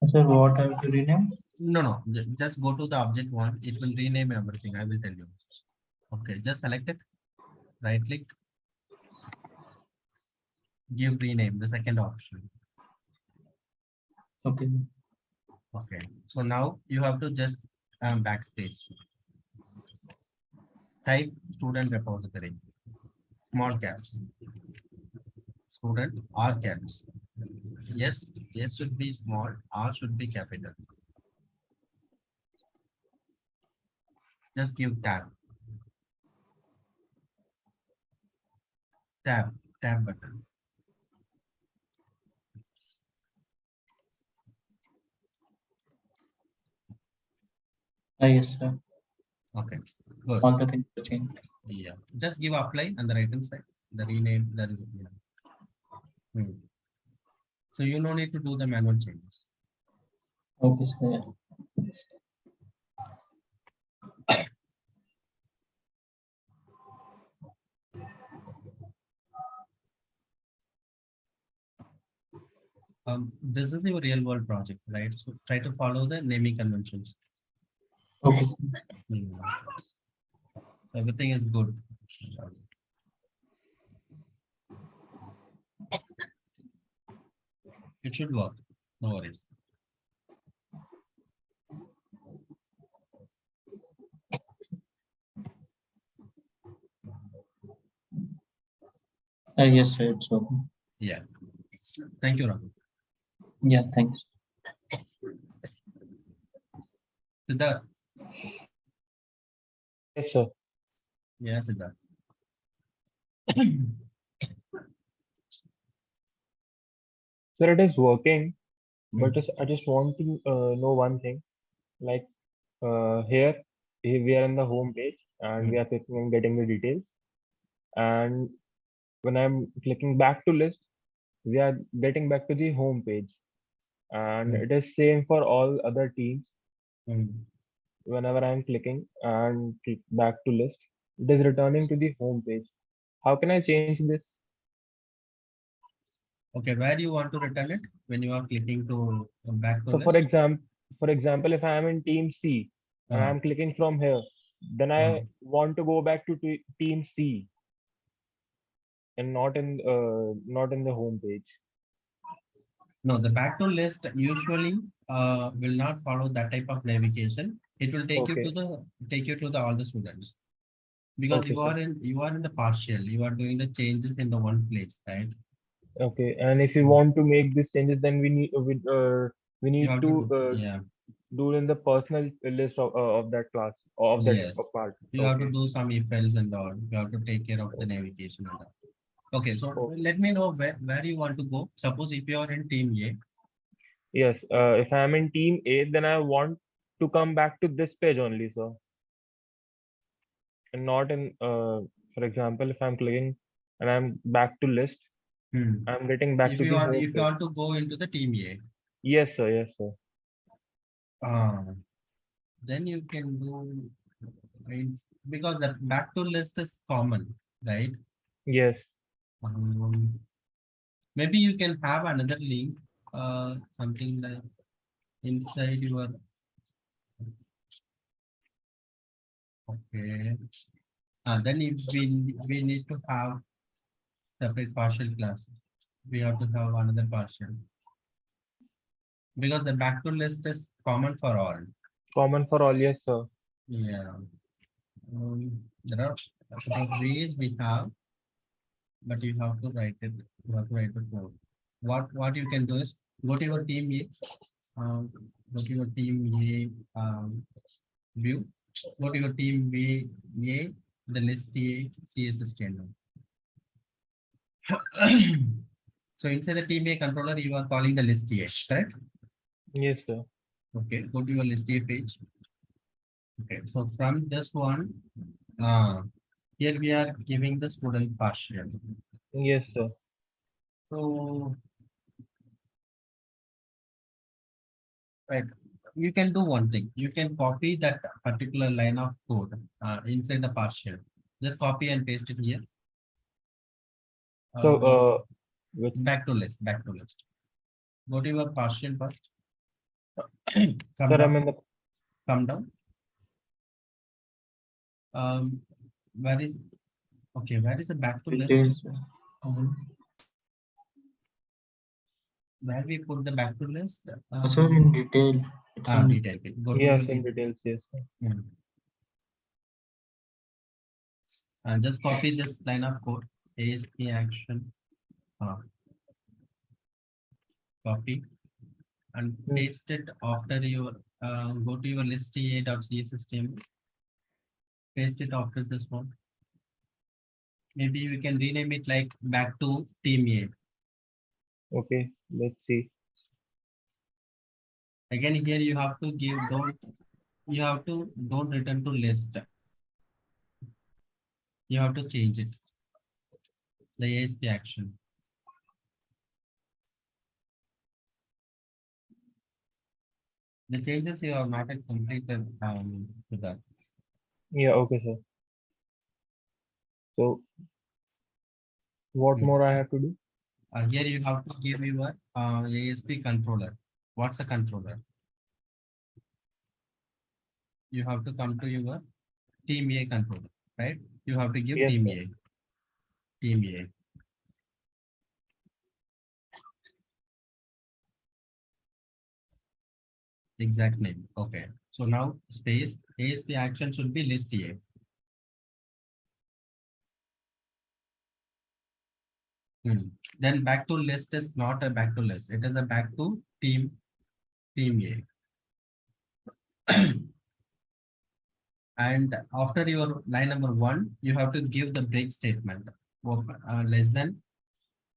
Sir, what I have to rename? No. Just go to the object one. It will rename everything. I will tell you. Okay, just select it. Right click. Give rename, the second option. Okay. Okay. So now you have to just backspace. Type student repository. Small caps. Student R caps. Yes should be small, R should be capital. Just give tab. Tab button. Yes, sir. Okay, good. All the things to change. Yeah, just give apply on the right hand side. The rename, there is. So you no need to do the manual changes. Okay, sir. This is your real world project, right? So try to follow the naming conventions. Okay. Everything is good. It should work. No worries. Yes, sir, it's okay. Yeah. Thank you, Rahul. Yeah, thanks. Siddharth. Yes, sir. Yeah, Siddharth. Sir, it is working, but Hmm. I just want to know one thing. Like here we are in the home page and we are clicking and getting the details. And when I'm clicking back to list, we are getting back to the home page. And it is same for all other teams. Whenever I'm clicking and click back to list, it is returning to the home page. How can I change this? Okay, where you want to return it when you are clicking to back to So list? for example, if I am in team C and I'm clicking from here, then I want to go back to team C and not in the home page. No, the back to list usually will not follow that type of navigation. It will take you Okay. to the all the students, because Okay, sir. you are in the partial. You are doing the changes in the one place, right? Okay, and if we want to make these changes, then we You need have to to do, yeah. do in the personal list of that class of that Yes. part. You have to Okay. do some if else and all. You have to take care of the navigation and all. Okay, so let me know where you want to go. Suppose if you are in team A. Yes. If I'm in team A, then I want to come back to this page only, sir, and not in for example, if I'm clicking and I'm back to list, I'm getting back to the home If you page. want to go into the team A. Yes, sir. Yes, sir. Then you can do because the back to list is common, right? Yes. Maybe you can have another link, something like inside your. Okay. Then if we need to have separate partial classes. We have to have another partial because the back to list is common for all. Common for all. Yes, sir. Yeah. There are a couple of ways we have, but you have to write it. You have to write it down. What you can do is go to your team A, go to your team A view, go to your team A, the list A CSS standard. So inside the team A controller, you are calling the list A, correct? Yes, sir. Okay, go to your list A page. Okay, so from this one, here we are giving the student partial. Yes, sir. So, right, you can do one thing. You can copy that particular line of code inside the partial. Just copy and paste it here. So, Back to list. Go to your partial first. Come sir, down. Come down. Where is where is the back to list? Details. Where we put the back to list? Sir, in detail. Detail. Go to yes, your in details. Yes, sir. And just copy this line of code. ASP action. Copy and paste it after your go to your list a.css table. Paste it after this one. Maybe we can rename it like back to team A. Okay, let's see. Again, here you have to give don't return to list. You have to change it. The ASP action. The changes you have not yet completed to that. Yeah, okay, sir. So, what more I have to do? Here you have to give your ASP controller. What's a controller? You have to come to your team A controller, right? You have to give Yes, team sir. A. Team A. exact name. Okay. So now space ASP action should be list A. Then back to list is not a back to list. It is a back to team A. And after your line number 1, you have to give the break statement less than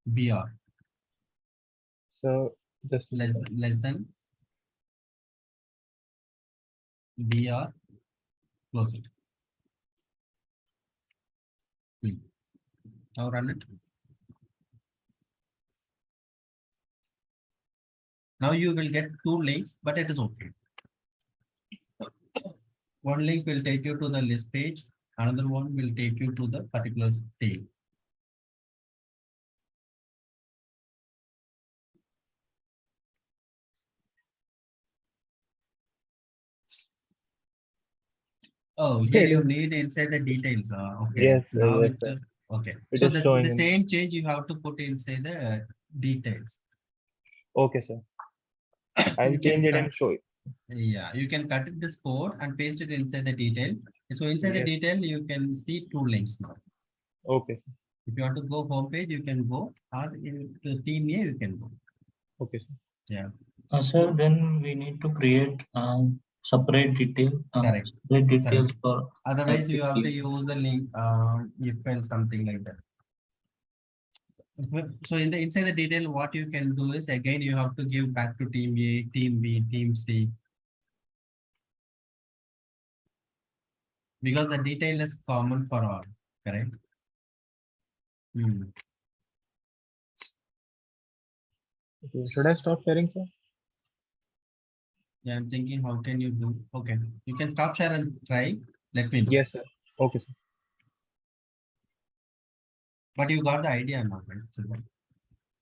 BR. So just less than BR, close it. Now run it. Now you will get 2 links, but it is okay. One link will take you to the list page. Another one will take you to the particular tail. Oh, here you need inside the details. Okay. Yes, Now yes, it sir. okay. It So is showing the in. same change you have to put inside the details. Okay, sir. I'll change it and show it. Yeah, you can cut this code and paste it inside the detail. So inside the Yes. detail, you can see 2 links now. Okay, sir. If you want to go home page, you can go, or to team A, you can go. Okay, sir. Yeah. Sir, then we need to create separate detail. Correct. Separate details Correct. for. Otherwise, you have to activity. use the link if and something like that. So in the inside the detail, what you can do is again you have to give back to team A, team B, team C. Because the detail is common for all, correct? Okay. Should I stop sharing, sir? Yeah, I'm thinking how can you do? Okay, you can stop share and try. Let me know. Yes, sir. Okay, sir. But you got the idea now, right? So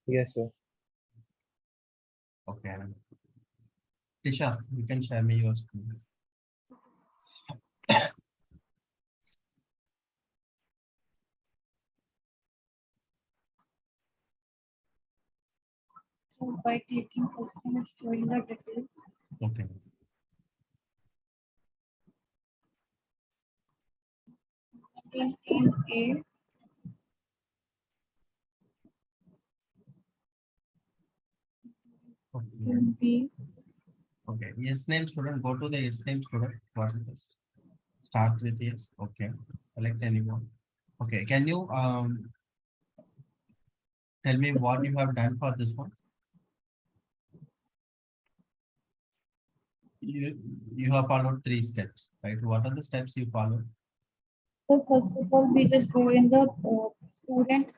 Yes, sir. okay. Tisha, you can share me your screen. So by clicking first one is showing the details. Okay. In team A, team B. Okay. Yes, name student. Go to the yes name student. What is this? Start with yes. Okay. Select anyone. Okay. Can you tell me what you have done for this one? You have followed 3 steps, right? What are the steps you followed? So first of all, we just go in the student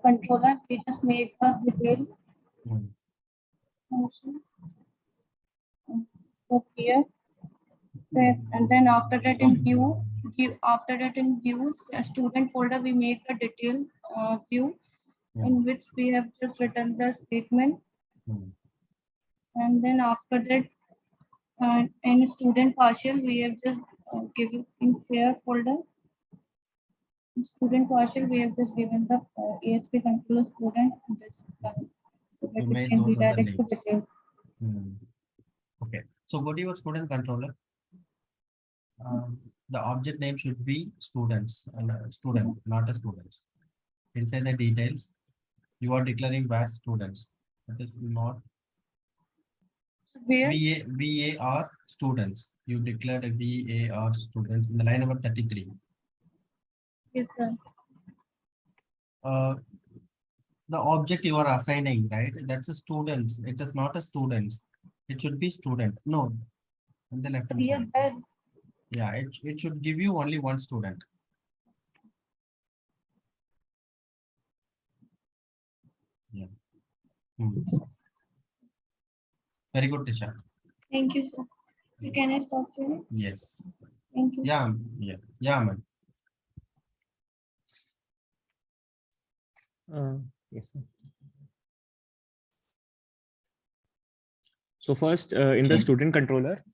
controller. We just make a detail. So here, and then after that in view, a student folder, we make a detail view in which we have just written the statement. And then after that, in student partial, we have just given in share folder. In student partial, we have just given the ASP controller student this so that You it made can those as a redirect to links. detail. Okay. So go to your student controller. The object name should be students and student, not a students. Inside the details, you are declaring where students. That is not Where? VAR students. You declared a VAR students in the line number 33. Yes, sir. The object you are assigning, right? That's a students. It is not a students. It should be student. No, on the left hand side. Yeah, it should give you only one student. Yeah. Very good, Tisha. Thank you, sir. So can I stop sharing? Yes. Thank you. Yeah, man. Yes, sir. So first in the student controller,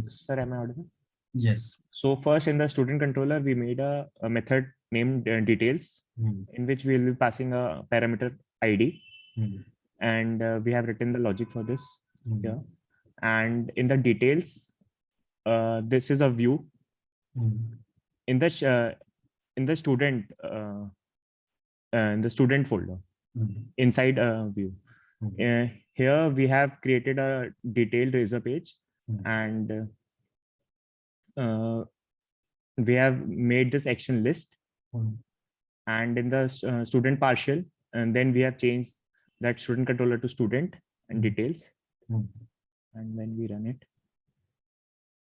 sir, am I audible? Yes. So first in the student controller, we made a method named details in which we will be passing a parameter ID. And we have written the logic for this. here, and in the details, this is a view in the student in the student folder inside a view. Here we have created a detailed razor page, and we have made this action list, and in the student partial, and then we have changed that student controller to student and details. And when we run it,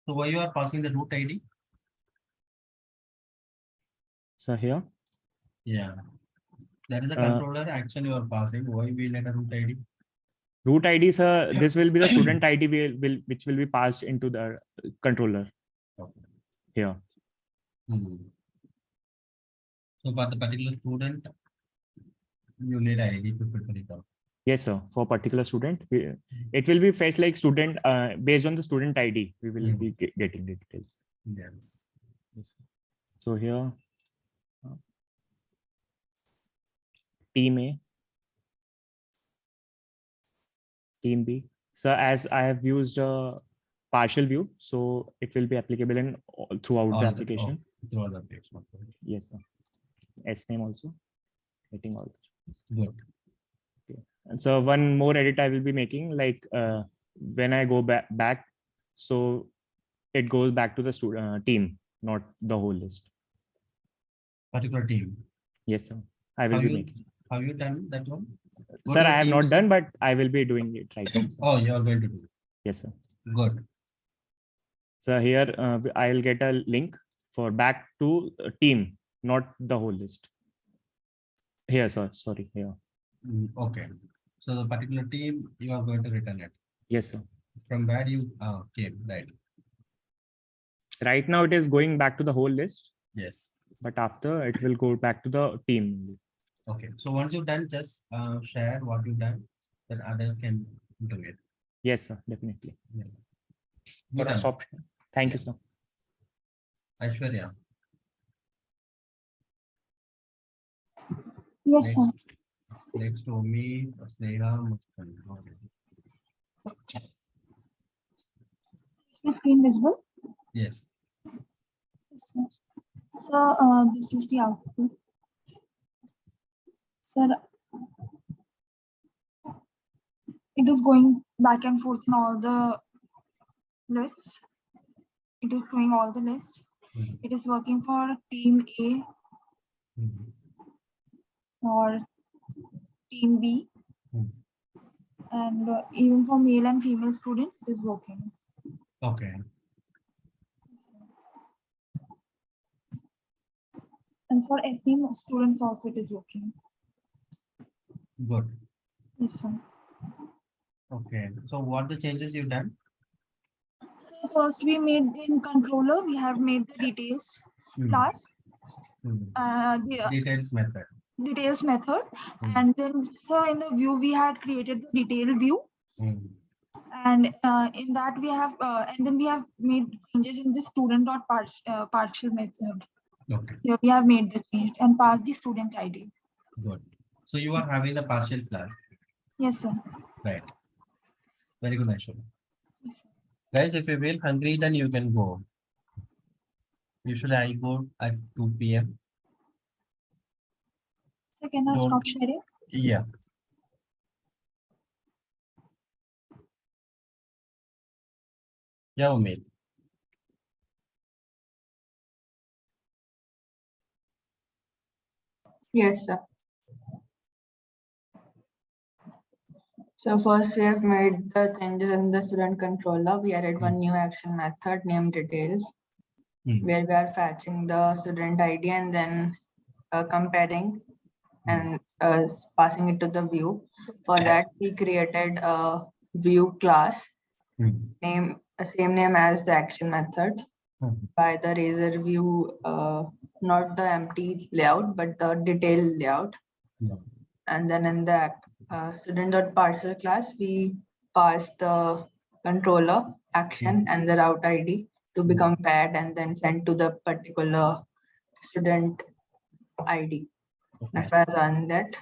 So why you are passing the root ID? so here, Yeah, there is a controller action you are passing. Why we let a root ID? root ID, sir, this will be the student ID which will be passed into the controller here. So for the particular student, you need ID to prepare it out. Yes, sir. For particular student, it will be fetched like student based on the student ID. We will be getting the details. Yeah. Yes. So here, team A, team B. So as I have used a partial view, so it will be applicable in throughout the application. Throughout the application. Yes, sir. S name also. Getting all. Good. And so one more edit I will be making, like when I go back, so it goes back to the team, not the whole list. Particular team. Yes, sir. I will be making. Have you done that one? Sir, I have not done, but I will be doing it right now. Oh, you are going to do it. Yes, sir. Good. So here I will get a link for back to team, not the whole list. Here, sir. Sorry. Here. Okay. So the particular team, you are going to return it. Yes, sir. From where you came, right? Right now it is going back to the whole list. Yes. But after it will go back to the team. Okay. So once you've done, just share what you've done, then others can do it. Yes, sir. Definitely. Yeah. Stop. Thank you, sir. Aishwarya. Yes, sir. Next to me, Sneha. Is screen visible? Yes. So this is the output. Sir, it is going back and forth in all the lists. It is showing all the lists. It is working for team A or team B, and even for male and female students, it is working. Okay. And for STEAM students also, it is working. Good. Yes, sir. Okay. So what the changes you've done? So first we made in controller, we have made the details class. Details method. Details method. And then so in the view, we had created the detail view. And in that we have, and then we have made changes in the student.partial method. Okay. Here we have made the change and passed the student ID. Good. So you are having the partial class. Yes, sir. Right. Very good, Aishwarya. Guys, if you feel hungry, then you can go. Usually I go at 2 p.m. So can I stop sharing? Yeah. Yeah, Umid. Yes, sir. So first we have made the changes in the student controller. We added one new action method named details, where we are fetching the student ID and then comparing and passing it to the view. For that, we created a view class, same name as the action method, by the razor view, not the empty layout, but the detailed layout. And then in the student.parcel class, we pass the controller action and the route ID to be compared and then sent to the particular student ID. If I run that,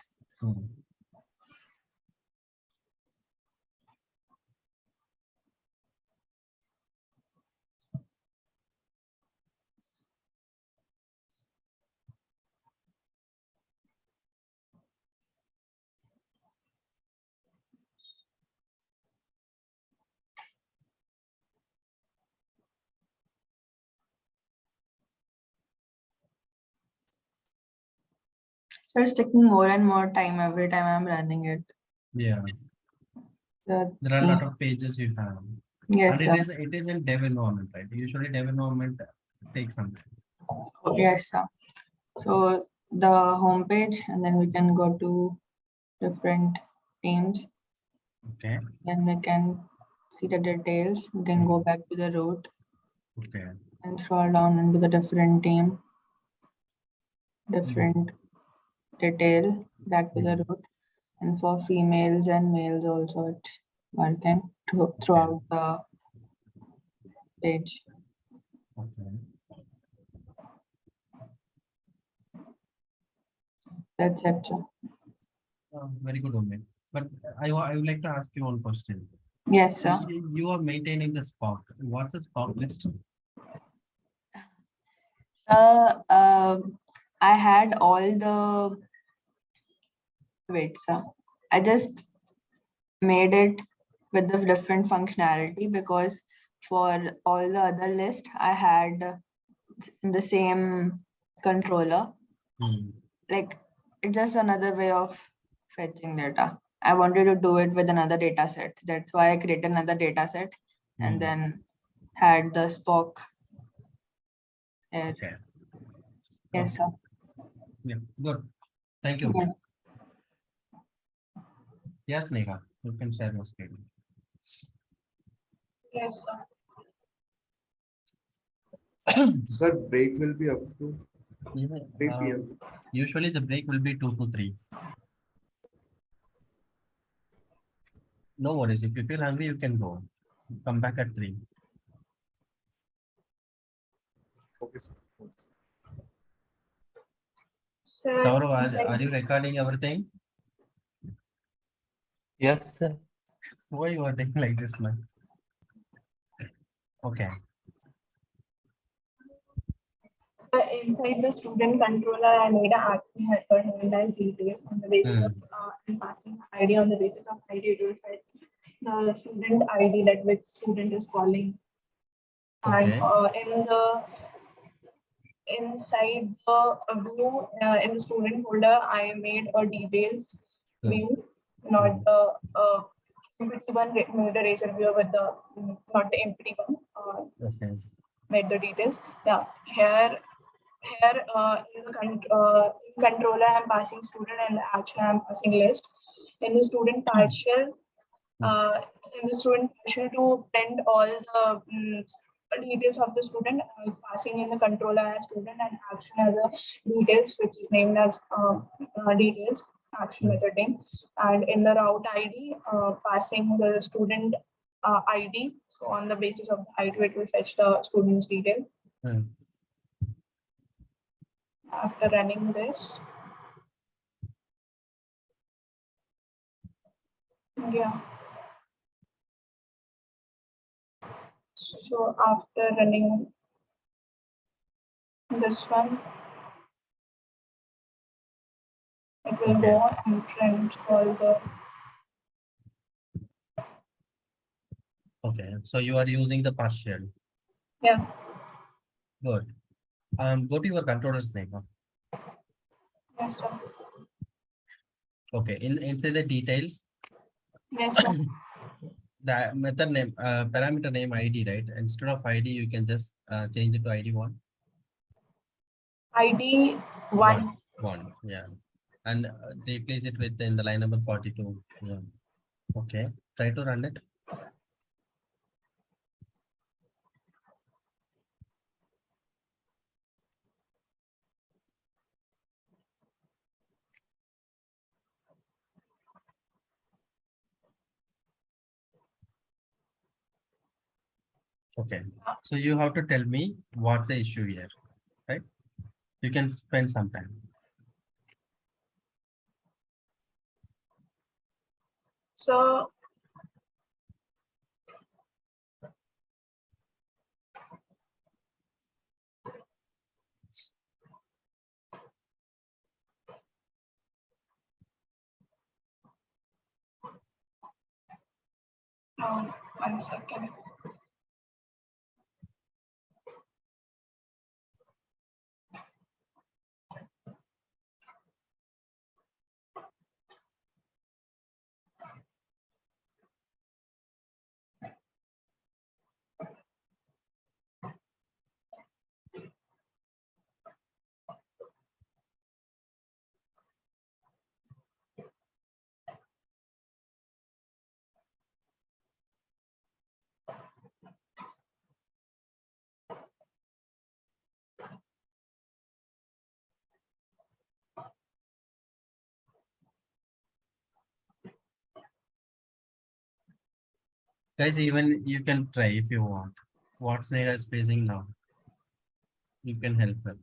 So it's taking more and more time every time I'm running it. Yeah. The There are a lot thing- of pages you have. Yes, And sir. it is in dev environment, right? Usually dev environment takes some time. Yes, sir. So the homepage, and then we can go to different teams. Okay. Then we can see the details. We can go back to the root Okay. and scroll down into the different team, different detail back to the root. And for females and males also, it's working throughout the page. Okay. That's it, sir. Very good, Ume. But I would like to ask you one question. Yes, sir. You are maintaining the Spock. What's the Spock list? I had all the wait, sir. I just made it with the different functionality because for all the other list I had in the same controller. Like it's just another way of fetching data. I wanted to do it with another data set. That's why I created another data set and then had the Spock. Okay. Yes, sir. Yeah, good. Thank you. Yeah. Yes, Neha, you can share your screen. Yes, Sir, break will be up to 3 p.m. Usually the break will be 2 to 3. No worries. If you feel hungry, you can go. Come back at 3. Okay, sir. Saurav, are you recording everything? Yes, sir. Why you are doing like this, man? Okay. Inside the student controller, I made an action method named as details on the basis of and passing ID on the basis of ID it will fetch the student ID that which student is calling. And in the inside the view in the student folder, I made a details view, not the empty one. Made a razor view with the not the empty one. Okay. Made the details. Yeah, here in the controller I'm passing student and the action I'm passing list. In the student partial, to print all the details of the student, passing in the controller as student and action as a details, which is named as details action method name. And in the route ID, passing the student ID. So on the basis of the ID, it will fetch the student's detail. After running this, yeah. So after running this one, it will go and print all the. Okay. So you are using the partial. Yeah. Good. Go to your controller's name. Yes, sir. Okay. Inside the details. Yes, sir. The method name, parameter name ID, right? Instead of ID, you can just change it to ID1. ID 1. 1, yeah. And replace it with in the line number 42. Yeah. Okay. Try to run it. Okay. So you have to tell me what's the issue here, right? You can spend some time. So one second. Guys, even you can try if you want. What Sneha is facing now. You can help her.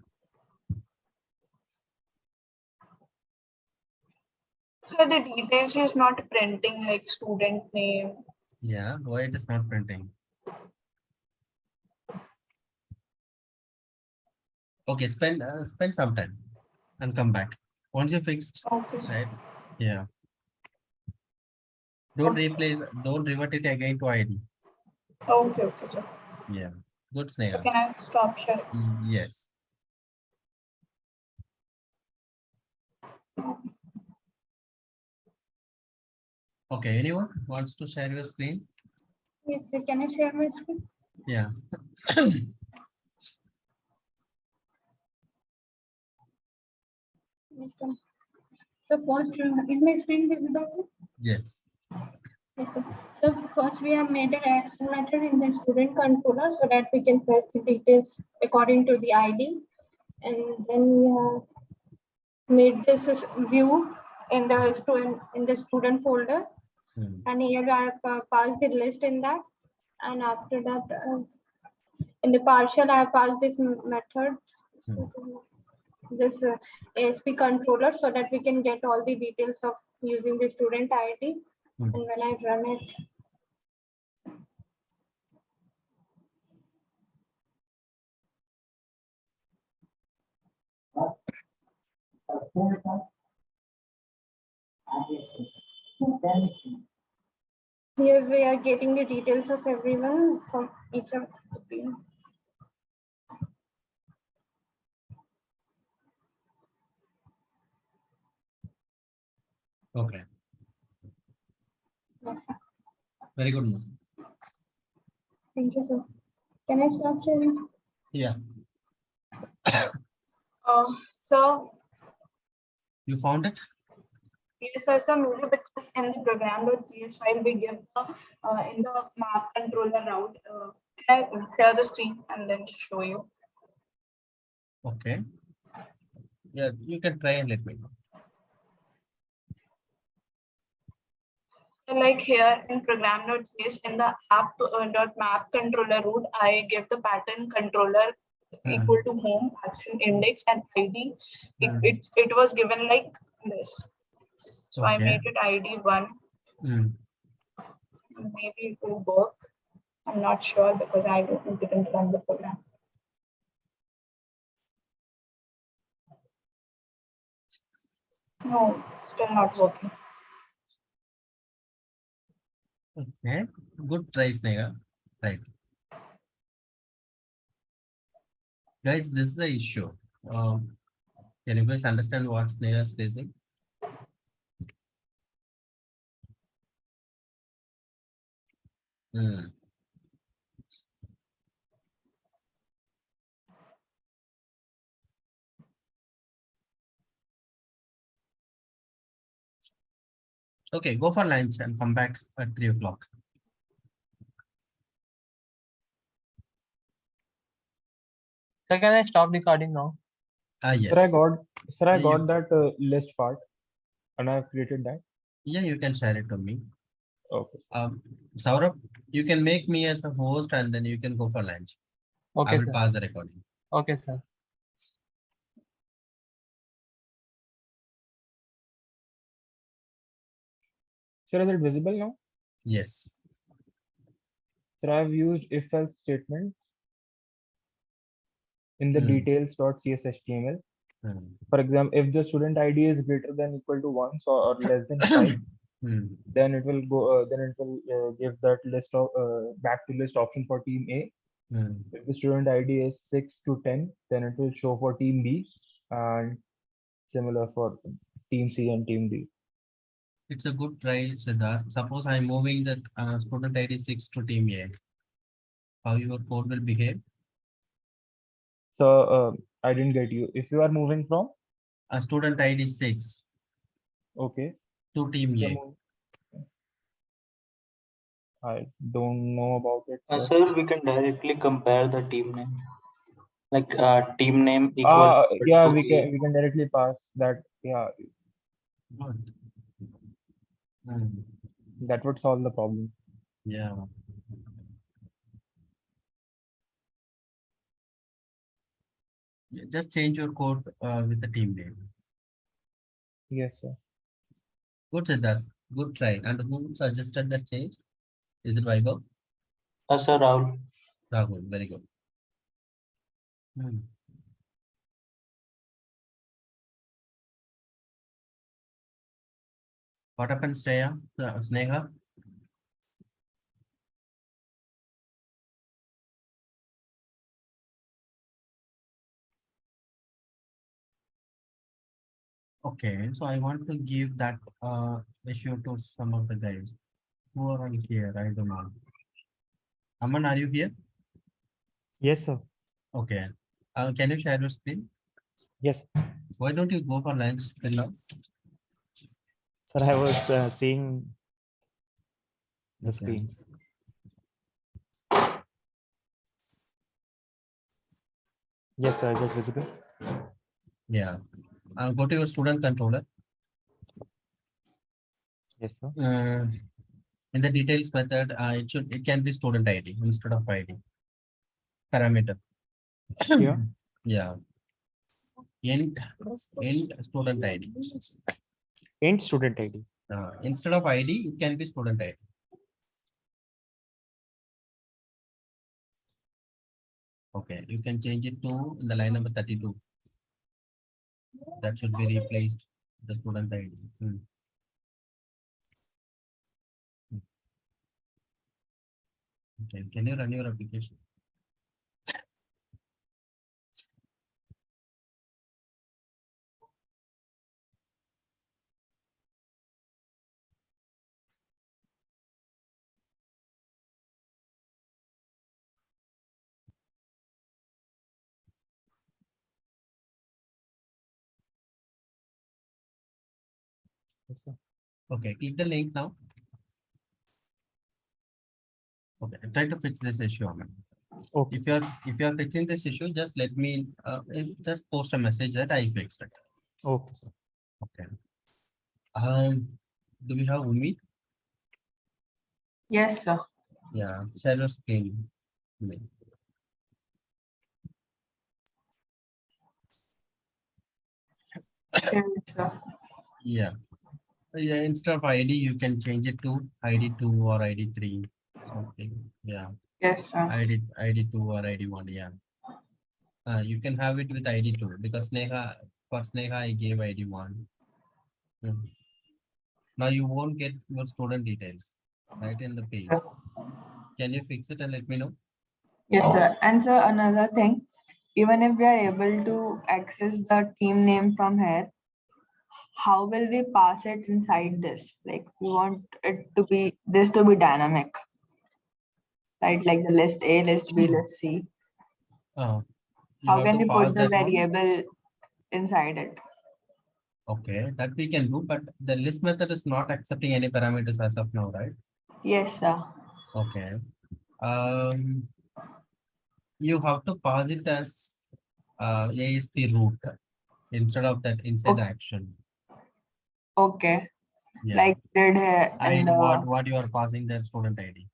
So the details is not printing like student name. Yeah, why it is not printing? Okay, spend some time and come back. Once you fixed, Okay. right? Yeah. Don't replace, don't revert it again to ID. Okay, sir. Yeah. Good, So Sneha. can I stop sharing? Yes. Okay, anyone wants to share your screen? Yes, sir. Can I share my screen? Yeah. Yes, sir. So first, is my screen visible? Yes. Yes, sir. So first we have made an action method in the student controller so that we can fetch the details according to the ID. And then we have made this view in the student folder. And here I have passed the list in that. And after that, in the partial, I have passed this method, this ASP controller, so that we can get all the details of using the student ID. And when I run it, here we are getting the details of everyone from each of the team. Okay. Yes, sir. Very good, Musa. Thank you, sir. Can I stop sharing? Yeah. So You found it? yes, sir. So maybe because in the program.cs file we give the in the map controller route. Can I share the screen and then show you? Okay. Yeah, you can try and let me know. So like here in program.cs in the app.map controller route, I give the pattern controller equal to home action index and ID. It was given like this. So I Okay. made it ID 1. Maybe it will work. I'm not sure because I didn't run the program. No, still not working. Okay. Good try, Sneha. Right. Guys, this is the issue. Can you guys understand what Sneha is facing? Okay, go for lunch and come back at 3 o'clock. So can I stop recording now? Yes. Sir, I got that list part, and I have created that. Yeah, you can share it to me. Okay. Saurabh, you can make me as a host and then you can go for lunch. Okay, I will sir. pass the recording. Okay, sir. Sir, is it visible now? Yes. Sir, I have used if-else statement in the details.cshtml. For example, if the student ID is greater than equal to 1 or less than 5, then it will go. Then it will give that list of back to list option for team A. If the student ID is 6 to 10, then it will show for team B, and similar for team C and team D. It's a good try, Siddharth. Suppose I'm moving the student ID 6 to team A. How your code will behave? So I didn't get you. If you are moving from a student ID 6. Okay. To team A. I don't know about it. Sir, we can directly compare the team name. Like team name equal. Yeah, we can directly pass that. Yeah. That would solve the problem. Yeah. just change your code with the team name. Yes, sir. Good, Siddharth. Good try. And who suggested that change? Is it Vaibhav? Sir, Rahul. Rahul, very good. What happened, Sneha? Okay, so I want to give that issue to some of the guys who are on here. I don't know. Aman, are you here? Yes, sir. Okay. Can you share your screen? Yes. Why don't you go for lunch till now? Sir, I was seeing the Okay. screens. Yes, sir. Is it visible? Yeah. Go to your student controller. Yes, sir. In the details method, it can be student ID instead of ID parameter. Here. Yeah. Int student ID. Int student ID. Instead of ID, it can be student ID. Okay, you can change it to in the line number 32. That should be replaced the student ID. Okay, can you run your application? Yes, sir. Okay, click the link now. Okay, try to fix this issue, Aman. Okay. If you are fixing this issue, just let me just post a message that I fixed it. Okay, sir. Okay. Do we have Umi? Yes, sir. Yeah, share your screen. Yes, sir. Yeah. Yeah, instead of ID, you can change it to ID2 or ID3. Something. Yeah. Yes, sir. ID2 or ID1. Yeah. You can have it with ID2 because for Sneha, I gave ID1. Now you won't get your student details right in the page. Can you fix it and let me know? Yes, sir. And sir, another thing, even if we are able to access the team name from here, how will we pass it inside this? Like we want it to be dynamic, right? Like the list A, list B, list C. You How have can to we pass put the that one. variable inside it? Okay, that we can do, but the list method is not accepting any parameters as of now, right? Yes, sir. Okay. You have to pass it as ASP root instead of that inside the action. Okay. Yeah. Like did here in And the what you are passing their student ID.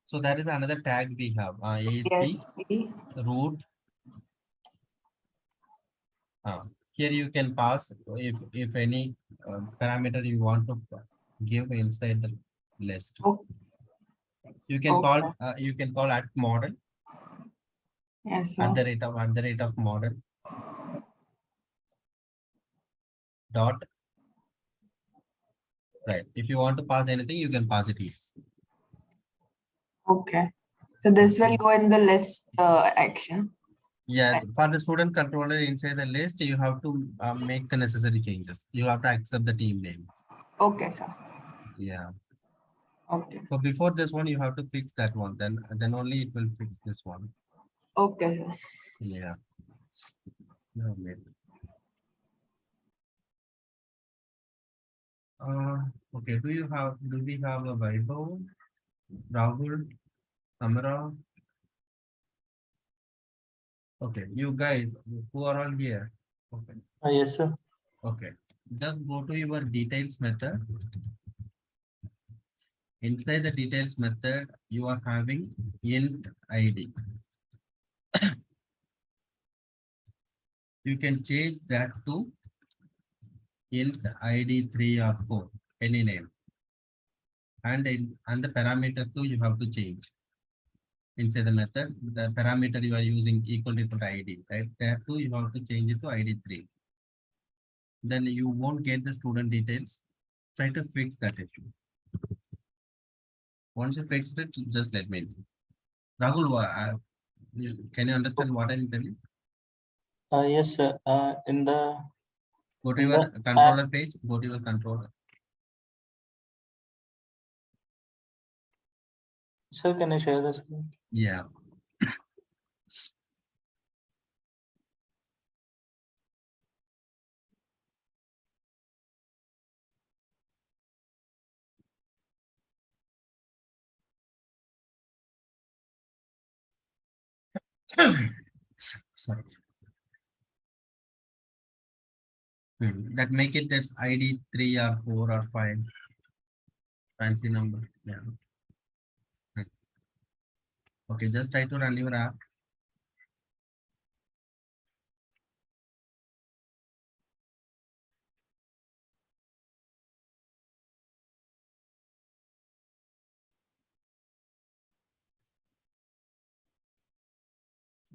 So that is another tag we have. ASP root. Here you can pass if any parameter you want to give inside the list. You can call at model. Yes, sir. At the rate of model dot. Right. If you want to pass anything, you can pass it here. Okay. So this will go in the list action. Yeah, for the student controller inside the list, you have to make the necessary changes. You have to accept the team name. Okay, sir. Yeah. Okay. So before this one, you have to fix that one. Then only it will fix this one. Okay, sir. Yeah. No, maybe. Okay. Do we have a Vaibhav, Rahul, Amara? Okay, you guys who are all here. Okay. Yes, sir. Okay. Just go to your details method. Inside the details method, you are having int ID. you can change that to int ID 3 or 4, any name. And the parameter too, you have to change. Inside the method, the parameter you are using equal to ID, right? There too, you have to change it to ID 3. Then you won't get the student details. Try to fix that issue. Once you fix it, just let me know. Rahul, can you understand what I'm telling? Yes, sir. In the Go to in your the controller page, go to your controller. sir, can I share the screen? Yeah. Sorry. That make it that's ID 3 or 4 or 5. Fancy number. Yeah. Okay, just try to run your app.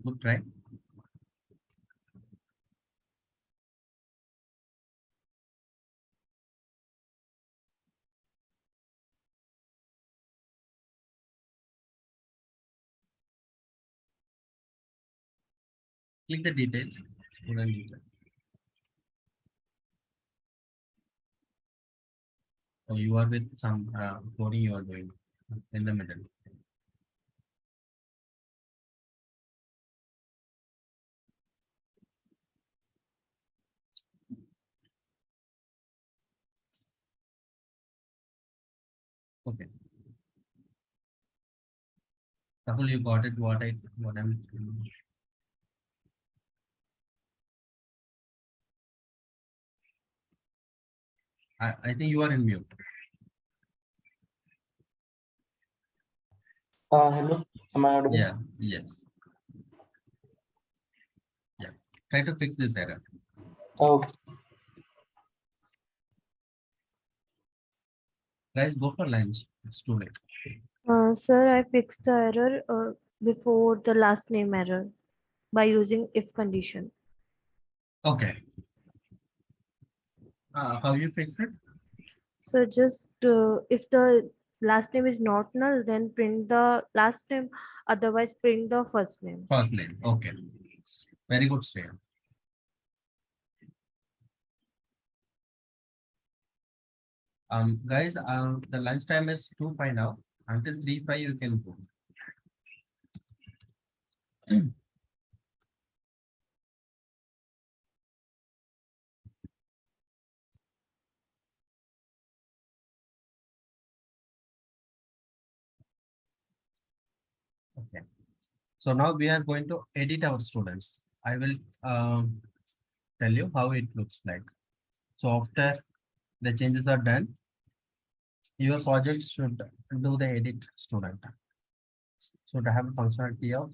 Good try. Click the details. Student detail. So you are with some coding you are doing in the middle. Okay. Rahul, you got it. What I'm. I think you are in mute. Hello. Am I audible? Yeah. Yes. Yeah. Try to fix this error. Okay. Guys, go for lunch. It's too late. Sir, I fixed the error before the last name error by using if condition. Okay. How you fix it? So just if the last name is not null, then print the last name. Otherwise, print the first name. First name. Okay. Very good, Shreya. Guys, the lunch time is 2:05 now. Until 3:05 you can go. Okay. So now we are going to edit our students. I will tell you how it looks like. So after the changes are done, your project should do the edit student. So to have a functionality of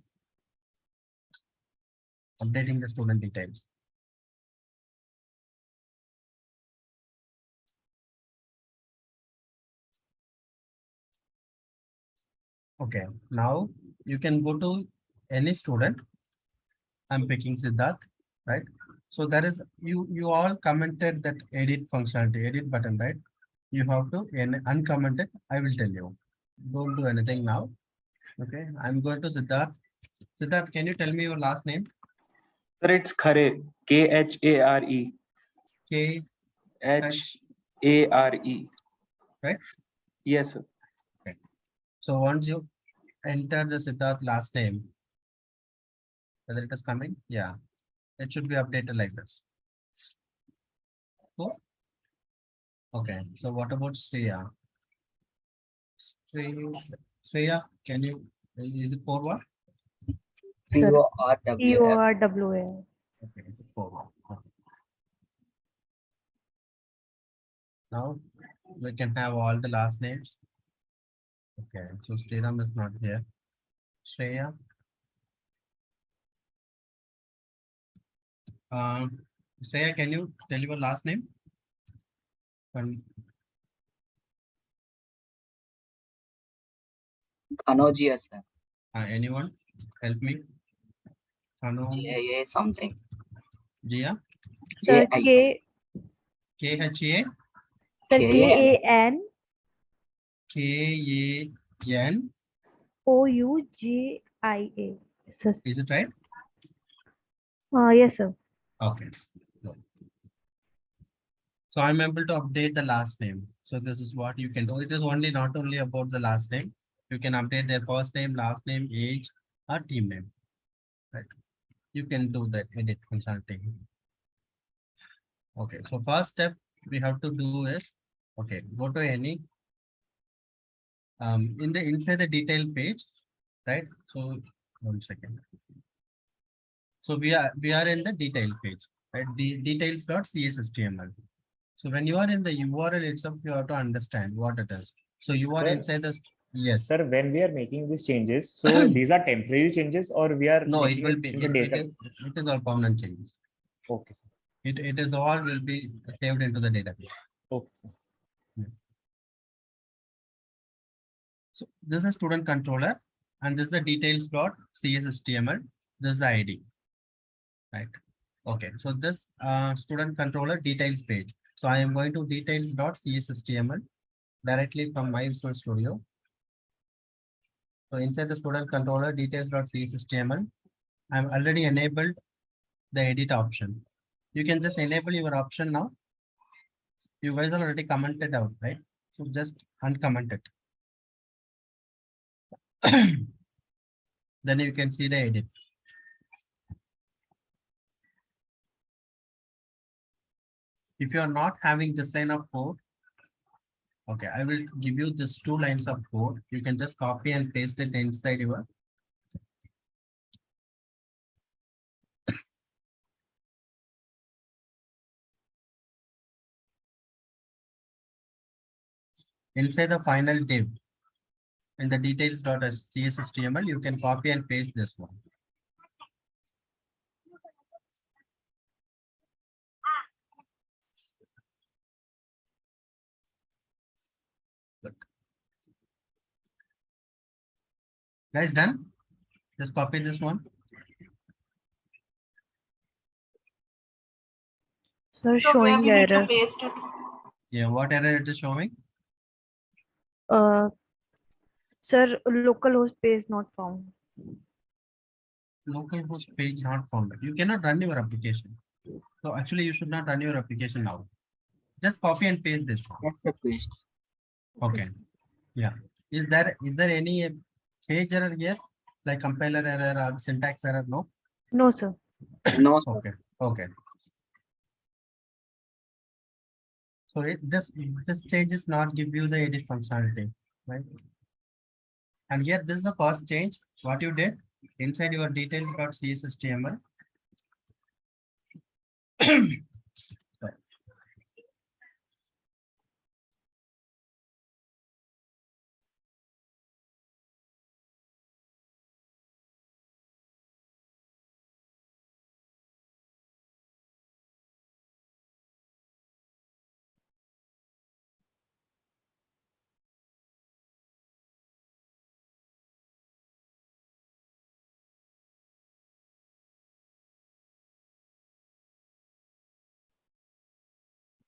updating the student details. Okay, now you can go to any student. I'm picking Siddharth, right? So there is you all commented that edit functionality, edit button, right? You have to uncomment it. I will tell you. Don't do anything now. Okay, I'm going to Siddharth. Siddharth, can you tell me your last name? Sir, it's Khare. Khare. K Hare. Right? Yes, sir. Okay. So once you enter the Siddharth last name, whether it is coming, yeah, it should be updated like this. Cool. Okay. So what about Shreya? Shreya, can you? Is it forward? Sir, PORWA. PORWA. Okay, it's a forward. Okay. Now we can have all the last names. Okay, so Sriram is not here. Shreya. Shreya, can you tell your last name? Kanojia, sir. Anyone help me? JA something. Jia? Sir, AI. KHA? Sir, KAN KAN. OUGIA. Sir. Is it right? Yes, sir. Okay. So I'm able to update the last name. So this is what you can do. It is only not only about the last name. You can update their first name, last name, age, or team name. Right. You can do that edit consulting. Okay. So first step we have to do is, okay, go to any inside the detail page, right? So 1 second. So we are in the detail page, right? The details.cshtml. So when you are in the URL itself, you have to understand what it is. So you are inside the yes. Sir, when we are making these changes, so these are temporary changes or we are no, it will be in the data. It is all permanent changes. Okay. Sir. It is all will be saved into the database. Okay. Sir. So this is student controller and this is the details.cshtml. This is the ID. Right. Okay. So this student controller details page. So I am going to details.cshtml directly from my Visual Studio. So inside the student controller details.cshtml, I'm already enabled the edit option. You can just enable your option now. You guys are already commented out, right? So just uncomment it. Then you can see the edit. If you are not having this line of code, okay, I will give you just 2 lines of code. You can just copy and paste it inside your inside the final div in the details.cshtml, you can copy and paste this one. Good. Guys, done? Just copy this one. Sir, showing error. Yeah, what error it is showing? Sir, localhost page not found. Localhost page not found. You cannot run your application. So actually, you should not run your application now. Just copy and paste this one. Paste. Okay. Yeah. Is there any page error here, like compiler error or syntax error? No. No, sir. No. Okay. Okay. So this change is not give you the edit functionality, right? And here this is the first change. What you did inside your details.cshtml.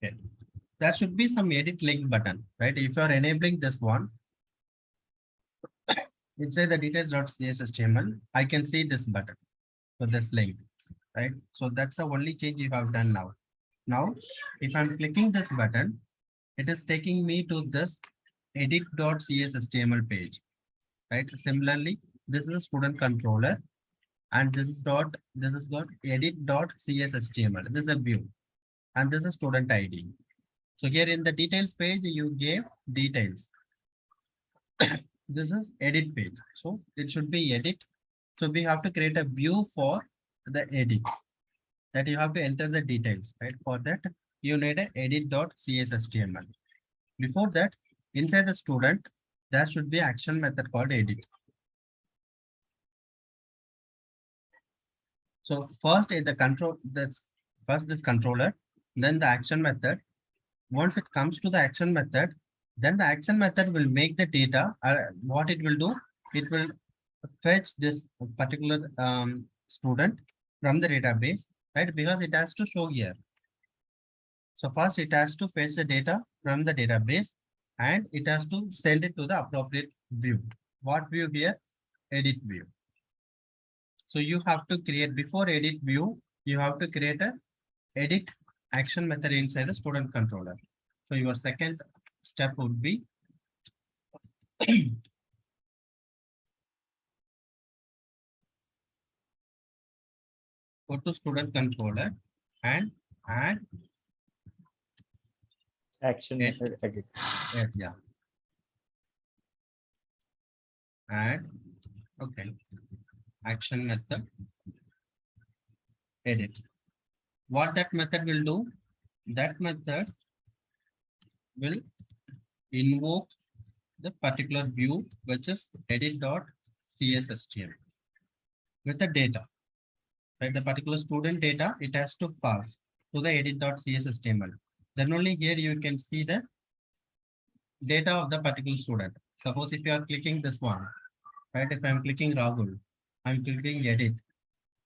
Okay. There should be some edit link button, right? If you are enabling this one, inside the details.cshtml, I can see this button. So this link, right? So that's the only change you have done now. Now, if I'm clicking this button, it is taking me to this edit.cshtml page, right? Similarly, this is a student controller, and this is got edit.cshtml. This is a view, and this is student ID. So here in the details page, you gave details. This is edit page. So it should be edit. So we have to create a view for the edit. That you have to enter the details, right? For that, you need a edit.cshtml. Before that, inside the student, there should be action method called edit. So first in the control, First this controller, then the action method. Once it comes to the action method, then the action method will make the data. What it will do, it will fetch this particular student from the database, right? Because it has to show here. So first it has to fetch the data from the database and it has to send it to the appropriate view. What view here? Edit view. So you have to create, before edit view, you have to create a edit action method inside the student controller. So your second step would be go to student controller and add Action method edit. Yeah. Add, okay. Action method edit. What that method will do? That method will invoke the particular view, which is edit.csstm with the data. Right, the particular student data, it has to pass to the edit.cshtml. Then only here you can see the data of the particular student. Suppose if you are clicking this one, right? If I'm clicking Rahul, I'm clicking edit,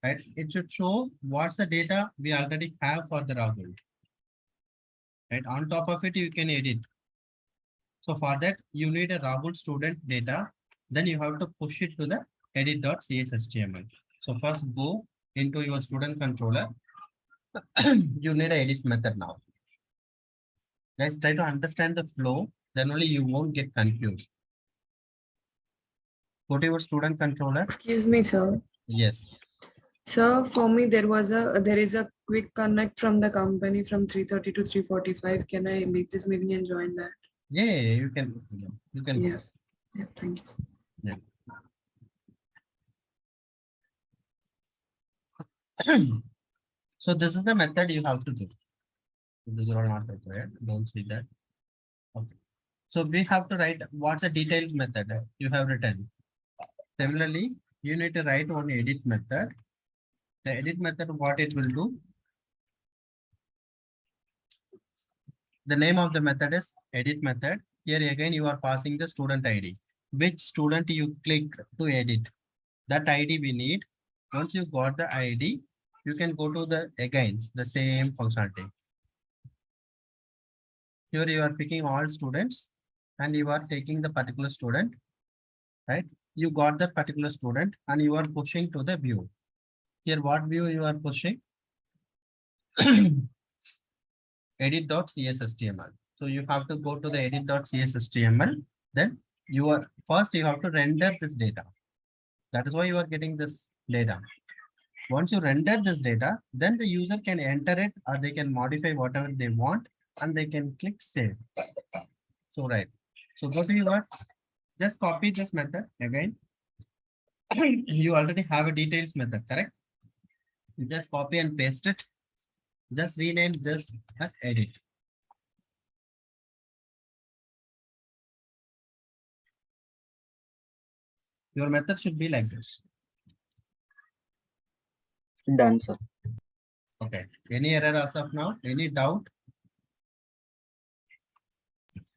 right? It should show what's the data we already have for the Rahul. Right, on top of it, you can edit. So for that, you need a Rahul student data. Then you have to push it to the edit.cshtml. So first go into your student controller. You need an edit method now. Guys, try to understand the flow. Then only you won't get confused. Go to your student controller. Excuse me, sir. Yes. Sir, for me, there is a quick connect from the company from 3:30 to 3:45. Can I leave this meeting and join that? Yeah, you can. You can. Yeah. Yeah, thank you. Yeah. So this is the method you have to do. These are not required. Don't see that. Okay. So we have to write what's a detailed method you have written. Similarly, you need to write one edit method. The edit method, what it will do. The name of the method is edit method. Here again, you are passing the student ID. Which student you click to edit. That ID we need. Once you got the ID, you can go to the again the same functionality. Here you are picking all students and you are taking the particular student, right? You got that particular student and you are pushing to the view. Here, what view you are pushing? Edit.cshtml. So you have to go to the edit.cshtml. Then you are first you have to render this data. That is why you are getting this data. Once you render this data, then the user can enter it or they can modify whatever they want and they can click save. So right. So go to your, just copy this method again. You already have a details method, correct? You just copy and paste it. Just rename this as edit. Your method should be like this. Done, sir. Okay. Any error as of now? Any doubt?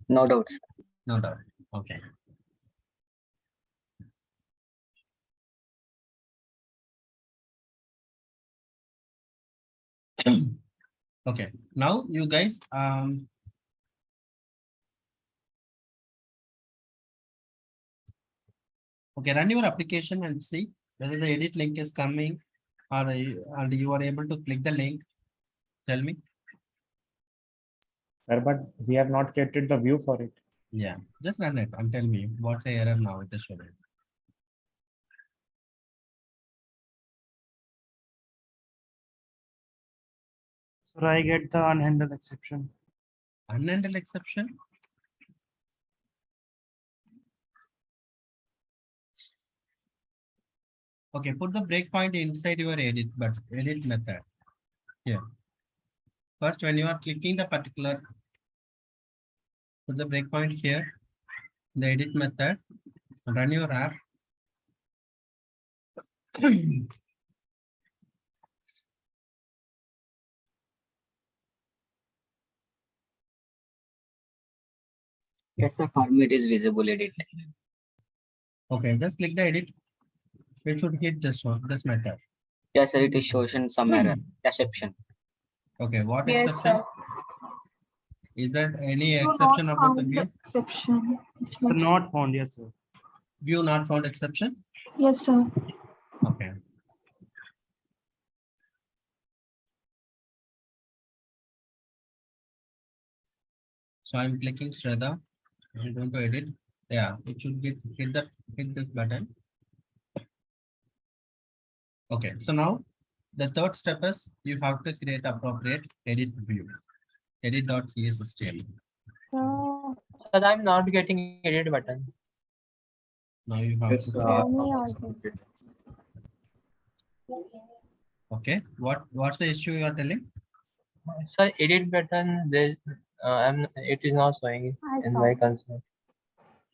No doubts. No doubt. Okay. Okay. Now you guys okay, run your application and see whether the edit link is coming or and you are able to click the link. Tell me. Sir, but we have not created the view for it. Yeah, just run it and tell me what's the error now it is showing. So I get the unhandled exception. Unhandled exception? Okay, put the breakpoint inside your edit, but edit method. Here. First, when you are clicking the particular, put the breakpoint here, the edit method, run your app. Yes, sir. For me, it is visible edit. Okay, just click the edit. It should hit this one, this method. Yes, sir. It is showing some error. Exception. Okay, what Yes, exception? sir. Is there any Do exception not about the found view? exception. It's So like, not found, yes, sir. View not found exception? yes, sir. Okay. So I'm clicking Shraddha. I'm going to edit. Yeah, it should hit this button. Okay, so now the third step is you have to create appropriate edit view. Edit.csstm. Sir, I'm not getting edit button. Now you have Yes, to sir. create. Okay, what's the issue you are telling? Sir, edit button. It is not showing in my console.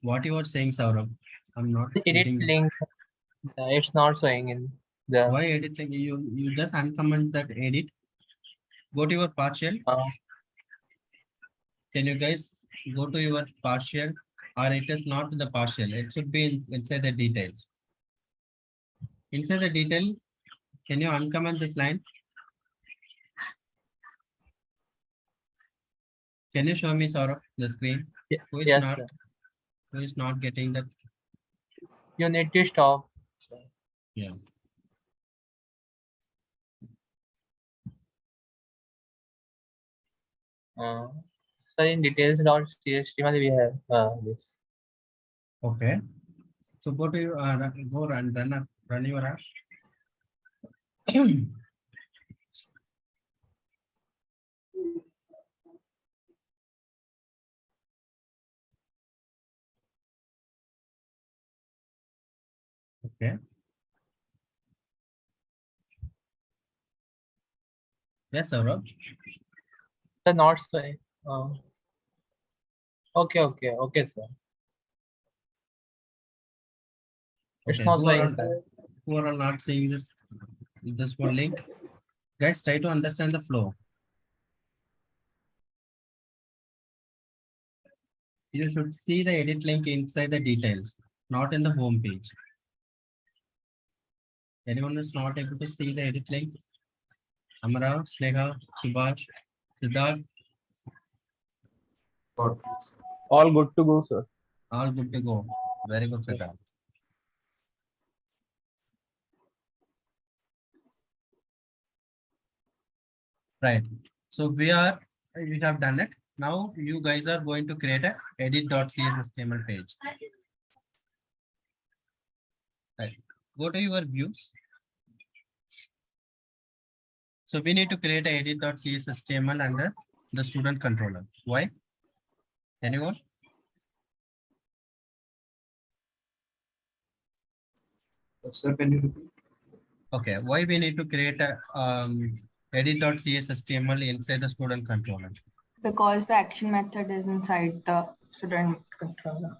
What you are saying, Saurabh? I'm not Edit getting. link. It's not showing in the. Why edit link? You just uncomment that edit. Go to your partial. Can you guys go to your partial, or it is not the partial? It should be inside the details. Inside the detail, can you uncomment this line? Can you show me, Saurabh, the screen? Who is Yes, not? sir. Who is not getting that? You need to stop. Yeah. So in details.html we have this. Okay. So go to your go run your app. Okay. Yes, Saurabh. The not showing. Okay, sir. It's Okay. not Who are showing, all, sir. who are all not seeing this one link? Guys, try to understand the flow. You should see the edit link inside the details, not in the home page. Anyone is not able to see the edit link? Amara, Sneha, Subhash, Siddharth, All good to go, sir. all good to go. Very good, Siddharth. Right. So we have done it. Now you guys are going to create a edit.cshtml page. Right. Go to your views. So we need to create a edit.cshtml under the student controller. Why? Anyone? Sir, can you repeat? Okay. Why we need to create a edit.cshtml inside the student controller? Because the action method is inside the student controller.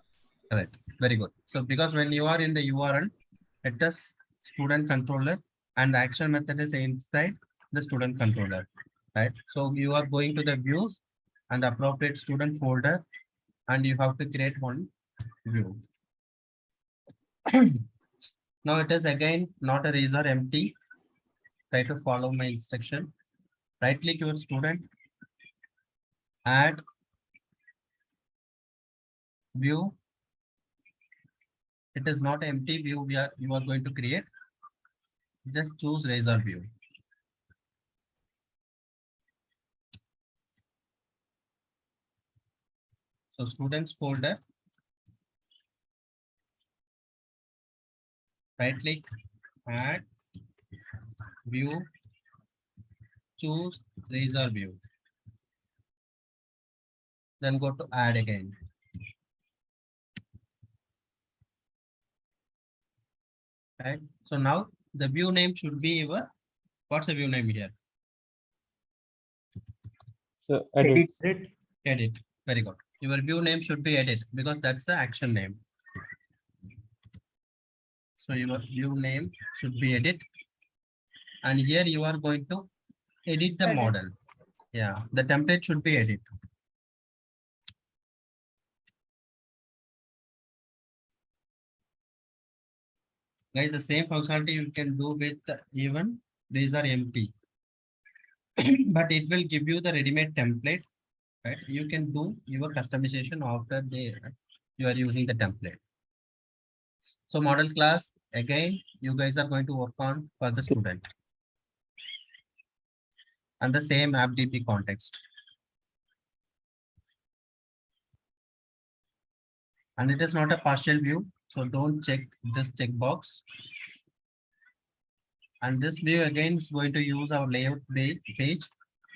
Correct. Very good. So because when you are in the URL, it is student controller and the action method is inside the student controller, right? So you are going to the views and the appropriate student folder and you have to create one view. Now it is again not a razor empty. Try to follow my instruction. Right click your student, add view. It is not empty view you are going to create. Just choose razor view. So students folder, right click, add view, choose razor view. Then go to add again. Right. So now the view name should be your, what's the view name here? So edit. Edit. Very good. Your view name should be edit because that's the action name. So your view name should be edit. And here you are going to edit the model. Yeah, the template should be edit. Guys, the same functionality you can do with even these are empty, but it will give you the ready-made template, right? You can do your customization after you are using the template. So model class, again, you guys are going to work on for the student and the same AppDB context. And it is not a partial view, so don't check this checkbox. And this view again is going to use our layout page.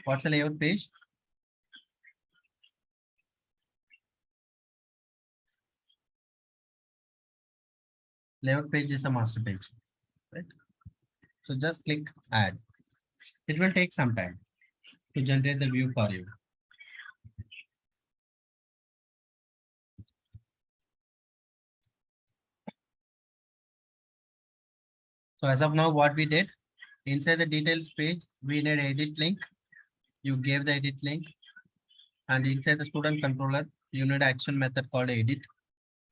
What's the layout page? Layout page is a master page, right? So just click add. It will take some time to generate the view for you. So as of now, what we did, inside the details page, we need edit link. You gave the edit link. And inside the student controller, you need action method called edit.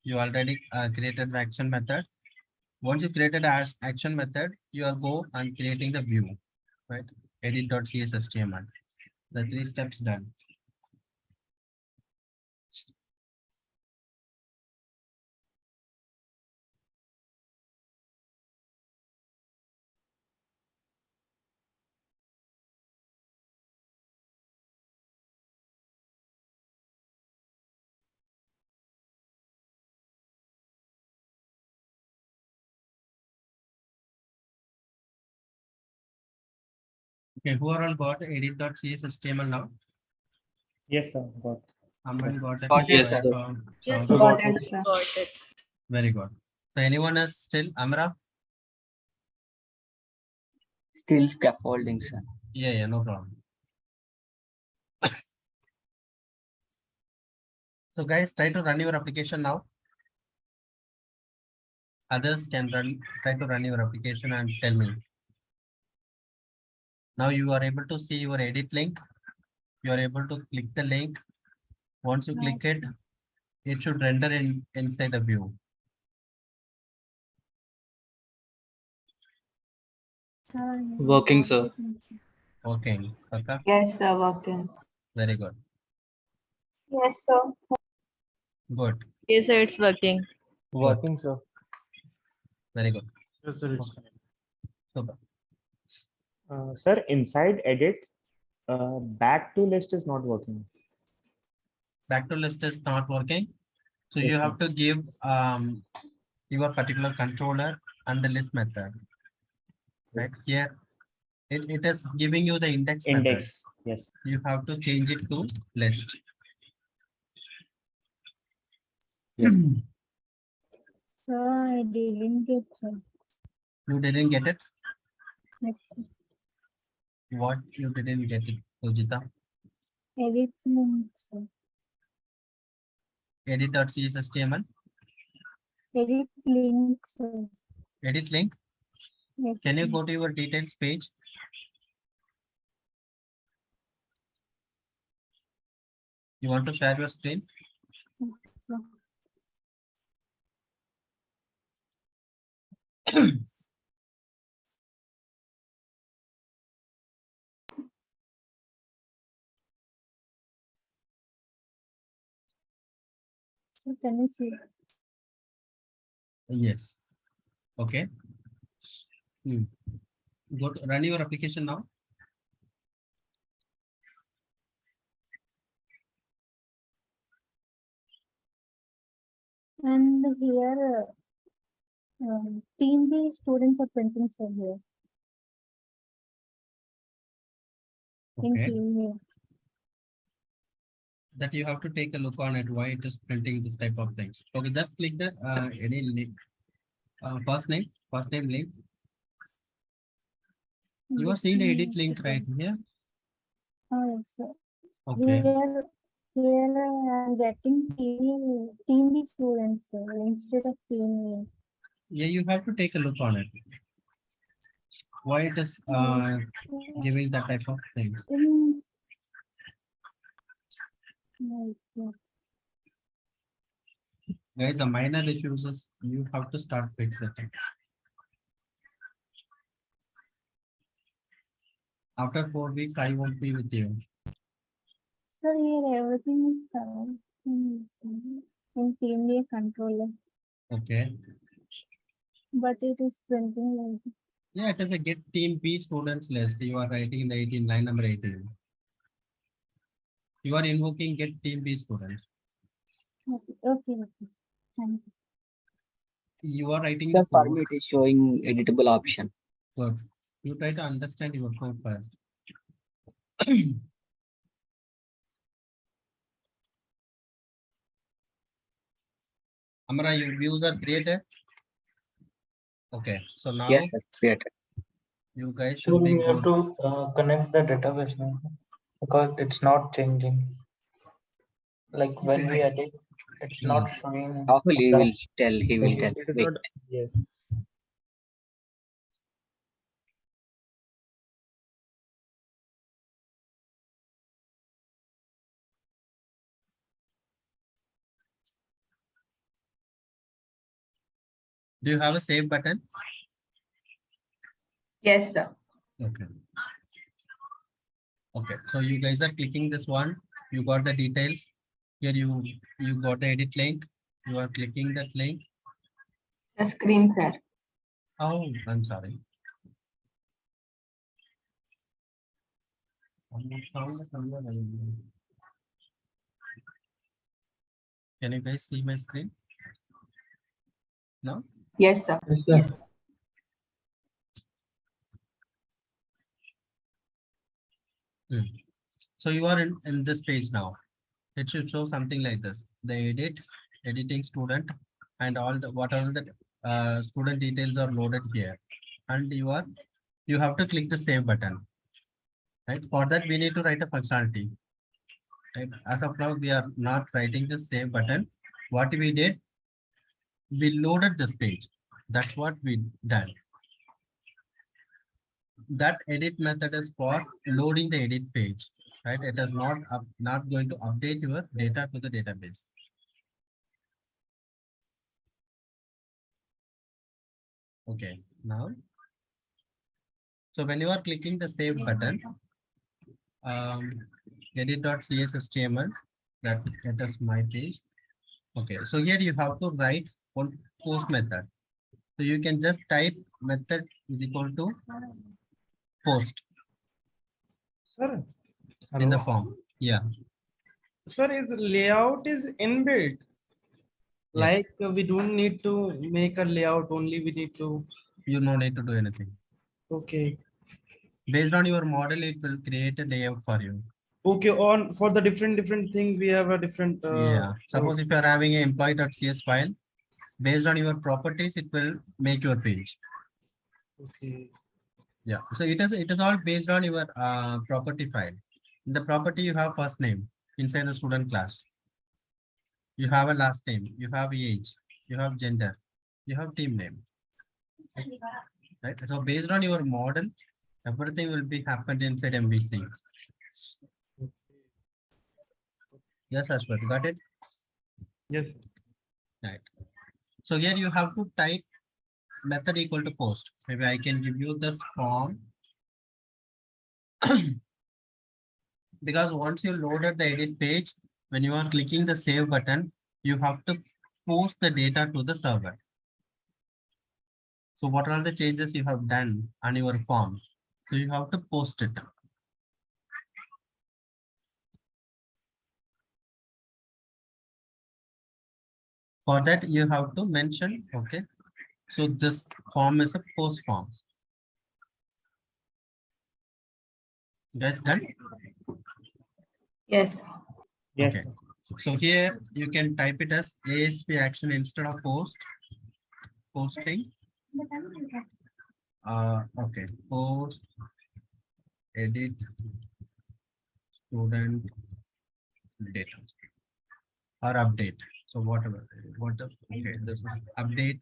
You already created the action method. Once you created as action method, you are go and creating the view, right? Edit.cshtml. The 3 steps done. Okay, who are all got edit.cshtml now? Yes, sir. Got. Aman got it. Yes, sir. Yes, Shravan got got it, sir. Got it. Very good. So anyone else still? Amra? Still scaffolding, sir. Yeah, no problem. So guys, try to run your application now. Others can try to run your application and tell me. Now you are able to see your edit link. You are able to click the link. Once you click it, it should render inside the view. Working, sir. Okay. Okay. Yes, sir, working. Very good. Yes, sir. Good. Yes, sir, it's working. Working, sir. Very good. Yes, sir, it's fine. Super. Sir, inside edit, back to list is not working. Back to list is not working. So Yes, you sir. have to give your particular controller and the list method. Right here, it is giving you the index method. Index. Yes. You have to change it to list. Yes. Sir, I didn't get, sir. You didn't get it? Yes, sir. What you didn't get it, Sujita? Edit link, sir. Edit.cshtml. Edit link, sir. Edit link. Yes, Can you sir. go to your details page? You want to share your screen? Yes, sir. Sir, can you see? Yes. Okay. Go to run your application now. And here, team B students are printing, sir, here. In Okay. team A. That you have to take a look on it, why it is printing this type of things. Okay, just click the any link, first name link. You are seeing the edit link right here. Oh, yes, sir. Okay. Here I'm getting team B students, sir, instead of team A. Yeah, you have to take a look on it. Why it is giving that type of thing. Guys, the minor issues is you have to start fixing it. After 4 weeks, I won't be with you. Sir, here everything is covered in team lead controller, Okay. but it is printing like Yeah, it is a get team B students list. You are writing in the 18, line number 18. You are invoking get team B students. okay. Thank you. You are writing The the code. format is showing editable option. Good. You try to understand your code first. Amara, your views are created. Okay, so now Yes, sir, created. you guys So should be we have good. to connect the database now because it's not changing. Like when we edit, it's not showing. Rahul, he the will tell. He will tell. It is Wait. not. Yes. Do you have a save button? Yes, sir. Okay. Okay, so you guys are clicking this one. You got the details. Here you got the edit link. You are clicking that link. The screen share. Oh, I'm sorry. Can you guys see my screen? No? Yes, sir. Yes. So you are in this page now. It should show something like this. The editing student, and all the whatever the student details are loaded here. And you have to click the save button. Right? For that, we need to write a functionality. Right? As of now, we are not writing the save button. What we did, we loaded this page. That's what we done. That edit method is for loading the edit page. Right? It is not going to update your data to the database. Okay, now. So when you are clicking the save button, edit.cshtml, that is my page. Okay, so here you have to write one post method. So you can just type method is equal to post Sir, in the hello. form. Yeah. Sir, is layout is inbuilt. Yes. Like we don't need to make a layout, only we need to. You no need to do anything. Okay. Based on your model, it will create a layout for you. Okay, on for the different thing, we have a different. Yeah. Suppose if you are having an employee.cs file, based on your properties, it will make your page. Okay. Yeah. So it is all based on your property file. In the property, you have first name inside the student class. You have a last name. You have age. You have gender. You have team name. Right. So based on your model, everything will be happened inside MVC. Yes, Ashwat, got it? Yes. Right. So here you have to type method equal to post. Maybe I can give you this form. Because once you loaded the edit page, when you are clicking the save button, you have to post the data to the server. So what are the changes you have done on your form? So you have to post it. For that, you have to mention, okay. So this form is a post form. Guys, done? Yes. Yes. Okay. So here you can type it as ASP action instead of posting. Okay. Post edit student data or update. So whatever. Okay. This is update.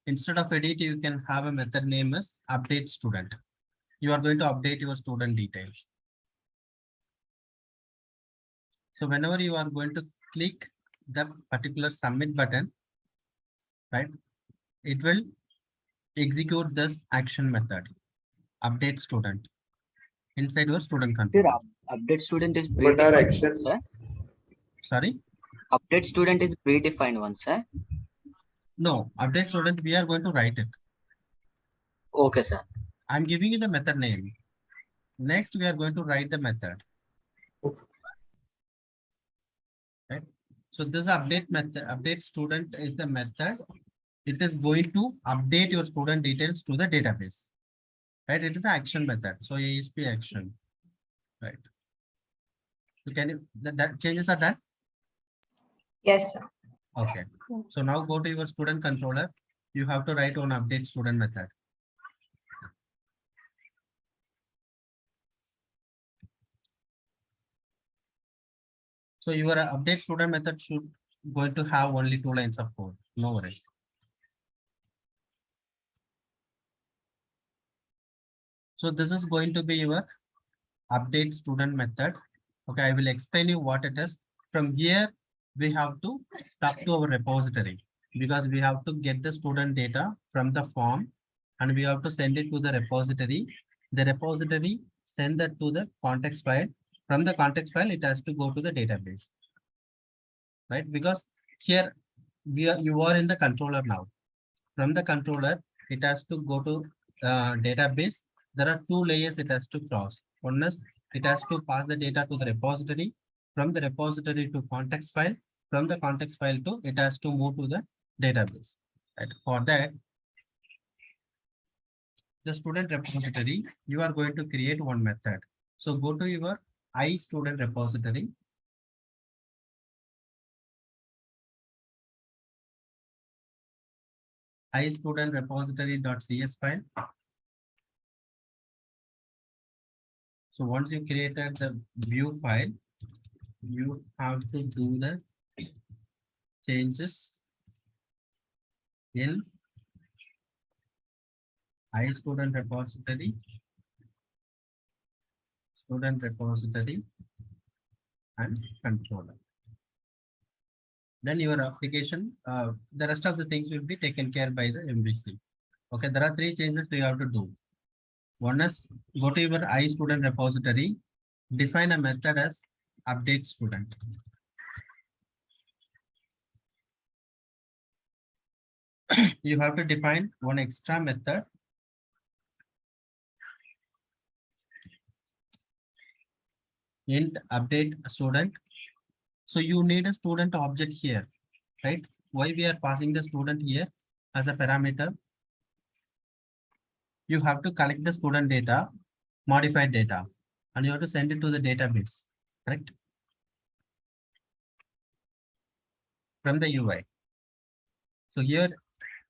Instead of edit, you can have a method name as update student. You are going to update your student details. So whenever you are going to click the particular submit button, right, it will execute this action method, update student, inside your student Sir, controller. update student is What are predefined, actions? sir. Sorry? Update student is predefined one, sir. No, update student, we are going to write it. Okay, sir. I'm giving you the method name. Next, we are going to write the method. Right? So this update method, update student is the method. It is going to update your student details to the database. Right? It is an action method. So ASP action. Right. So can you that changes are done? Yes, sir. Okay. So now go to your student controller. You have to write on update student method. So your update student method should going to have only 2 lines of code. No worries. So this is going to be your update student method. Okay, I will explain you what it is. From here, we have to talk to our repository because we have to get the student data from the form and we have to send it to the repository. The repository send that to the context file. From the context file, it has to go to the database, right? Because here you are in the controller now. From the controller, it has to go to database. There are 2 layers it has to cross. One is it has to pass the data to the repository. From the repository to context file. From the context file to it has to move to the database. Right? For that, the student repository, you are going to create one method. So go to your iStudent repository. iStudent repository.cs file. So once you created the view file, you have to do the changes in iStudent repository, student repository, and controller. Then your application, the rest of the things will be taken care by the MVC. Okay, there are 3 changes we have to do. One is go to your iStudent repository, define a method as update student. You have to define one extra method int update student. So you need a student object here, right? Why we are passing the student here as a parameter? You have to collect the student data, modified data, and you have to send it to the database, correct? From the UI. So here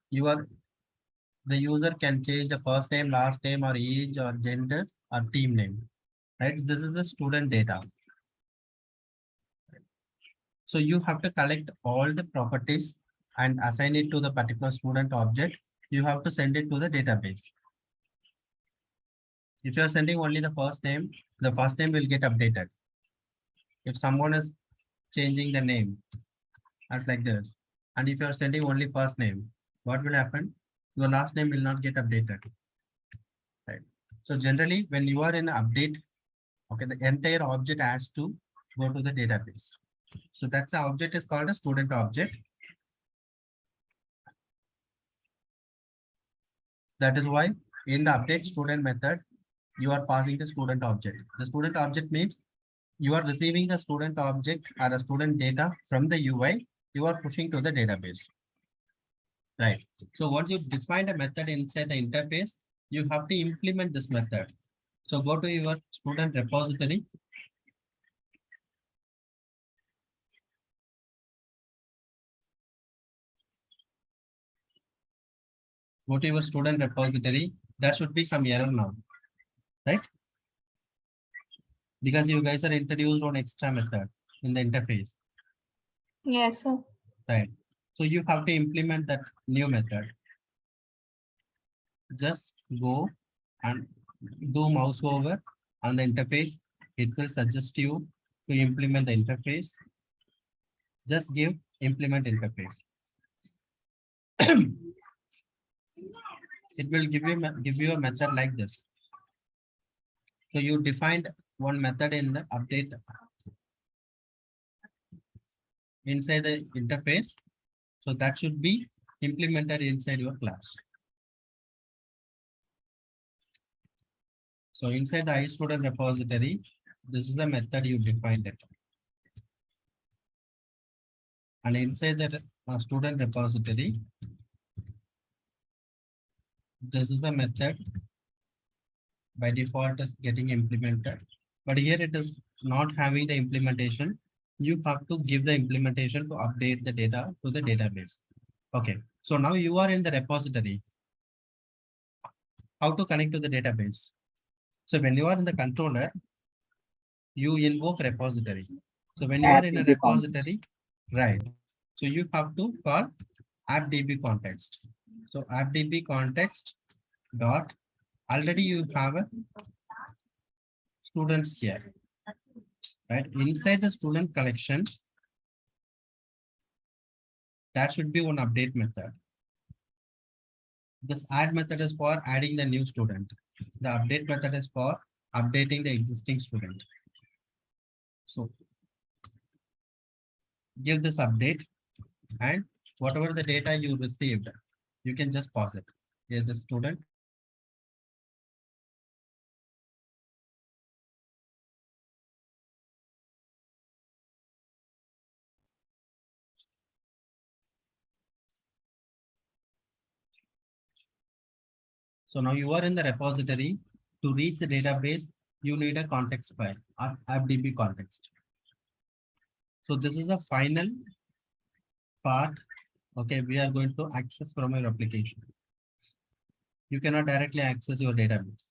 the user can change the first name, last name, or age, or gender, or team name, right? This is the student data. So you have to collect all the properties and assign it to the particular student object. You have to send it to the database. If you are sending only the first name will get updated. If someone is changing the name as like this, and if you are sending only first name, what will happen? Your last name will not get updated. Right. So generally, when you are in update, okay, the entire object has to go to the database. So that's the object is called a student object. That is why in the update student method, you are passing the student object. The student object means you are receiving the student object or a student data from the UI, you are pushing to the database. Right. So once you define a method inside the interface, you have to implement this method. So go to your student repository. Go to your student repository. There should be some error now, right? Because you guys are introduced on extra method in the interface. Yes, sir. Right. So you have to implement that new method. Just go and do mouse over on the interface. It will suggest you to implement the interface. Just give implement interface. it will give you a method like this. So you defined one method in the update inside the interface. So that should be implemented inside your class. So inside the iStudent repository, this is the method you defined it. And inside the student repository, this is the method by default is getting implemented. But here it is not having the implementation. You have to give the implementation to update the data to the database. Okay, so now you are in the repository. How to connect to the database? So when you are in the controller, you invoke repository. So when you are in a repository, right? So you have to call appdb context. So appdb context dot, already you have a students here, right? Inside the student collection, that should be one update method. This add method is for adding the new student. The update method is for updating the existing student. So give this update, and whatever the data you received, you can just pause it. Here's the student. So now you are in the repository. To reach the database, you need a context file, appdb context. So this is the final part. Okay, we are going to access from your application. You cannot directly access your database.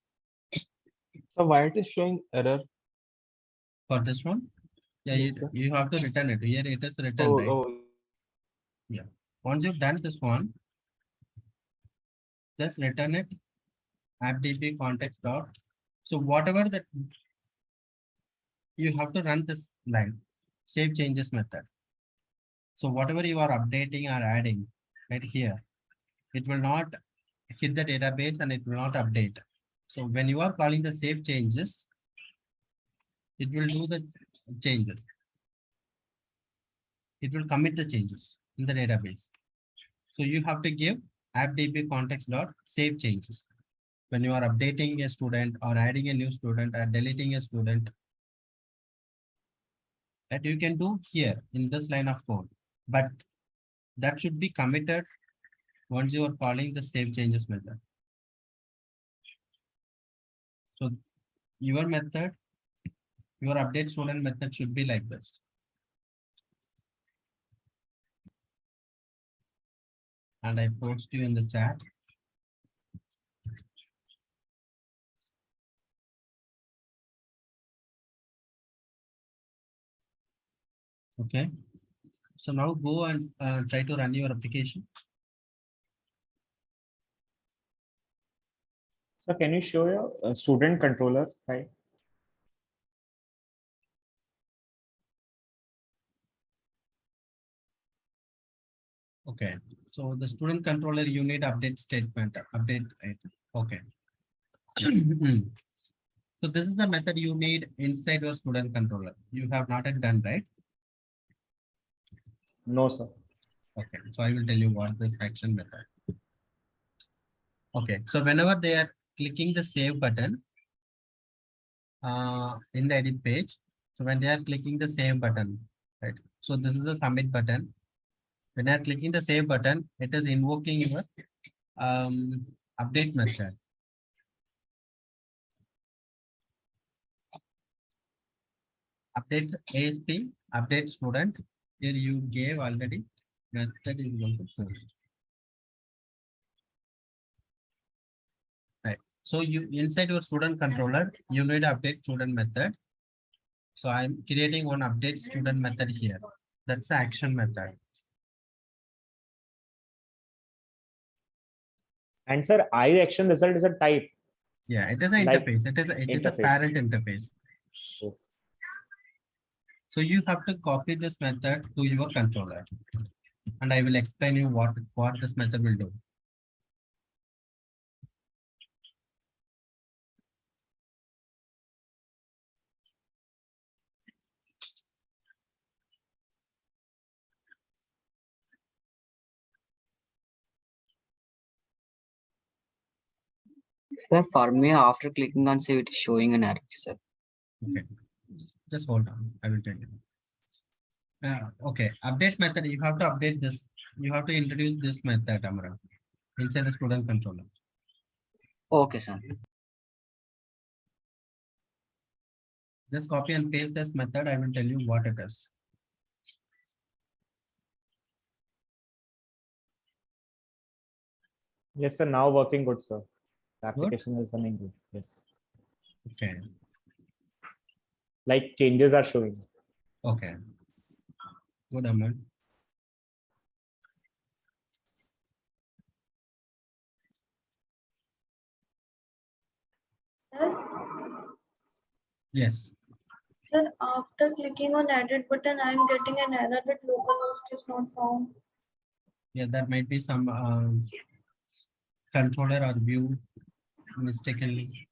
So why it is showing error? For this one? Yeah, Yes, you have to return it. Here it is written, Oh, right? oh, Yeah. Once you've done this one, just return it, appdb context dot. So whatever that you have to run this line, save changes method. So whatever you are updating or adding right here, it will not hit the database and it will not update. So when you are calling the save changes, it will do the changes. It will commit the changes in the database. So you have to give appdb context dot save changes. When you are updating a student or adding a new student or deleting a student, that you can do here in this line of code, but that should be committed once you are calling the save changes method. So your method, your update student method should be like this. And I post you in the chat. Okay. So now go and try to run your application. So can you show your student controller, right? Okay. So the student controller, you need update statement, update it. Okay. So this is the method you need inside your student controller. You have not yet done, right? No, sir. Okay. So I will tell you what this action method. Okay. So whenever they are clicking the save button in the edit page, so when they are clicking the save button, right? So this is the submit button. When they are clicking the save button, it is invoking your update method. Update ASP, update student. Here you gave already method is going to post. Right. So you inside your student controller, you need to update student method. So I'm creating one update student method here. That's the action method. And sir, action result is a type. Yeah, it is an Like interface. It is a interface. parent interface. Oh. So you have to copy this method to your controller. And I will explain you what this method will do. Sir, for me, after clicking on save, it is showing an error, sir. Okay, just hold on. I will tell you. Okay, update method. You have to update this. You have to introduce this method, Amra, inside the student controller. Okay, sir. Just copy and paste this method. I will tell you what it is. Yes, sir. Now working good, sir. The application is running good. Yes. Okay. Like changes are showing. Okay. Good, Amar. Yes. Sir, after clicking on edit button, I am getting an error that localhost is not found. Yeah, that might be some controller or view mistakenly.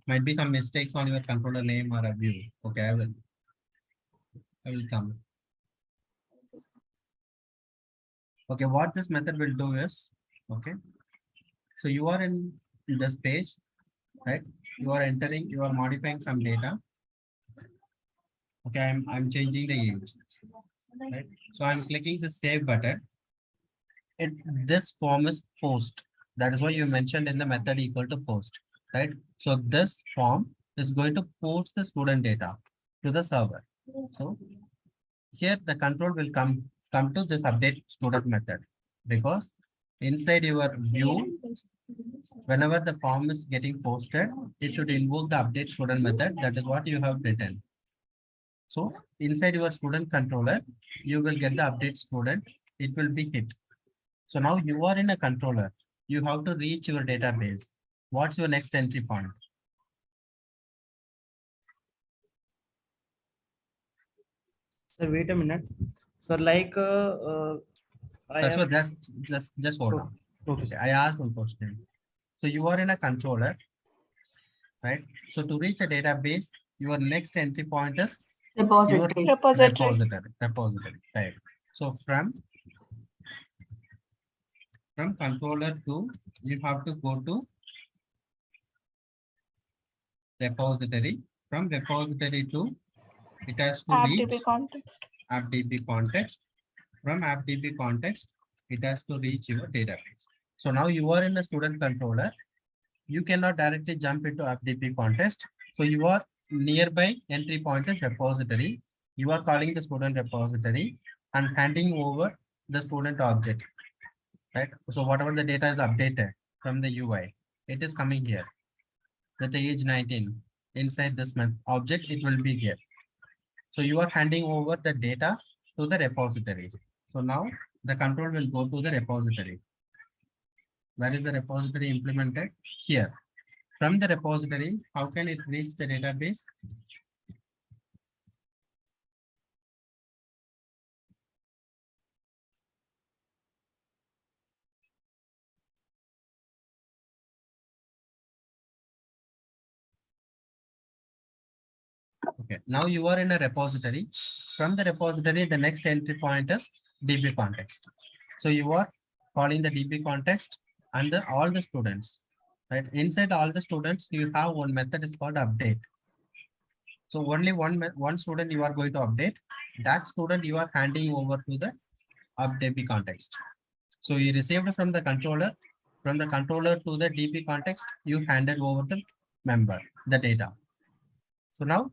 Might be some mistakes on your controller name or a view. Okay, I will come. Okay, what this method will do is, okay, so you are in this page, right? You are entering, you are modifying some data. Okay, I'm changing the age, right? So I'm clicking the save button. This form is post. That is why you mentioned in the method equal to post, right? So this form is going to post the student data to the server. So here the control will come to this update student method, because inside your view, whenever the form is getting posted, it should invoke the update student method. That is what you have written. So inside your student controller, you will get the update student. It will be hit. So now you are in a controller. You have to reach your database. What's your next entry point? Sir, wait a minute. So like That's what just hold on. Okay, I asked one question. So you are in a controller, right? So to reach a database, your next entry point is Repository. your Repository. repository, right? So from controller to, you have to go to repository. From repository to, it has to reach AppDB context. AppDB context. From AppDB context, it has to reach your database. So now you are in a student controller. You cannot directly jump into AppDB context. So you are nearby entry point is repository. You are calling the student repository and handing over the student object, right? So whatever the data is updated from the UI, it is coming here with the age 19 inside this object. It will be here. So you are handing over the data to the repository. So now the control will go to the repository. Where is the repository implemented? Here. From the repository, how can it reach the database? Okay, now you are in a repository. From the repository, the next entry point is DB context. So you are calling the DB context and all the students, right? Inside all the students, you have one method is called update. So only one student you are going to update. That student you are handing over to the DB context. So you received from the controller to the DB context, you handed over the member, the data. So now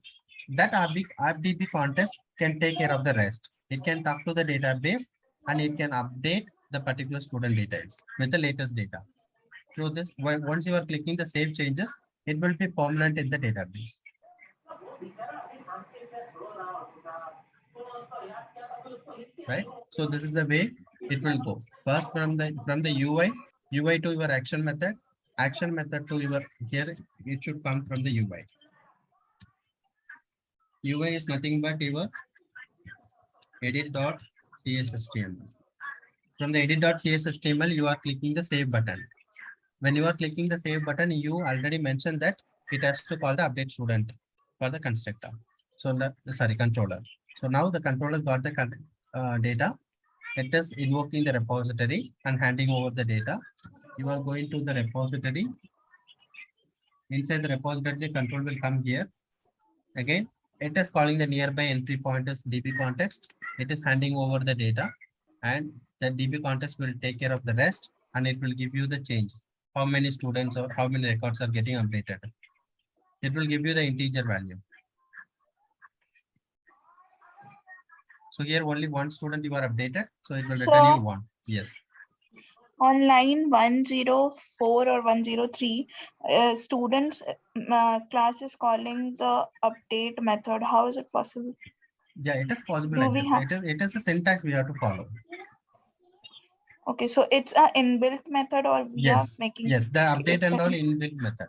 that RDB context can take care of the rest. It can talk to the database and it can update the particular student details with the latest data. So this, once you are clicking the save changes, it will be permanent in the database. Right? So this is the way it will go. First from the UI to your action method to your here, it should come from the UI. UI is nothing but your edit.cshtml. From the edit.cshtml, you are clicking the save button. When you are clicking the save button, you already mentioned that it has to call the update student for the constructor. So controller. So now the controller got the data. It is invoking the repository and handing over the data. you are going to the repository. Inside the repository, the control will come here. Again, it is calling the nearby entry point as DB context. It is handing over the data, and the DB context will take care of the rest, and it will give you the change. How many students or how many records are getting updated. It will give you the integer value. So here only one student you are updated, so it will return you one. Yes. On line 104 or 103, students class is calling the update method. How is it possible? Yeah, it is possible. Do Like we that. It is a syntax we have to follow. Okay, so it's a inbuilt method or we are Yes. making Yes, the update it's and a- all inbuilt method.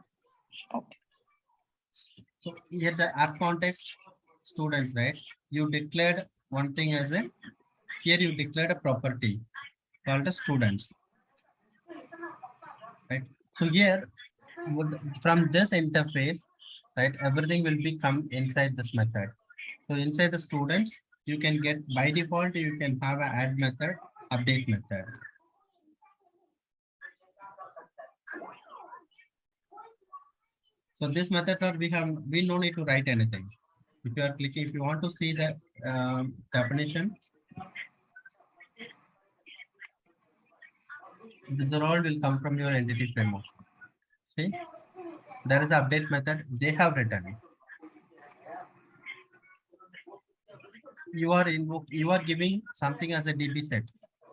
Okay. So here the app context students, right? You declared one thing as a, here you declared a property called the students, right? So here from this interface, right, everything will be come inside this method. So inside the students, you can get by default, you can have an add method, update method. So these methods are, we no need to write anything. If you are clicking, if you want to see the definition, this all will come from your entity framework. See, there is an update method they have written. You are giving something as a DB set,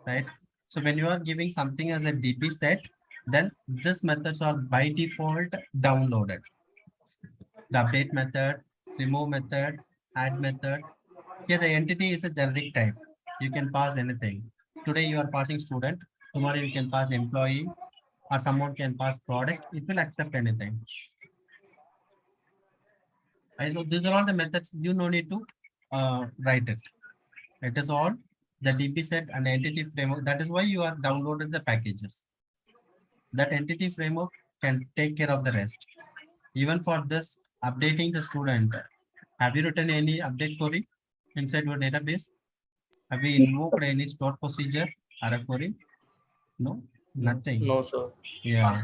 right? So when you are giving something as a DB set, then these methods are by default downloaded. The update method, remove method, add method. Here the entity is a generic type. You can pass anything. Today you are passing student, tomorrow you can pass employee, or someone can pass product. It will accept anything. Right? So these are all the methods you no need to write it. It is all the DB set and entity framework. That is why you are downloaded the packages. That entity framework can take care of the rest. Even for this updating the student, have you written any update query inside your database? Have you invoked any stored procedure or a query? No, nothing. No, sir. Yeah,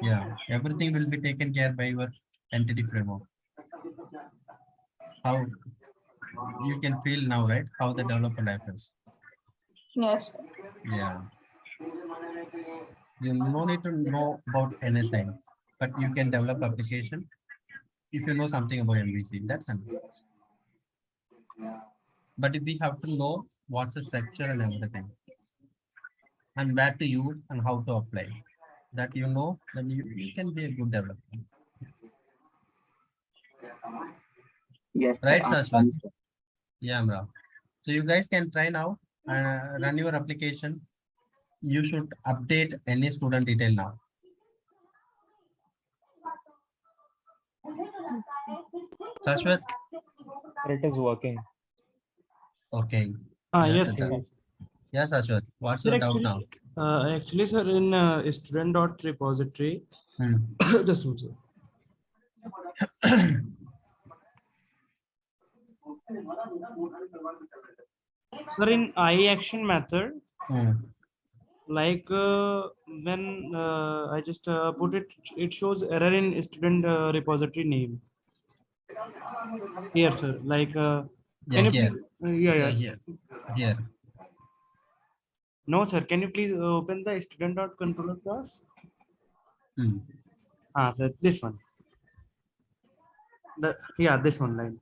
yeah. Everything will be taken care by your entity framework. How you can feel now, right? How the developer life is. Yes. Yeah. You no need to know about anything, but you can develop application if you know something about MVC. That's enough. But if we have to know what's the structure and everything, and where to use and how to apply, that you know, then you can be a good developer. Yes, sir. Right, Shashwat? Sir. Yeah, Amra. So you guys can try now and run your application. You should update any student detail now. Shashwat? It is working. Okay. Yes, it sir. does. Yes, Ashwat. What's Sir, your doubt now? actually, sir, in student.repository, just a minute, sir. Sir, in iAction method, like when I just put it, it shows error in student repository name. Here, sir. Like, Yeah, can you here. please, yeah. Here. No, sir. Can you please open the student.controller class? Sir, this one. This one line.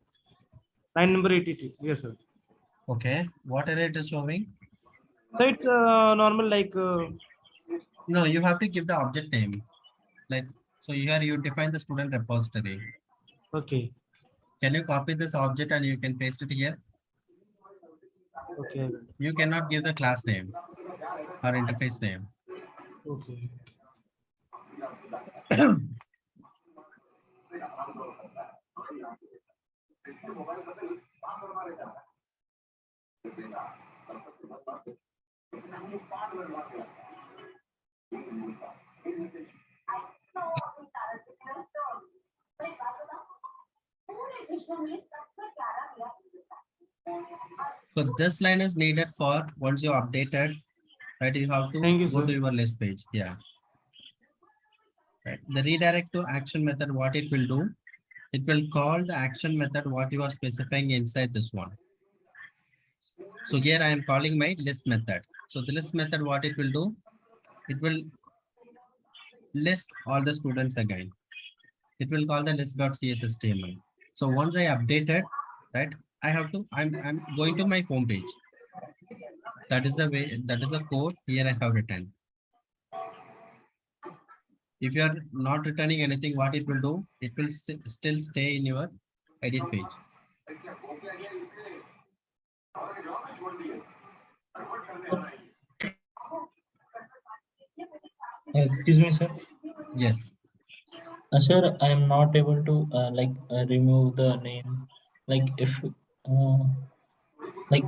Line number 82. Yes, sir. Okay. What error it is showing? So it's normal like. No, you have to give the object name. Like, so here you define the student repository. Okay. Can you copy this object and you can paste it here? Okay. You cannot give the class name or interface name. Okay. So this line is needed for once you updated, right? You have to Thank you, go sir. to your list page. Yeah. the redirect to action method, what it will do, it will call the action method what you are specifying inside this one. So here I am calling my list method. So the list method, what it will do, it will list all the students again. It will call the list.cshtml. So once I update it, right, I'm going to my home page. That is the way, that is the code here I have written. If you are not returning anything, what it will do, it will still stay in your edit page. Excuse me, sir. Yes. Sir, I am not able to remove the name. Like if like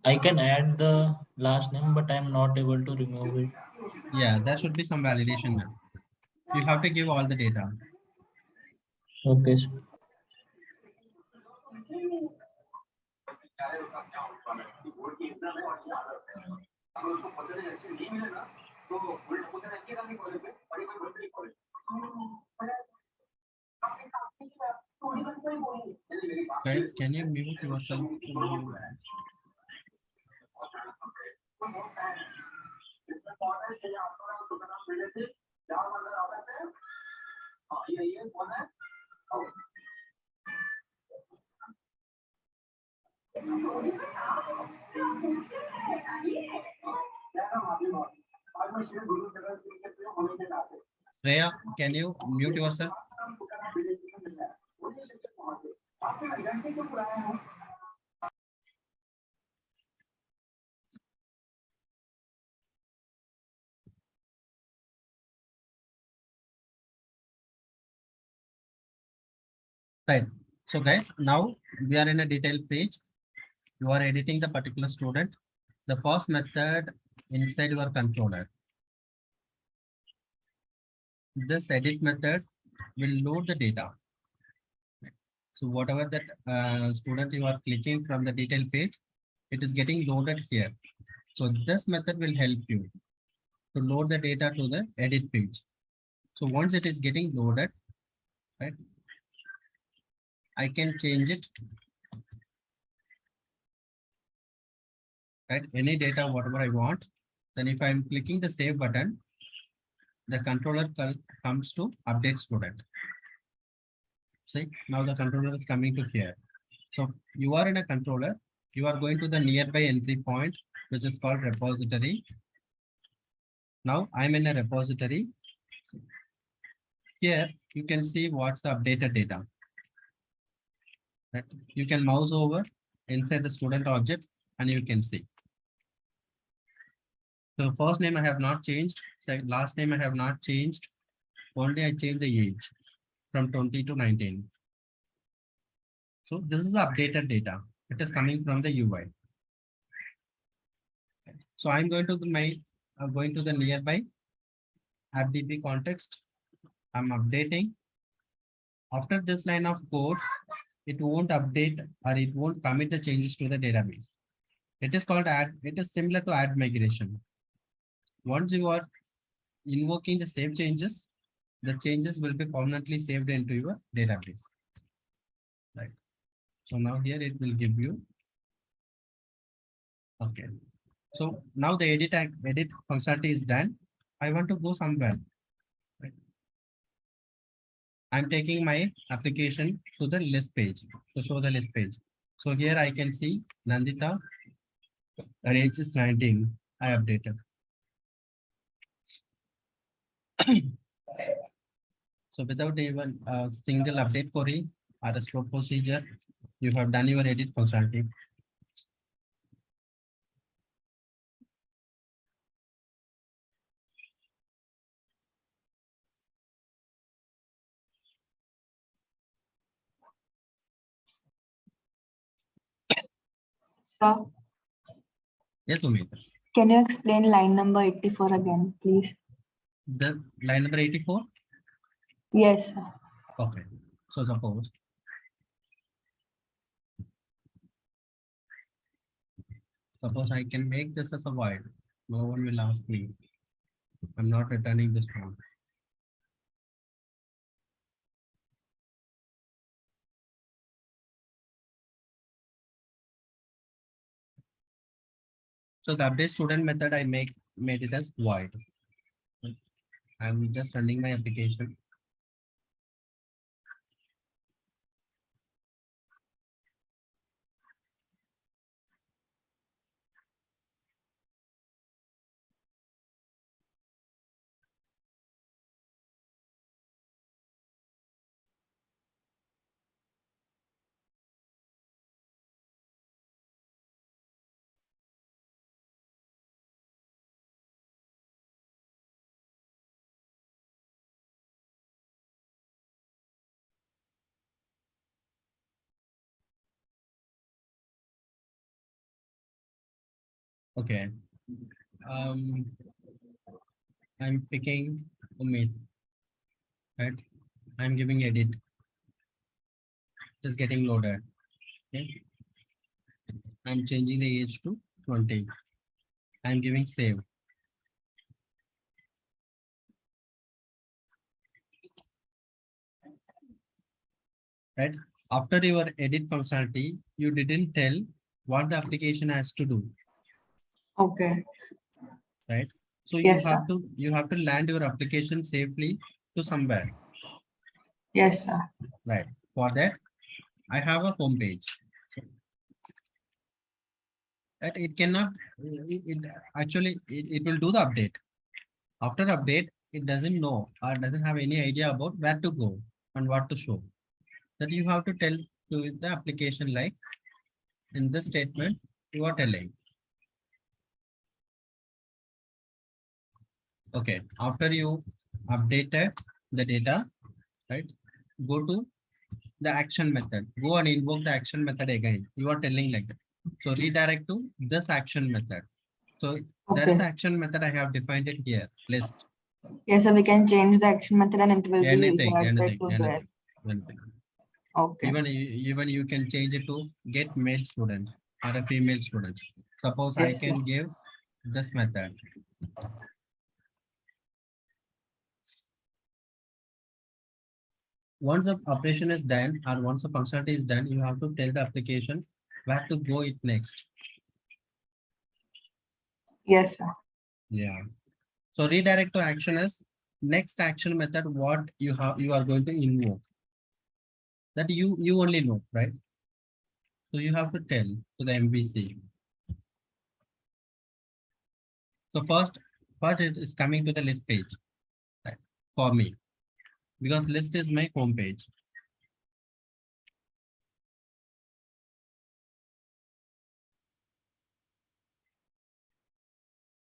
I can add the last name, but I am not able to remove it. Yeah, there should be some validation now. You have to give all the data. Okay, sir. Guys, can you mute yourself? Freya, can you mute yourself? Right. So guys, now we are in a detailed page. You are editing the particular student. The first method inside your controller. This edit method will load the data. So whatever that student you are clicking from the detail page, it is getting loaded here. So this method will help you to load the data to the edit page. So once it is getting loaded, right, I can change it, right, any data, whatever I want. Then if I'm clicking the save button, the controller comes to update student. See, now the controller is coming to here. So you are in a controller, you are going to the nearby entry point, which is called repository. Now I'm in a repository. Here you can see what's the updated data. Right? You can mouse over inside the student object and you can see. So first name I have not changed. Last name I have not changed. Only I changed the age from 20 to 19. So this is the updated data. It is coming from the UI. So I'm going to the nearby AppDB context. I'm updating. After this line of code, it won't update or it won't commit the changes to the database. It is called add. It is similar to add migration. Once you are invoking the save changes, the changes will be permanently saved into your database. Right. So now here it will give you. Okay. So now the edit functionality is done. I want to go somewhere. Right. I'm taking my application to the list page to show the list page. So here I can see Nandita, her age is 19. I updated. So without even a single update query or a slow procedure, you have done your edit functionality. So, Yes, Umid. can you explain line number 84 again, please? The line number 84? Yes, sir. Okay. So suppose I can make this as a void. No one will ask me. I'm not returning this one. So the update student method, I made it as void. I'm just running my application. Okay. I'm picking Umid. Right. I'm giving edit. Just getting loaded. Okay. I'm changing the age to 20. I'm giving save. Right. After your edit functionality, you didn't tell what the application has to do. Okay. Right. So Yes, sir. you have to land your application safely to somewhere. Yes, sir. Right. For that, I have a home page. That it cannot, it will do the update. After update, it doesn't know or doesn't have any idea about where to go and what to show. That you have to tell to the application, like in this statement, you are telling. Okay, after you updated the data, right? Go to the action method. Go and invoke the action method again. You are telling like that. So redirect to this action method. So there is Okay. action method. I have defined it here. List. Yes, sir. We can change the action method and it will be Anything, redirected to there. anything. Okay. Even you can change it to get male student or a female student. Suppose I Yes, sir. can give this method. Once the operation is done or once the functionality is done, you have to tell the application where to go it next. Yes, sir. Yeah. So redirect to action is next action method what you are going to invoke. That you only know, right? So you have to tell to the MVC. So first it is coming to the list page, right? For me, because list is my home page.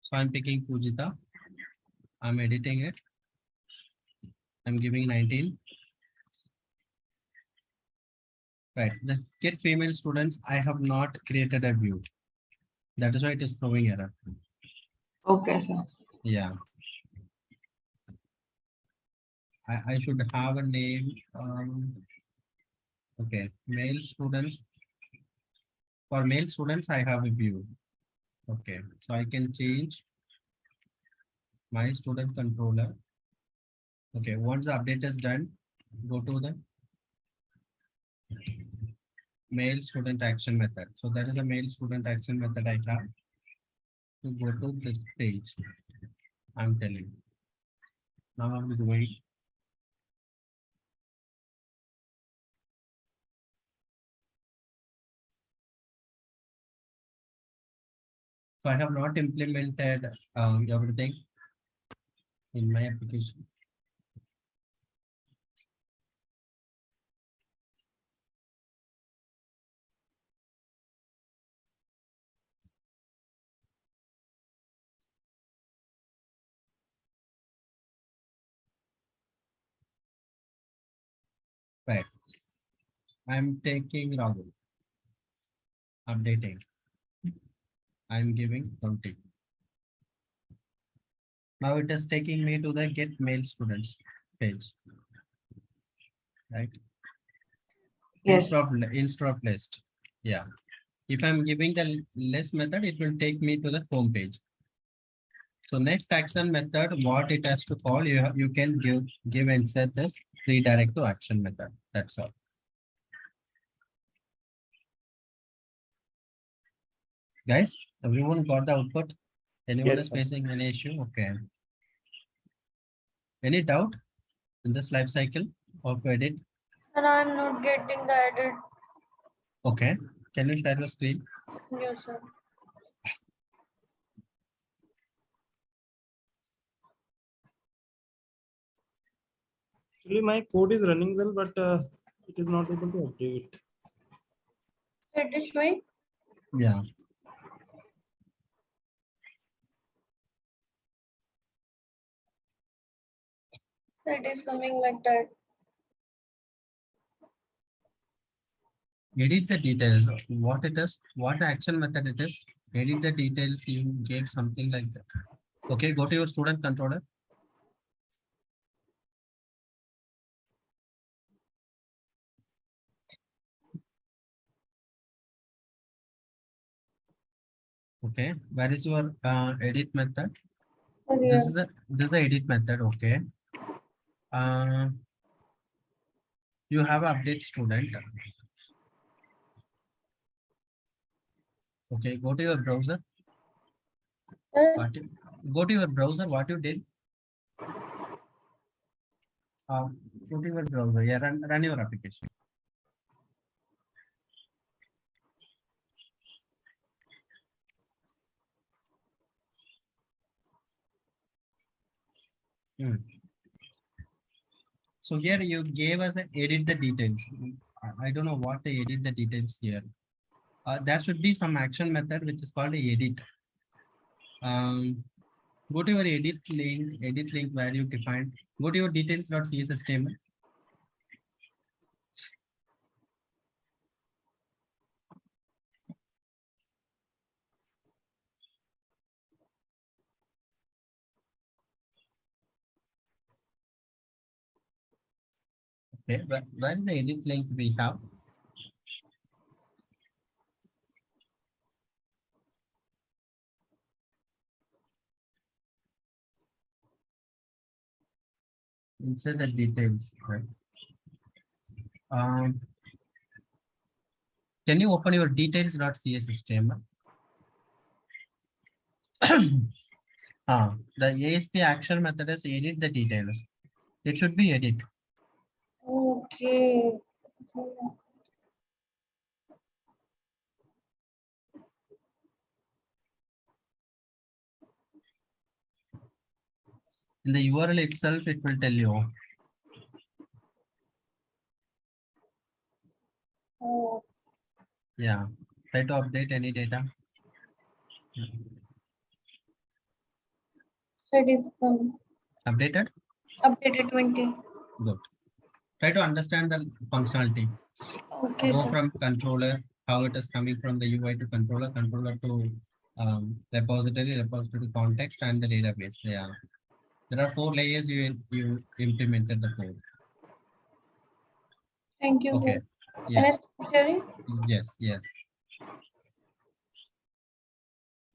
So I'm picking Pujita. I'm editing it. I'm giving 19. Right. The get female students, I have not created a view. That is why it is throwing error. Okay, sir. Yeah. I should have a name. Okay. Male students. For male students, I have a view. Okay. So I can change my student controller. Okay. Once the update is done, go to the male student action method. So that is a male student action method I have to go to this page. I'm telling. Now I'm going. So I have not implemented everything in my application. Right. I'm taking Rahul. Updating. I'm giving 20. Now it is taking me to the get mail students page. Right. Yes. Instead of list. Yeah. If I'm giving the list method, it will take me to the home page. So next action method, what it has to call, you can give and set this redirect to action method. That's all. Guys, Everyone got the output? Anyone Yes, is sir. facing any issue? Okay. Any doubt in this life cycle of edit? And I'm not getting the edit. Okay. Can you share your screen? Yes, sir. Actually, my code is running well, but it is not able to update. It is showing. Yeah. It is coming like that. Edit the details. What it is, what the action method it is. Edit the details. You gave something like that. Okay, go to your student controller. Okay, where is your edit method? This is the edit method. Okay. You have update student. Okay, go to your browser. Go to your browser. What you did? Go to your browser. Yeah, run your application. So here you gave us edit the details. I don't know what to edit the details here. There should be some action method which is called edit. Go to your edit link where you define. Go to your details.css table. Okay, where is the edit link we have? Insert the details, right? Can you open your details.css table? The ASP action method is edit the details. It should be edit. Okay. In the URL itself, it will tell you. Oh, Yeah. Try to update any data. it is Updated? updated 20. Good. Try to understand the functionality. Okay, Go sir. from controller, how it is coming from the UI to controller, controller to repository, repository to context, and the database. Yeah. There are 4 layers you implemented the code. Thank you, Okay. sir. Can Yeah. I stop sharing? Yes, yes.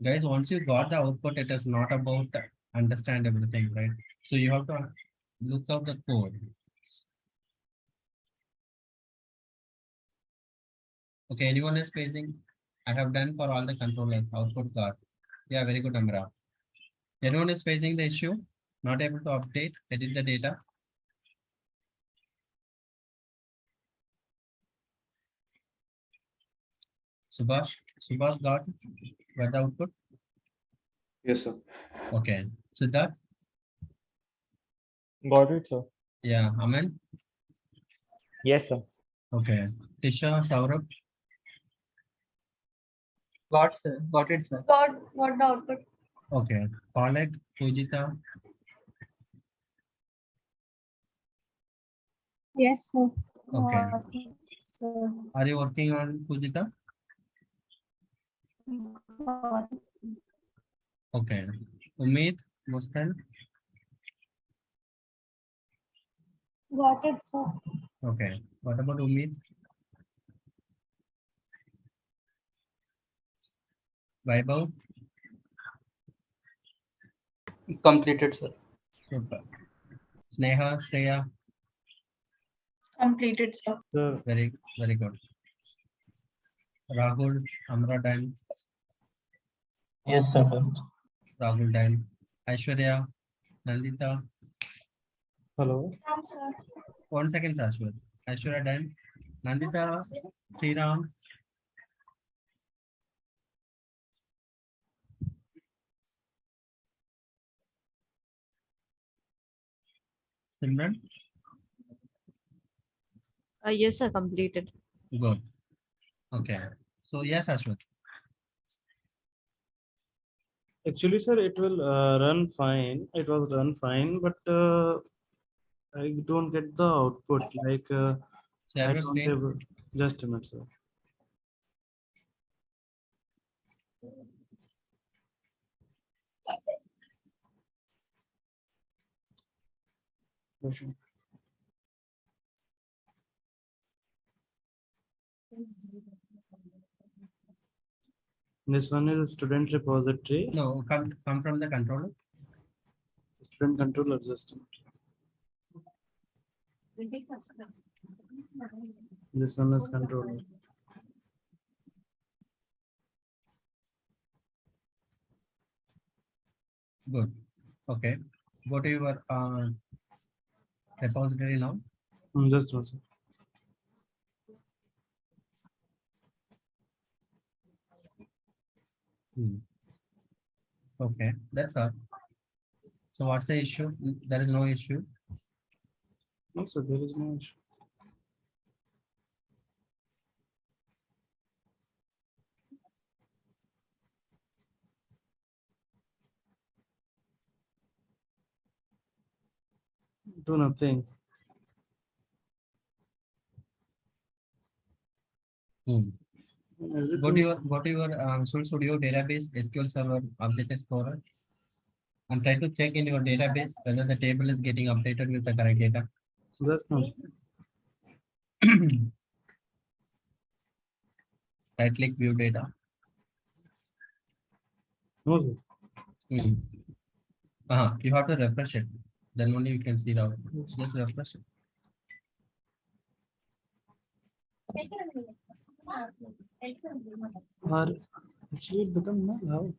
Guys, once you got the output, it is not about understand everything, right? So you have to look up the code. Okay, anyone is facing? I have done for all the controllers, output got. Yeah, very good, Amra. Anyone is facing the issue? Not able to update, edit the data? Subhash got the output? Yes, sir. Okay. Siddharth? Got it, sir. Yeah, Aman? Yes, sir. Okay. Tisha, Saurabh? Got it, sir. Got the output. Okay. Oleg, Pujita? Yes, sir. Okay. Sir. Are you working on Pujita? Okay. Umid, Muskan? Got it, sir. Okay. What about Umid? Vaibhav? Completed, sir. Super. Sneha, Shreya? Completed, sir. Very, very good. Rahul, Amra done. Yes, sir. Rahul done. Aishwarya, Nandita. Hello. 1 second, Ashwar. Aishwarya done. Nandita, Sriram. Simran. Yes, sir, completed. Good. Okay. So yes, Ashwar. Actually, sir, it will run fine. It was run fine, but I don't get the output. Like Share I your don't screen. able. Just a minute, sir. Question. This one is a student repository. No, come from the controller. Student controller, just a minute. This one is controller. Good. Okay. Go to your repository now. Just one second. Okay, that's all. So what's the issue? There is no issue. No, sir, there is no issue. Do nothing. Go to your Visual Studio database, SQL Server Object Explorer, and try to check in your database whether the table is getting updated with the correct data. That's not. Right click view data. No, sir. You have to refresh it. Then only you can see the output. Just refresh it. Actually, it become null. How?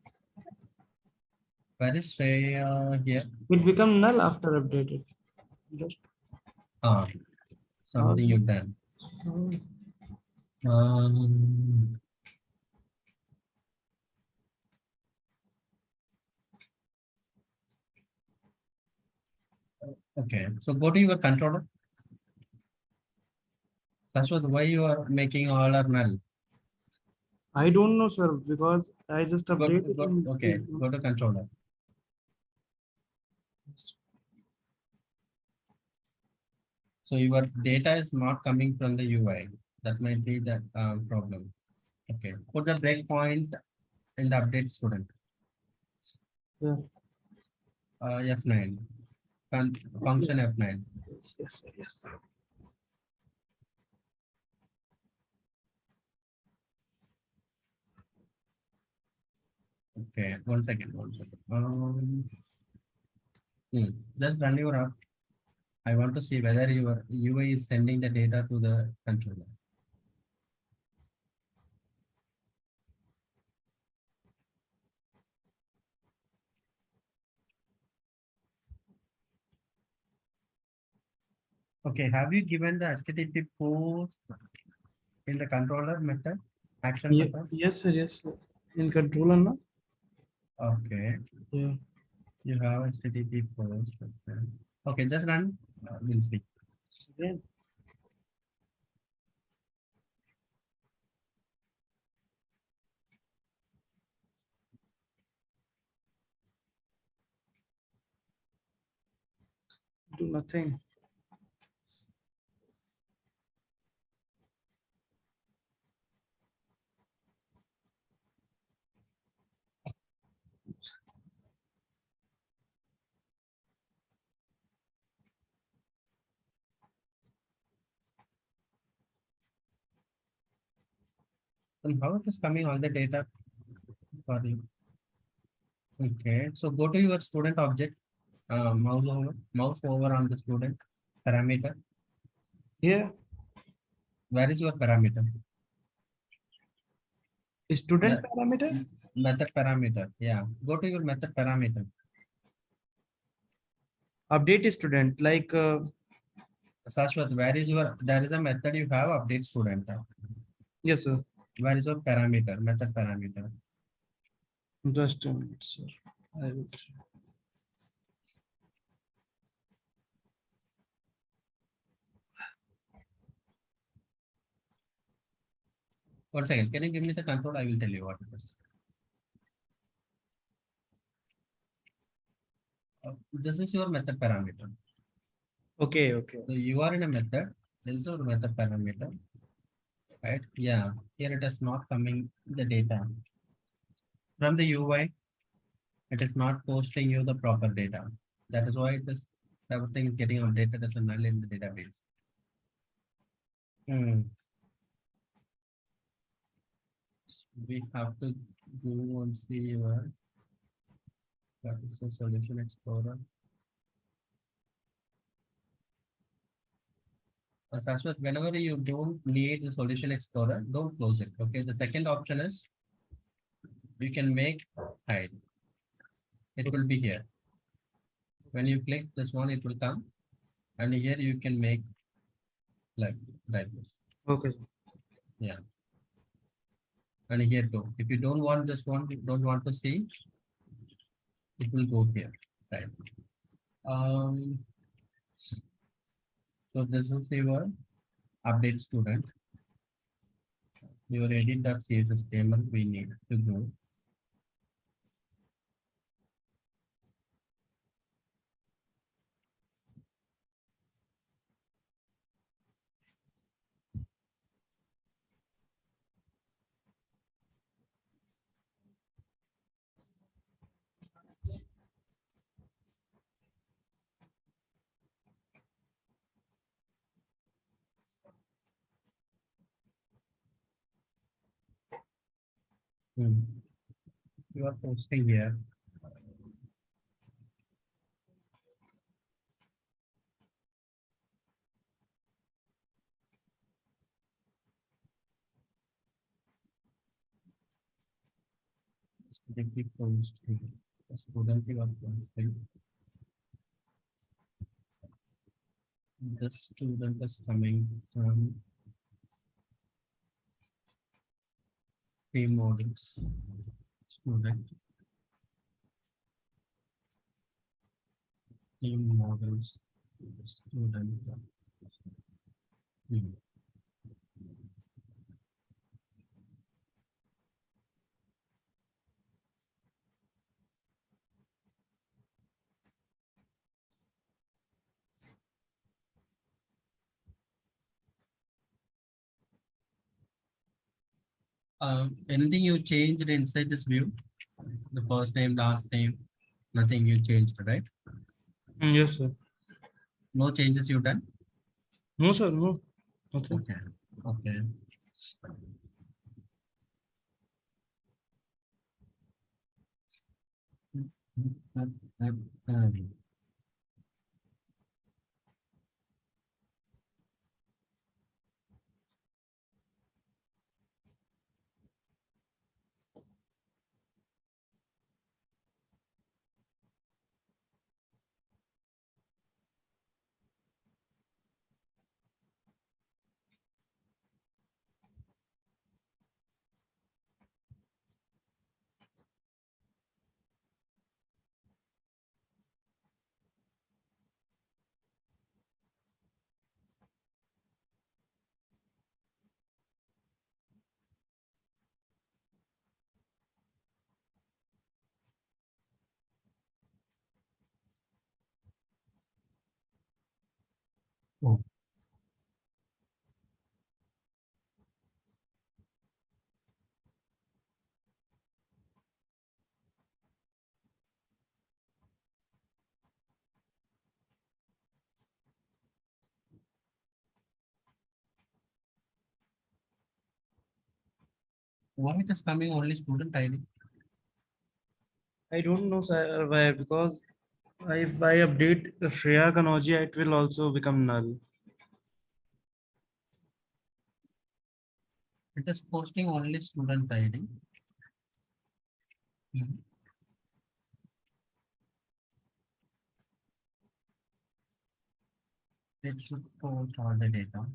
Where is Shreya here? It become null after updated. Just. Something you've done. Okay, so go to your controller. That's what why you are making all are null. I don't know, sir, because I just updated. Okay, go to controller. So your data is not coming from the UI. That might be the problem. Okay, put the breakpoint in the update student. Yeah. F9. Function Yes. F9. Yes, yes. Okay, 1 second. Just run your app. I want to see whether your UI is sending the data to the controller. Okay, have you given the HTTP post in the controller method? Action method? Yes, sir. Yes, sir. In controller, no? Okay. Yeah. You have HTTP post. Okay, just run. We'll see. Again. Do nothing. And how it is coming all the data for you? Okay, so go to your student object, mouse over on the student parameter. Yeah. Where is your parameter? Student parameter? Method parameter. Yeah. Go to your method parameter. Update student, like Sashwat, where is your, there is a method you have update student. yes, sir. Where is your parameter, method parameter? Just a minute, sir. I will. One second, can you give me the control? I will tell you what it is. This is your method parameter. Okay, okay. So you are in a method, this is your method parameter, right? Yeah, here it is not coming the data. From the UI, it is not posting you the proper data. That is why it is, everything is getting updated as a null in the database. We have to go and see that is the solution explorer. Sashwat, whenever you don't need the solution explorer, don't close it. Okay. The second option is you can make hide. It will be here. When you click this one, it will come, and here you can make like this. Okay. Yeah. And here too. If you don't want this one, you don't want to see, it will go here. Right. So this is your update student. Your edit.css table we need to go. You are posting here. Student post here. Student you are posting. The student is coming from team models. Student. Team models. Student. Anything you changed inside this view? The first name, last name, nothing you changed, right? Yes, sir. No changes you done? No, sir. No. Okay. Okay. Oh. Why it is coming only student ID? I don't know, sir, why, because if I update Shreya Kanoji, it will also become null. It is posting only student ID. Mhm. It should post all the data.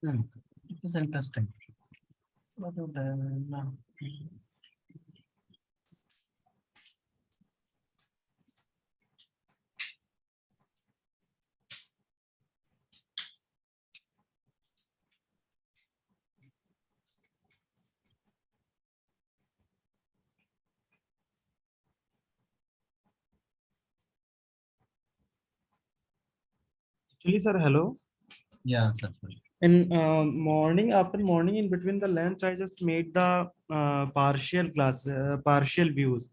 Hmm. It is interesting. What would, no. Actually, sir, hello. Yeah, sir. In morning, after morning, in between the lens, I just made the partial views.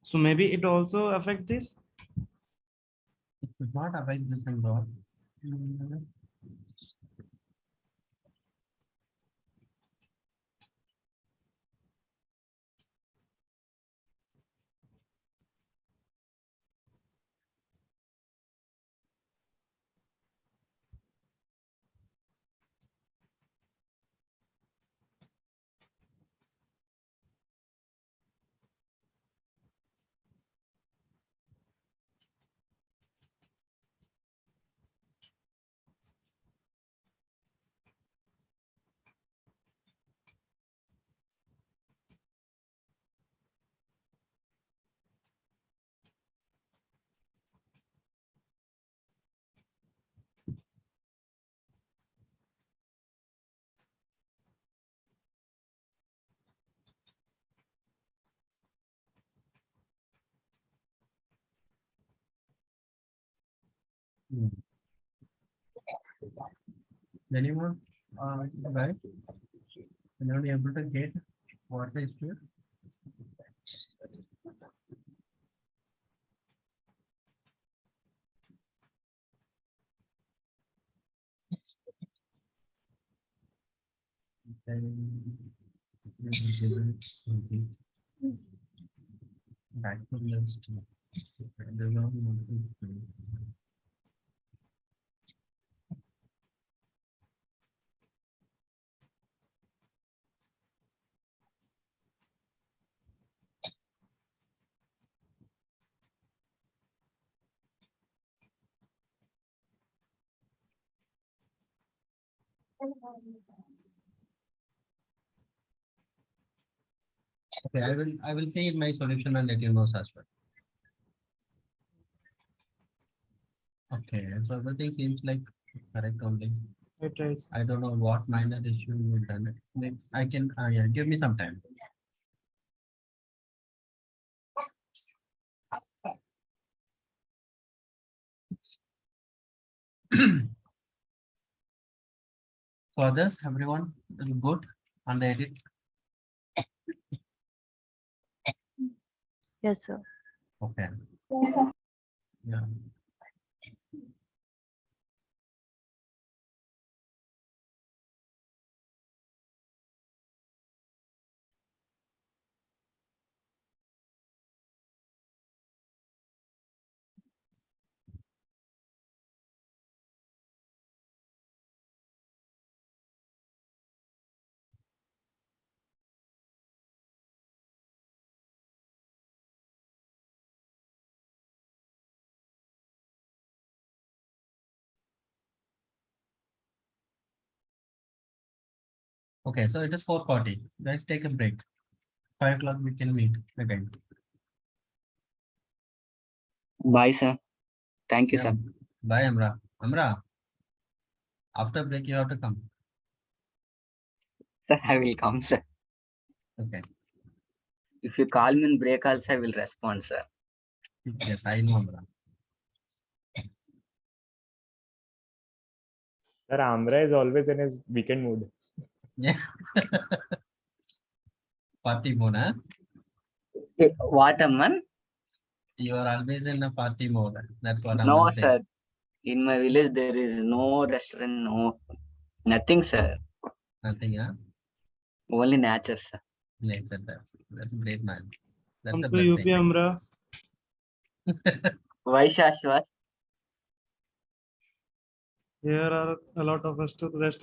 So maybe it also affect this. It should not affect this and all. Mm. Hmm. Anyone? Right? Anyone able to get what is here? Back to list. Okay, I will say my solution and let you know as well. Okay, so everything seems like correct only. Right. I don't know what minor issue you done. Next, I can yeah, give me some time. For this, everyone is good on the edit. Yes, sir. Okay. Yes, sir. Yeah. Okay, so it is 4:40. Guys, take a break. 5 o'clock we can meet again. Bye, sir. Thank you, Yeah. sir. Bye, Amra. Amra, after break you have to come. Sir, I will come, sir. Okay. If you call me in break also, I will respond, sir. Yes, I know, Amra. Sir, Amra is always in his weekend mood. Yeah. Party mode, huh? What, man? You are always in a party mode. That's what I'm No, saying. sir. In my village, there is no restaurant, no nothing, sir. Nothing, huh? Only nature, sir. Nature, that's great, man. That's Come a to UP, blessing. Amra. Why, Shashwat? Here are a lot of restaurants